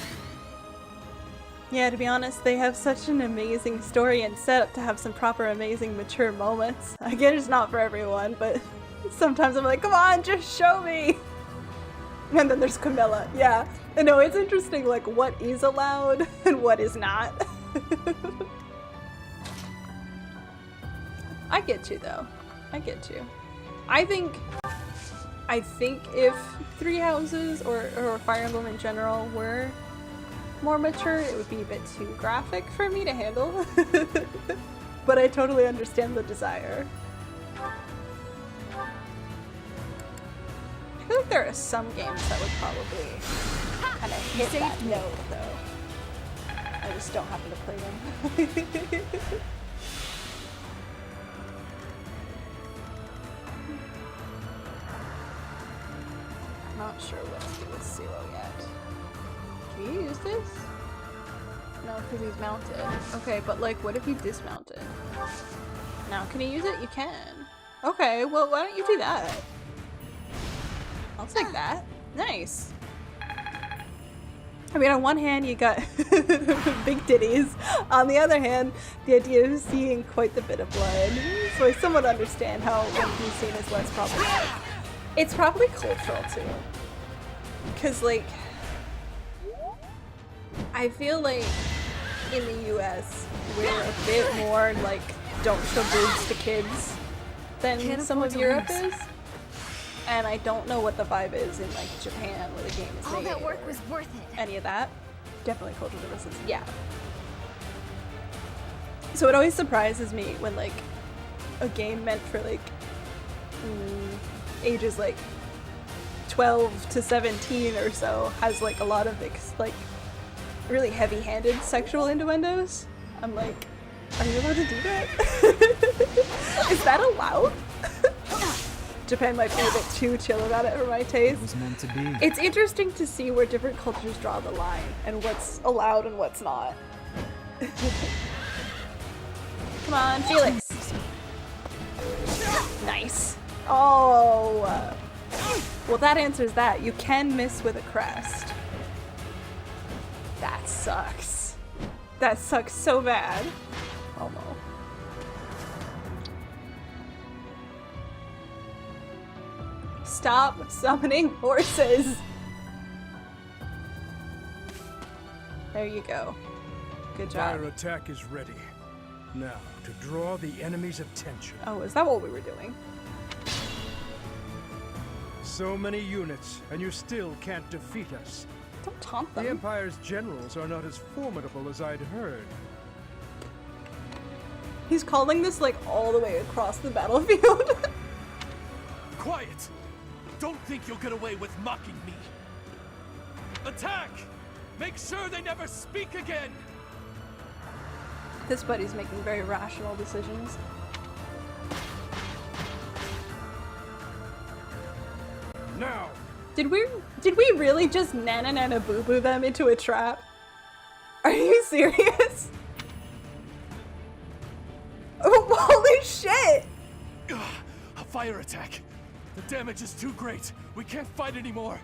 [SPEAKER 1] Yeah, to be honest, they have such an amazing story and setup to have some proper amazing mature moments. Again, it's not for everyone, but sometimes I'm like, come on, just show me! And then there's Camilla, yeah. I know, it's interesting, like, what is allowed and what is not. I get you, though. I get you. I think if Three Houses or Fire Emblem in general were more mature, it would be a bit too graphic for me to handle. But I totally understand the desire. I feel like there are some games that would probably kind of hit that note, though. I just don't happen to play them. Not sure what to do with Zero yet. Can you use this? No, because he's mounted. Okay, but like, what if he dismounted? Now, can he use it? You can. Okay, well, why don't you do that? I'll take that. Nice. I mean, on one hand, you got big titties. On the other hand, the idea of seeing quite the bit of blood. So I somewhat understand how one Piece scene is less problematic. It's probably cultural, too. Because, like, I feel like in the US, we're a bit more, like, don't show boobs to kids than some of Europe is. And I don't know what the vibe is in, like, Japan, where the game is made.
[SPEAKER 5] All that work was worth it.
[SPEAKER 1] Any of that. Definitely cultural differences, yeah. So it always surprises me when, like, a game meant for, like, ages, like, 12 to 17 or so has, like, a lot of, like, really heavy-handed sexual innuendos. I'm like, Are you allowed to do that? Is that allowed? Japan might be a bit too chill about it for my taste.
[SPEAKER 11] It was meant to be.
[SPEAKER 1] It's interesting to see where different cultures draw the line and what's allowed and what's not. Come on, Felix. Nice. Oh. Well, that answers that. You can miss with a crest. That sucks. That sucks so bad. Oh no. Stop summoning horses. There you go. Good job.
[SPEAKER 2] Fire attack is ready. Now, to draw the enemy's attention.
[SPEAKER 1] Oh, is that what we were doing?
[SPEAKER 2] So many units, and you still can't defeat us.
[SPEAKER 1] Don't taunt them.
[SPEAKER 2] The Empire's generals are not as formidable as I'd heard.
[SPEAKER 1] He's calling this like all the way across the battlefield.
[SPEAKER 10] Quiet! Don't think you'll get away with mocking me. Attack! Make sure they never speak again!
[SPEAKER 1] This buddy's making very rational decisions.
[SPEAKER 2] Now!
[SPEAKER 1] Did we really just nana boo boo them into a trap? Are you serious? Oh, holy shit!
[SPEAKER 10] A fire attack! The damage is too great. We can't fight anymore.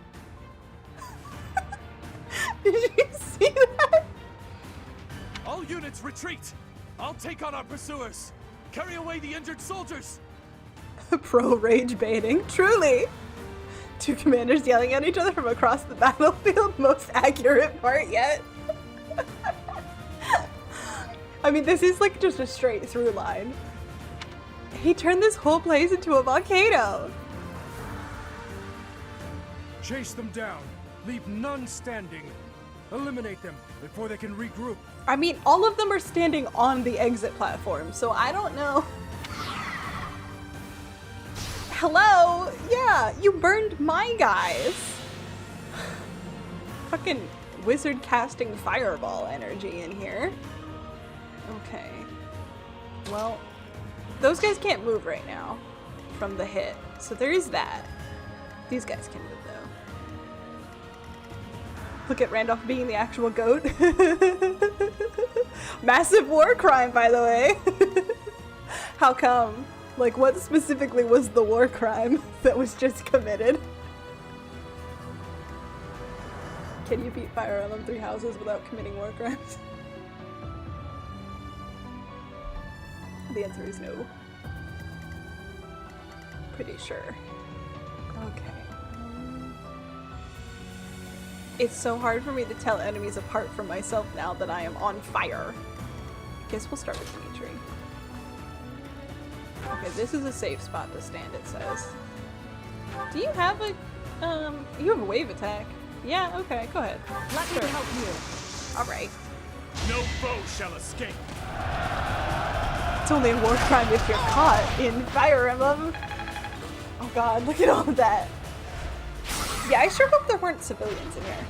[SPEAKER 1] Did you see that?
[SPEAKER 10] All units retreat! I'll take on our pursuers! Carry away the injured soldiers!
[SPEAKER 1] Pro rage baiting, truly! Two commanders yelling at each other from across the battlefield, most accurate part yet. I mean, this is like just a straight through line. He turned this whole place into a volcano!
[SPEAKER 2] Chase them down. Leave none standing. Eliminate them before they can regroup.
[SPEAKER 1] I mean, all of them are standing on the exit platform, so I don't know. Hello? Yeah, you burned my guys. Fucking wizard casting fireball energy in here. Okay. Well, those guys can't move right now from the hit, so there is that. These guys can move though. Look at Randolph being the actual goat. Massive war crime, by the way. How come? Like, what specifically was the war crime that was just committed? Can you beat Fire Emblem Three Houses without committing war crimes? The answer is no. Pretty sure. Okay. It's so hard for me to tell enemies apart from myself now that I am on fire. Guess we'll start with Dimitri. Okay, this is a safe spot to stand, it says. Do you have a, you have a wave attack? Yeah, okay, go ahead.
[SPEAKER 3] Let me help you.
[SPEAKER 1] Alright.
[SPEAKER 10] No foe shall escape.
[SPEAKER 1] It's only a war crime if you're caught in Fire Emblem. Oh god, look at all of that. Yeah, I sure hope there weren't civilians in here.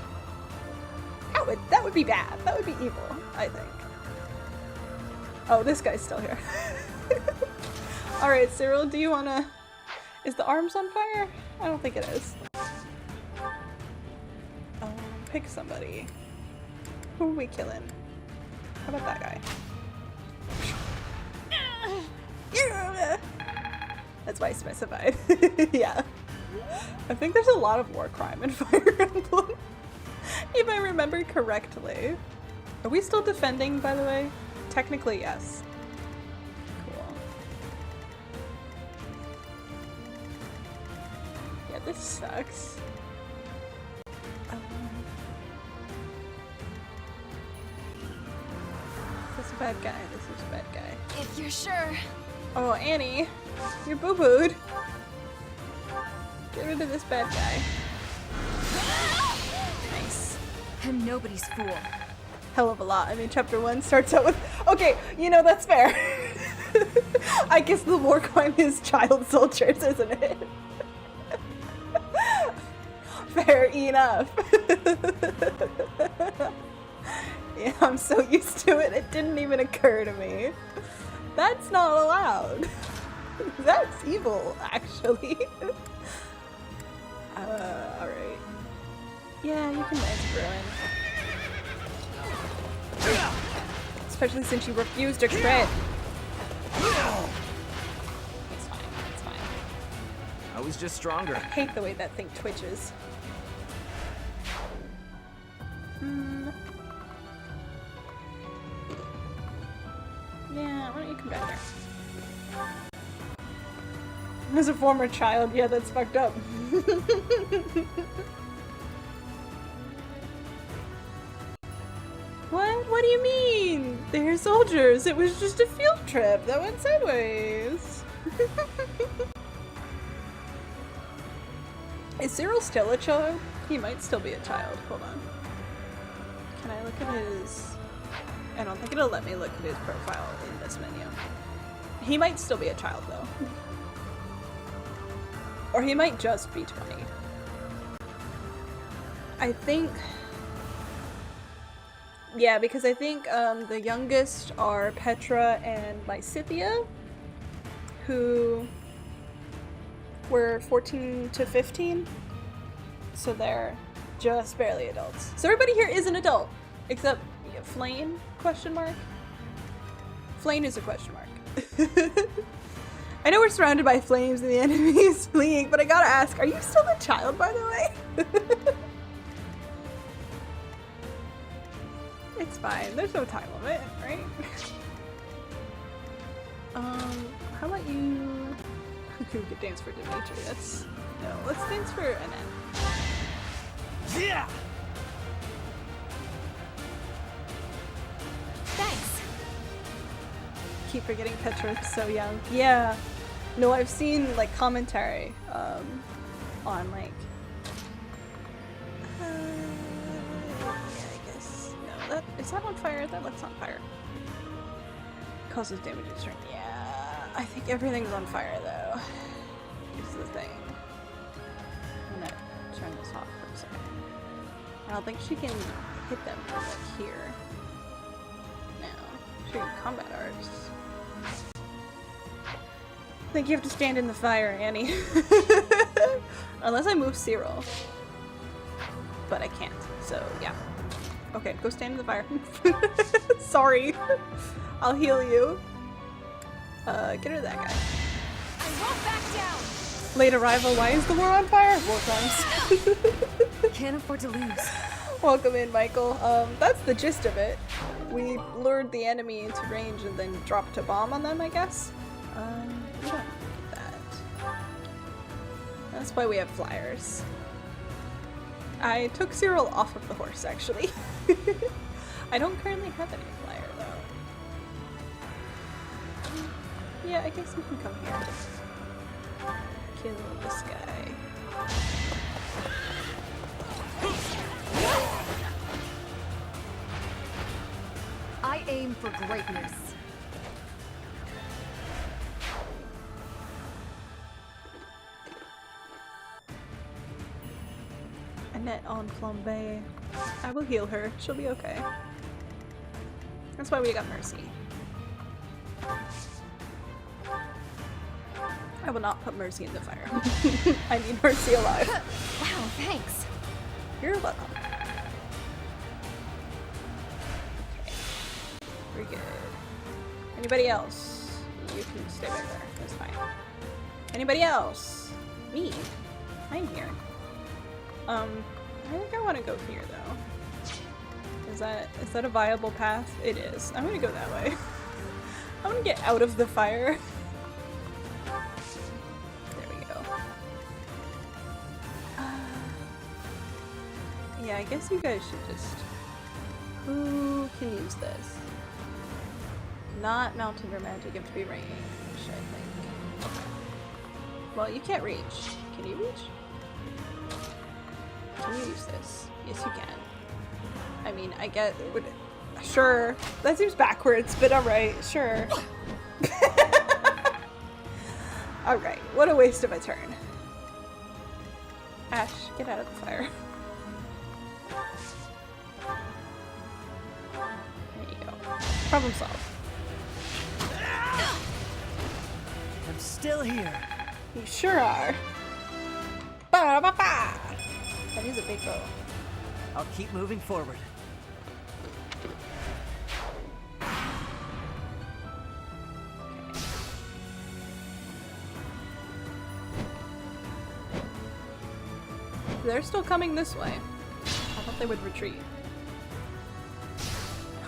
[SPEAKER 1] That would be bad. That would be evil, I think. Oh, this guy's still here. Alright, Cyril, do you wanna... Is the arms on fire? I don't think it is. Pick somebody. Who are we killing? How about that guy? That's why I specified. Yeah. I think there's a lot of war crime in Fire Emblem. If I remember correctly. Are we still defending, by the way? Technically, yes. Cool. Yeah, this sucks. This is a bad guy. This is a bad guy.
[SPEAKER 5] If you're sure.
[SPEAKER 1] Oh, Annie. You're boo-booed. Get rid of this bad guy. Nice.
[SPEAKER 8] I'm nobody's fool.
[SPEAKER 1] Hell of a lot. I mean, chapter 1 starts out with... Okay, you know, that's fair. I guess the war crime is child soldiers, isn't it? Fair enough. Yeah, I'm so used to it. It didn't even occur to me. That's not allowed. That's evil, actually. Alright. Yeah, you can dance ruin. Especially since you refused to crit. It's fine, it's fine.
[SPEAKER 11] I was just stronger.
[SPEAKER 1] I hate the way that thing twitches. Yeah, why don't you come back here? As a former child, yeah, that's fucked up. What? What do you mean? They're soldiers. It was just a field trip that went sideways. Is Cyril still a child? He might still be a child. Hold on. Can I look at his... I don't think it'll let me look at his profile in this menu. He might still be a child though. Or he might just be 20. I think... Yeah, because I think the youngest are Petra and Lysithia, who were 14 to 15. So they're just barely adults. So everybody here is an adult, except Flame, question mark? Flame is a question mark. I know we're surrounded by flames and the enemy is fleeing, but I gotta ask, are you still a child, by the way? It's fine, there's no time limit, right? How about you... We could dance for Dimitri, that's... No, let's dance for Annette.
[SPEAKER 3] Yeah!
[SPEAKER 5] Thanks.
[SPEAKER 1] Keep forgetting Petra's so young. Yeah. No, I've seen like commentary on like yeah, I guess no, that is that on fire? That looks on fire. Causes damage to strength. Yeah, I think everything's on fire though. Is the thing. I'm gonna turn this off for a second. I don't think she can hit them from like here. Combat arts. I think you have to stand in the fire, Annie. Unless I move Cyril. But I can't, so yeah. Okay, go stand in the fire. Sorry. I'll heal you. Get rid of that guy.
[SPEAKER 5] I won't back down.
[SPEAKER 1] Late arrival, why is the war on fire? War crimes.
[SPEAKER 8] Can't afford to lose.
[SPEAKER 1] Welcome in, Michael. That's the gist of it. We lured the enemy into range and then dropped a bomb on them, I guess. We don't need that. That's why we have flyers. I took Cyril off of the horse, actually. I don't currently have any flyer, though. Yeah, I guess we can come here. Kill this guy.
[SPEAKER 8] I aim for greatness.
[SPEAKER 1] Annette on flambe. I will heal her. She'll be okay. That's why we got Mercy. I will not put Mercy in the fire. I need Mercy alive.
[SPEAKER 5] Wow, thanks.
[SPEAKER 1] You're welcome. Okay. We're good. Anybody else? You can stay back there. That's fine. Anybody else? Me? I'm here. I think I want to go here though. Is that a viable path? It is. I'm gonna go that way. I want to get out of the fire. There we go. Yeah, I guess you guys should just... Who can use this? Not mounted or magic, you have to be ranged, I think. Okay. Well, you can't reach. Can you reach? Can you use this? Yes, you can. I mean, I get... Sure. That seems backwards, but alright, sure. Alright, what a waste of a turn. Ash, get out of the fire. There you go. Problem solved.
[SPEAKER 3] still here.
[SPEAKER 1] You sure are. Ba-da-ba-ba. That is a big bow.
[SPEAKER 3] I'll keep moving forward.
[SPEAKER 1] They're still coming this way. I thought they would retreat.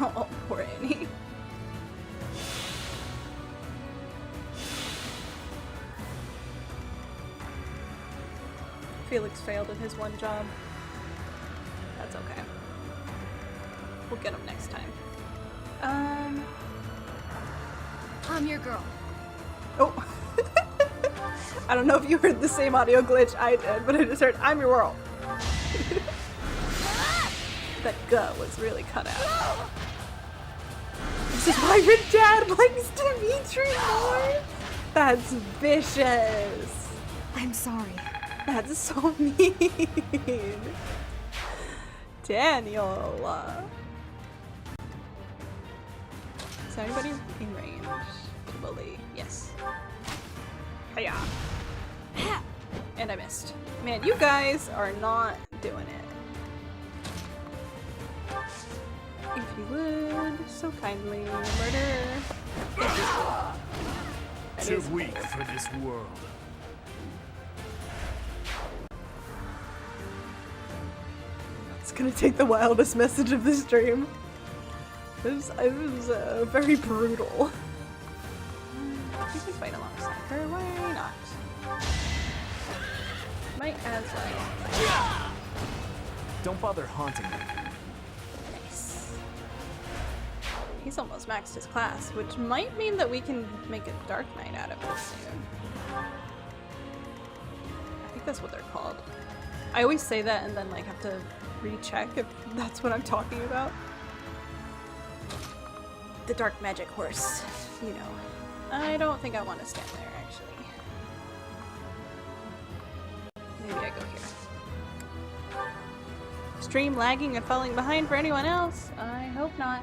[SPEAKER 1] Oh, poor Annie. Felix failed in his one job. That's okay. We'll get him next time.
[SPEAKER 8] I'm your girl.
[SPEAKER 1] Oh. I don't know if you heard the same audio glitch I did, but I just heard, I'm your world. That "g" was really cut out. This is why your dad likes Dimitri more? That's vicious.
[SPEAKER 8] I'm sorry.
[SPEAKER 1] That's so mean. Daniel. Is there anybody in range to bully? Yes. Hiya. And I missed. Man, you guys are not doing it. If you would, so kindly, murder.
[SPEAKER 13] Too weak for this world.
[SPEAKER 1] It's gonna take the wildest message of this stream. It was very brutal. You can fight alongside her, why not? Might as well.
[SPEAKER 11] Don't bother haunting me.
[SPEAKER 1] Nice. He's almost maxed his class, which might mean that we can make a Dark Knight out of it soon. I think that's what they're called. I always say that and then like have to recheck if that's what I'm talking about. The Dark Magic Horse, you know. I don't think I want to stand there, actually. Maybe I go here. Stream lagging and falling behind for anyone else? I hope not.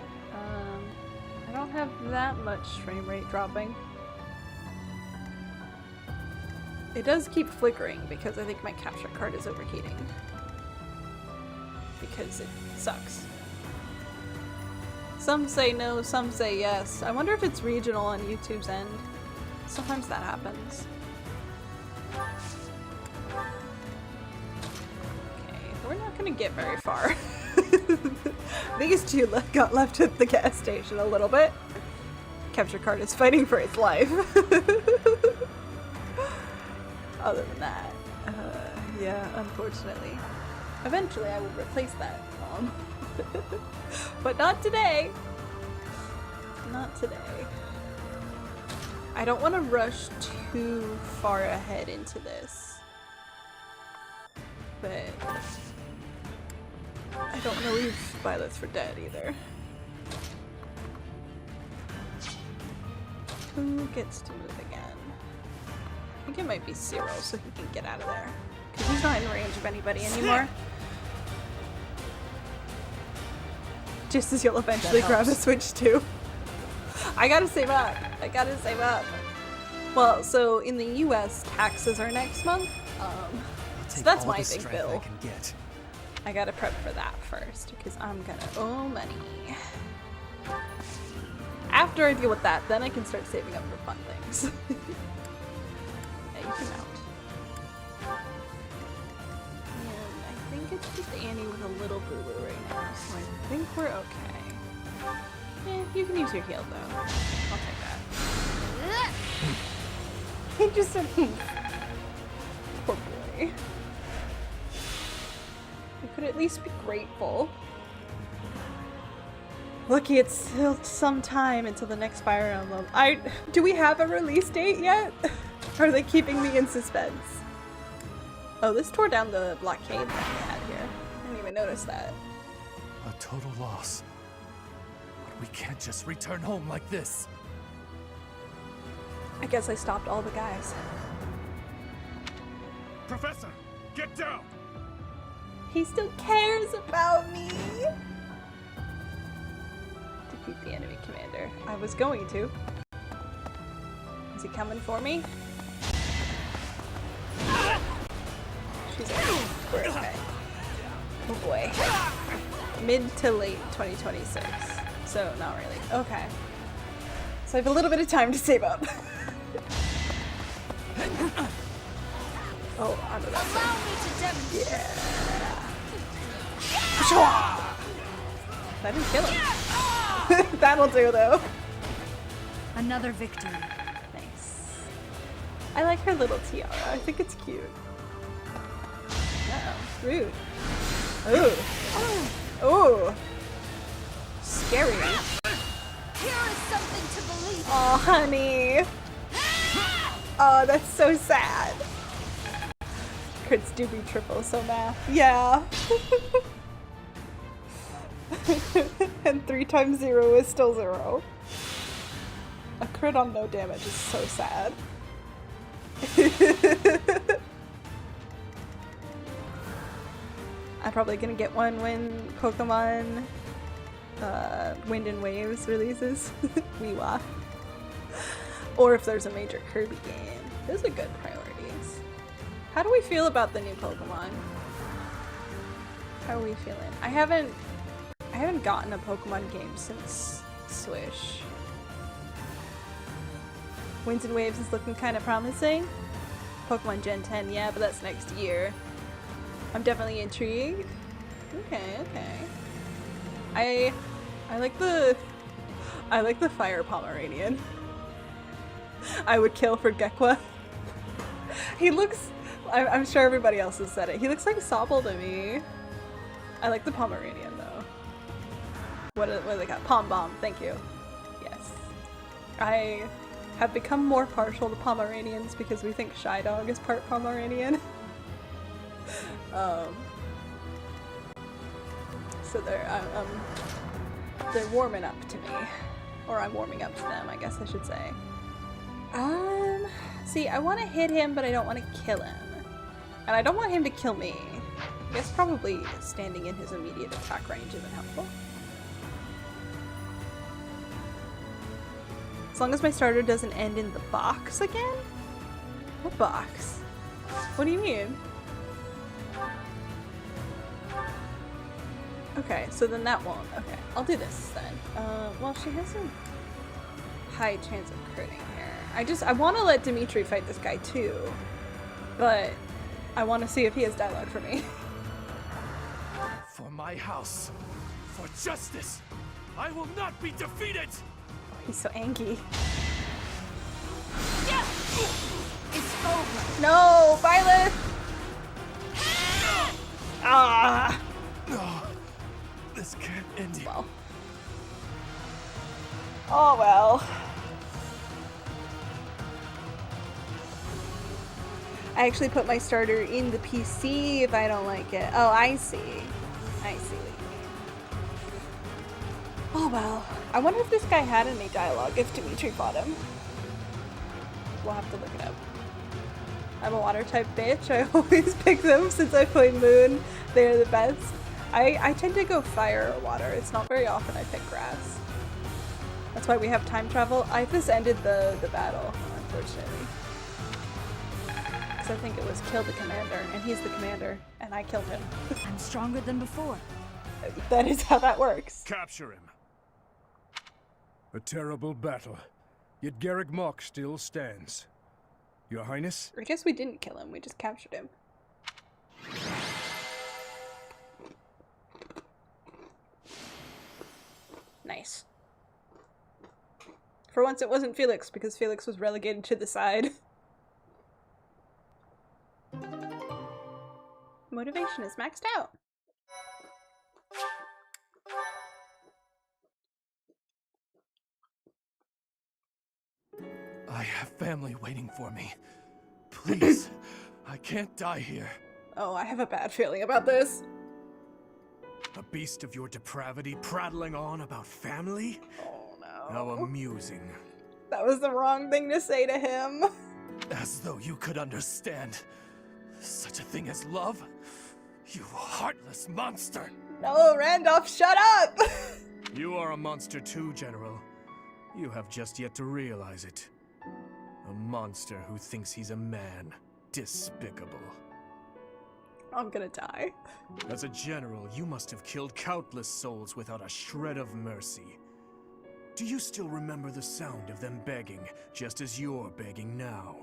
[SPEAKER 1] I don't have that much frame rate dropping. It does keep flickering because I think my capture card is overheating. Because it sucks. Some say no, some say yes. I wonder if it's regional on YouTube's end. Sometimes that happens. Okay, we're not gonna get very far. These two got left at the gas station a little bit. Capture card is fighting for its life. Other than that, yeah, unfortunately. Eventually I will replace that, but not today. Not today. I don't want to rush too far ahead into this. But I don't want to leave Violets for dead either. Who gets to move again? I think it might be Zero so he can get out of there. Because he's not in range of anybody anymore. Just as you'll eventually grab a Switch too. I gotta save up. I gotta save up. Well, so in the US, taxes are next month. So that's my big bill. I gotta prep for that first because I'm gonna owe money. After I deal with that, then I can start saving up for fun things. Yeah, you can mount. And I think it's just Annie with a little boo-boo right now, so I think we're okay. Eh, you can use your heal though. I'll take that. He just said, poor boy. You could at least be grateful. Lucky it's still some time until the next Fire Emblem. Do we have a release date yet? Or are they keeping me in suspense? Oh, this tore down the blockade that we had here. I didn't even notice that.
[SPEAKER 9] A total loss. But we can't just return home like this.
[SPEAKER 1] I guess I stopped all the guys.
[SPEAKER 13] Professor, get down!
[SPEAKER 1] He still cares about me! Defeat the enemy commander. I was going to. Is he coming for me? She's okay. We're okay. Oh boy. Mid to late 2026. So not really. Okay. So I have a little bit of time to save up. Oh, onto that thing. Yeah. That didn't kill him. That'll do though.
[SPEAKER 8] Another victory.
[SPEAKER 1] Nice. I like her little tiara. I think it's cute. Uh-oh. Rude. Ooh. Ooh. Scary.
[SPEAKER 5] Here is something to believe.
[SPEAKER 1] Oh, honey. Oh, that's so sad. Crits do be triple, so math. Yeah. And 3 times 0 is still 0. A crit on no damage is so sad. I'm probably gonna get one when Pokemon Wind and Waves releases. Weewa. Or if there's a major Kirby game. Those are good priorities. How do we feel about the new Pokemon? How are we feeling? I haven't gotten a Pokemon game since Swish. Winds and Waves is looking kind of promising. Pokemon Gen 10, yeah, but that's next year. I'm definitely intrigued. Okay, okay. I like the Fire Pomeranian. I would kill for Gekwa. He looks, I'm sure everybody else has said it. He looks like Sobble to me. I like the Pomeranian though. What do they got? Pom Bomb, thank you. Yes. I have become more partial to Pomeranians because we think Shy Dog is part Pomeranian. So they're warming up to me. Or I'm warming up to them, I guess I should say. See, I want to hit him, but I don't want to kill him. And I don't want him to kill me. I guess probably standing in his immediate attack range isn't helpful. As long as my starter doesn't end in the box again? What box? What do you mean? Okay, so then that won't. Okay, I'll do this then. Well, she has a high chance of critting here. I want to let Dimitri fight this guy too, but I want to see if he has dialogue for me.
[SPEAKER 9] For my house, for justice, I will not be defeated!
[SPEAKER 1] He's so angry.
[SPEAKER 5] Yeah. It's over.
[SPEAKER 1] No, Violet! Ah!
[SPEAKER 9] No, this can't end here.
[SPEAKER 1] Well. Oh well. I actually put my starter in the PC if I don't like it. Oh, I see. I see what you mean. Oh well. I wonder if this guy had any dialogue if Dimitri fought him. We'll have to look it up. I'm a water type bitch. I always pick them since I play Moon. They're the best. I tend to go fire or water. It's not very often I pick grass. That's why we have time travel. I just ended the battle, unfortunately. Because I think it was kill the commander, and he's the commander, and I killed him.
[SPEAKER 8] I'm stronger than before.
[SPEAKER 1] That is how that works.
[SPEAKER 13] Capture him.
[SPEAKER 2] A terrible battle, yet Garrick Mach still stands. Your Highness?
[SPEAKER 1] I guess we didn't kill him, we just captured him. Nice. For once it wasn't Felix, because Felix was relegated to the side. Motivation is maxed out.
[SPEAKER 9] I have family waiting for me. Please, I can't die here.
[SPEAKER 1] Oh, I have a bad feeling about this.
[SPEAKER 10] A beast of your depravity prattling on about family?
[SPEAKER 1] Oh no.
[SPEAKER 10] How amusing.
[SPEAKER 1] That was the wrong thing to say to him.
[SPEAKER 9] As though you could understand such a thing as love? You heartless monster!
[SPEAKER 1] No, Randolph, shut up!
[SPEAKER 10] You are a monster too, General. You have just yet to realize it. A monster who thinks he's a man. Despicable.
[SPEAKER 1] I'm gonna die.
[SPEAKER 10] As a general, you must have killed countless souls without a shred of mercy. Do you still remember the sound of them begging, just as you're begging now?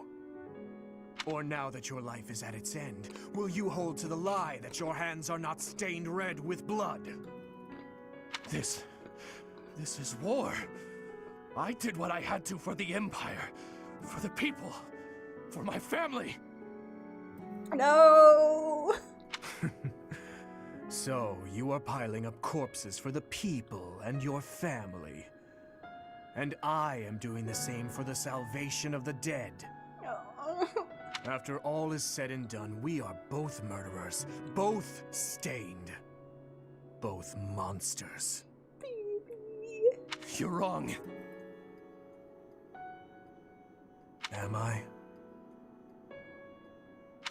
[SPEAKER 10] Or now that your life is at its end, will you hold to the lie that your hands are not stained red with blood?
[SPEAKER 9] This is war. I did what I had to for the Empire, for the people, for my family.
[SPEAKER 1] No!
[SPEAKER 10] So, you are piling up corpses for the people and your family. And I am doing the same for the salvation of the dead. After all is said and done, we are both murderers, both stained, both monsters.
[SPEAKER 9] You're wrong.
[SPEAKER 10] Am I?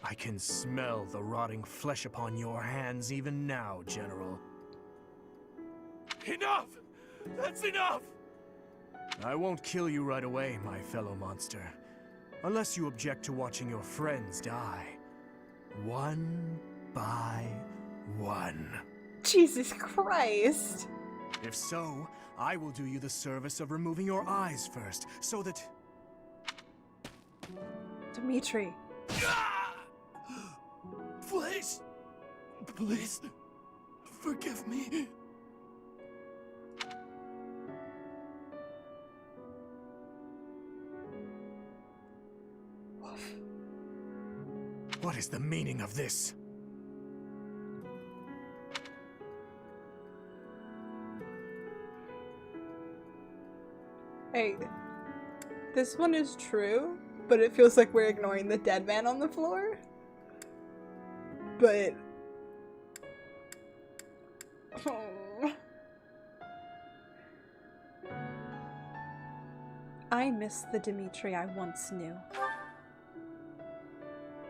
[SPEAKER 10] I can smell the rotting flesh upon your hands even now, General.
[SPEAKER 9] Enough! That's enough!
[SPEAKER 10] I won't kill you right away, my fellow monster. Unless you object to watching your friends die. One by one.
[SPEAKER 1] Jesus Christ.
[SPEAKER 10] If so, I will do you the service of removing your eyes first, so that...
[SPEAKER 1] Dimitri.
[SPEAKER 9] Please! Please! Forgive me!
[SPEAKER 10] What is the meaning of this?
[SPEAKER 1] Hey, this one is true, but it feels like we're ignoring the dead man on the floor. But... oh. I miss the Dimitri I once knew.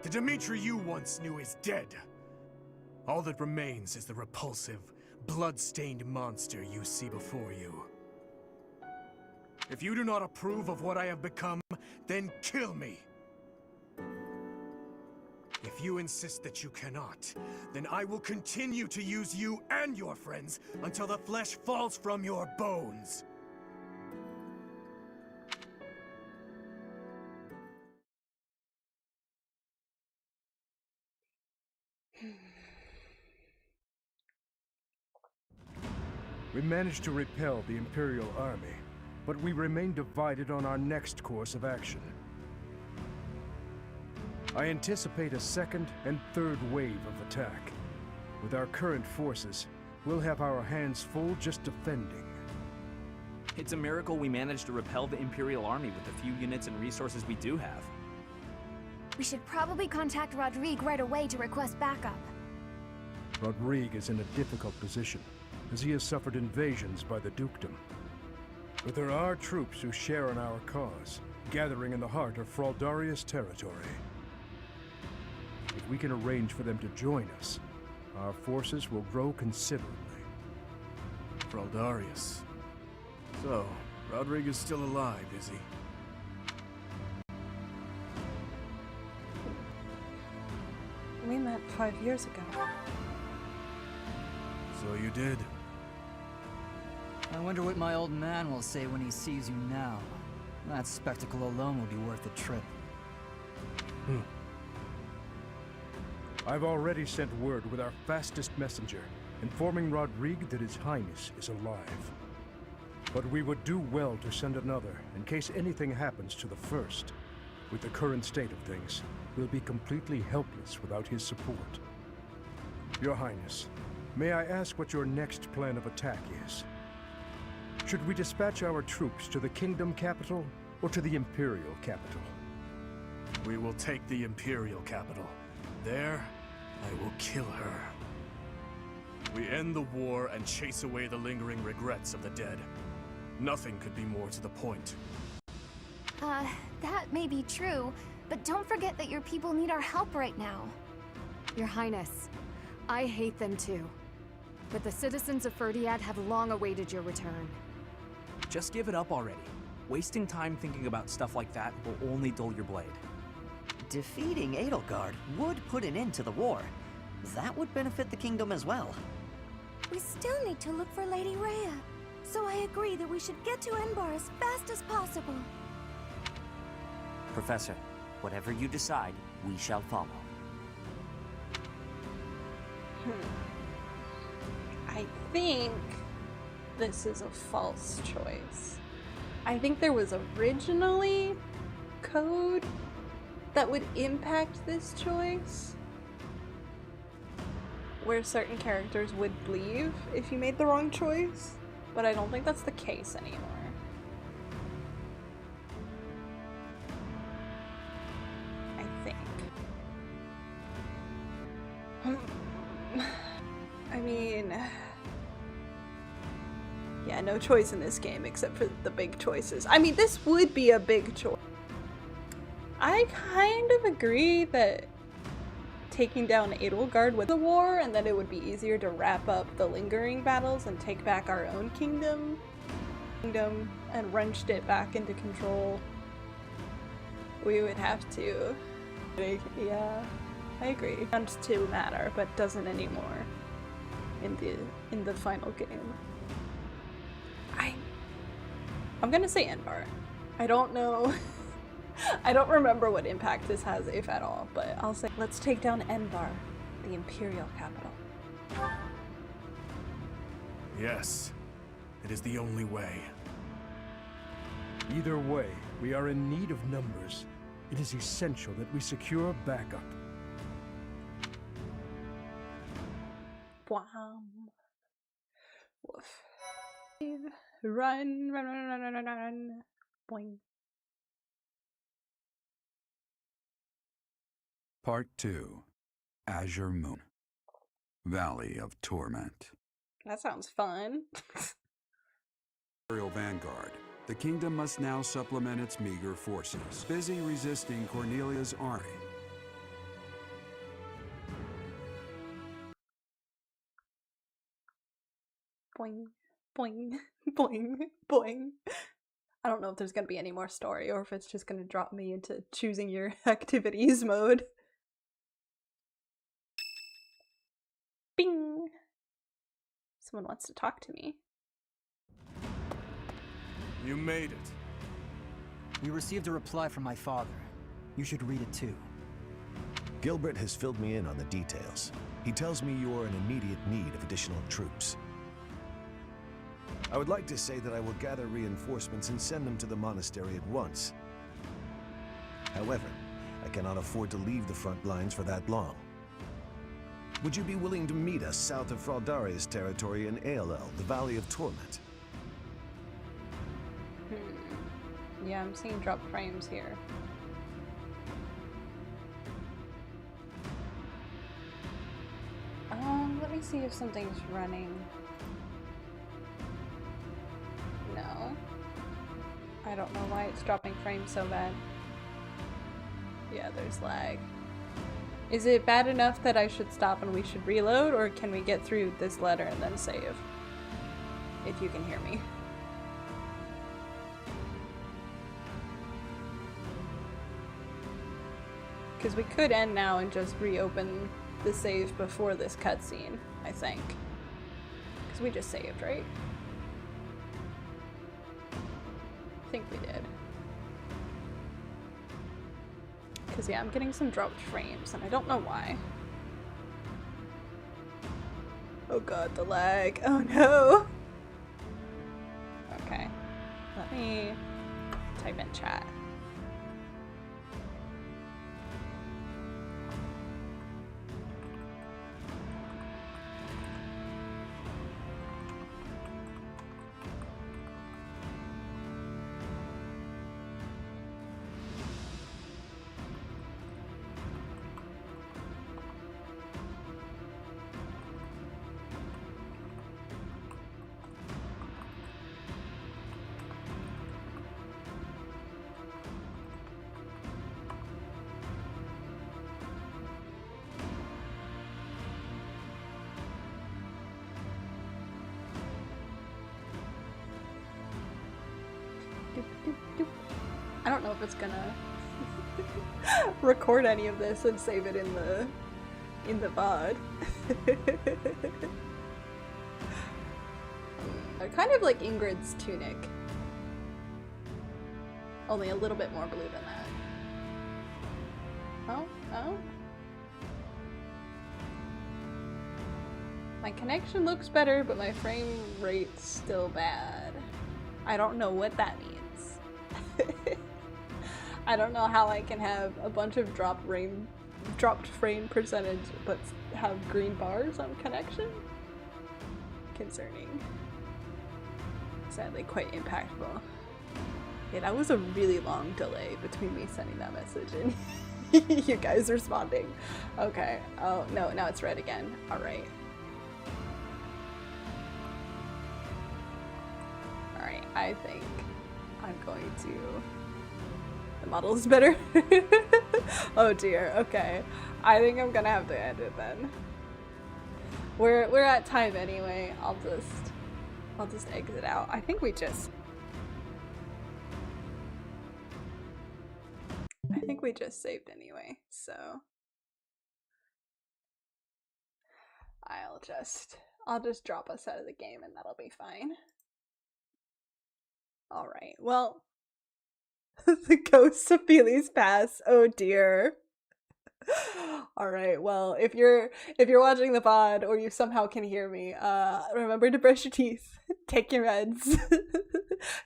[SPEAKER 10] The Dimitri you once knew is dead. All that remains is the repulsive, blood-stained monster you see before you. If you do not approve of what I have become, then kill me. If you insist that you cannot, then I will continue to use you and your friends until the flesh falls from your bones.
[SPEAKER 2] We managed to repel the Imperial Army, but we remain divided on our next course of action. I anticipate a second and third wave of attack. With our current forces, we'll have our hands full just defending.
[SPEAKER 15] It's a miracle we managed to repel the Imperial Army with the few units and resources we do have.
[SPEAKER 8] We should probably contact Rodrigue right away to request backup.
[SPEAKER 2] Rodrigue is in a difficult position, as he has suffered invasions by the dukedom. But there are troops who share in our cause, gathering in the heart of Fraldarius territory. If we can arrange for them to join us, our forces will grow considerably.
[SPEAKER 10] Fraldarius. So, Rodrigue is still alive, is he?
[SPEAKER 1] We met 5 years ago.
[SPEAKER 10] So you did.
[SPEAKER 3] I wonder what my old man will say when he sees you now. That spectacle alone will be worth the trip.
[SPEAKER 2] I've already sent word with our fastest messenger, informing Rodrigue that His Highness is alive. But we would do well to send another, in case anything happens to the first. With the current state of things, we'll be completely helpless without his support. Your Highness, may I ask what your next plan of attack is? Should we dispatch our troops to the kingdom capital, or to the Imperial capital?
[SPEAKER 10] We will take the Imperial capital. There, I will kill her. We end the war and chase away the lingering regrets of the dead. Nothing could be more to the point.
[SPEAKER 8] That may be true, but don't forget that your people need our help right now.
[SPEAKER 14] Your Highness, I hate them too. But the citizens of Ferdiad have long awaited your return.
[SPEAKER 7] Just give it up already.
[SPEAKER 15] Wasting time thinking about stuff like that will only dull your blade.
[SPEAKER 3] Defeating Edelgard would put an end to the war. That would benefit the kingdom as well.
[SPEAKER 5] We still need to look for Lady Rhea. So I agree that we should get to Enbar as fast as possible.
[SPEAKER 7] Professor, whatever you decide, we shall follow.
[SPEAKER 1] I think this is a false choice. I think there was originally code that would impact this choice, where certain characters would leave if you made the wrong choice, but I don't think that's the case anymore. I think. I mean, yeah, no choice in this game except for the big choices. I mean, this would be a big choice. I kind of agree that taking down Edelgard with the war, and then it would be easier to wrap up the lingering battles and take back our own kingdom and wrenched it back into control. We would have to. Yeah, I agree. Sounds to matter, but doesn't anymore in the final game. I'm gonna say Enbar. I don't know. I don't remember what impact this has, if at all, but I'll say let's take down Enbar, the Imperial capital.
[SPEAKER 13] Yes, it is the only way.
[SPEAKER 2] Either way, we are in need of numbers. It is essential that we secure backup.
[SPEAKER 1] Wow. Woof. Run, run, run, run, run, run, run. Boing.
[SPEAKER 12] Part 2. Azure Moon. Valley of Torment.
[SPEAKER 1] That sounds fun.
[SPEAKER 12] Imperial Vanguard. The kingdom must now supplement its meager forces, busy resisting Cornelia's army.
[SPEAKER 1] Boing, boing, boing, boing. I don't know if there's gonna be any more story or if it's just gonna drop me into choosing your activities mode. Bing! Someone wants to talk to me.
[SPEAKER 10] You made it.
[SPEAKER 16] We received a reply from my father. You should read it too.
[SPEAKER 17] Gilbert has filled me in on the details. He tells me you are in immediate need of additional troops. I would like to say that I will gather reinforcements and send them to the monastery at once. However, I cannot afford to leave the front lines for that long. Would you be willing to meet us south of Fraldaria's territory in ALL, the Valley of Torment?
[SPEAKER 1] Yeah, I'm seeing drop frames here. Let me see if something's running. No. I don't know why it's dropping frames so bad. Yeah, there's lag. Is it bad enough that I should stop and we should reload, or can we get through this letter and then save? If you can hear me. Because we could end now and just reopen the save before this cutscene, I think. Because we just saved, right? I think we did. Because yeah, I'm getting some dropped frames and I don't know why. Oh god, the lag. Oh no! Okay. Let me type in chat. I don't know if it's gonna record any of this and save it in the VOD. Kind of like Ingrid's tunic. Only a little bit more blue than that. Oh, oh. My connection looks better, but my frame rate's still bad. I don't know what that means. I don't know how I can have a bunch of dropped frame percentage, but have green bars on connection. Concerning. Sadly, quite impactful. Yeah, that was a really long delay between me sending that message and you guys responding. Okay. Oh, no, now it's red again. Alright. Alright, I think I'm going to... The model is better? Oh dear, okay. I think I'm gonna have to end it then. We're at time anyway. I'll just exit out. I think we just saved anyway, so I'll just drop us out of the game and that'll be fine. Alright, well, the ghosts of Feely's past. Oh dear. Alright, well, if you're watching the VOD or you somehow can hear me, remember to brush your teeth, take your meds,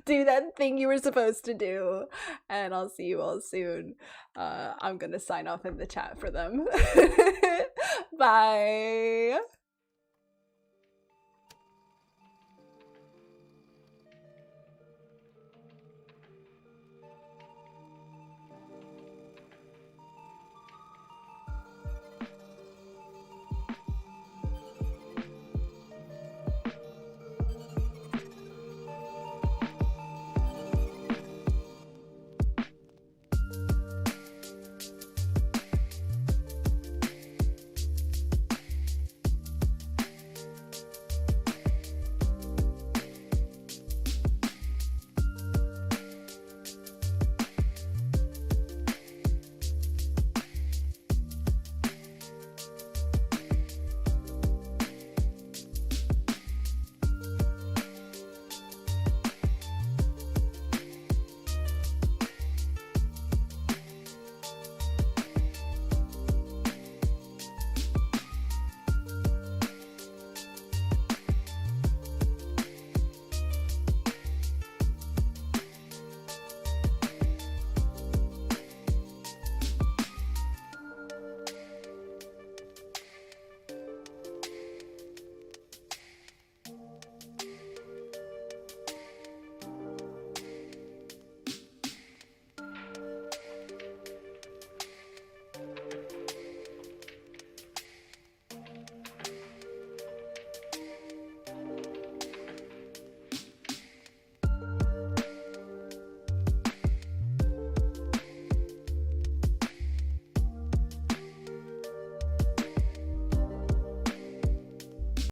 [SPEAKER 1] do that thing you were supposed to do, and I'll see you all soon. I'm gonna sign off in the chat for them. Bye!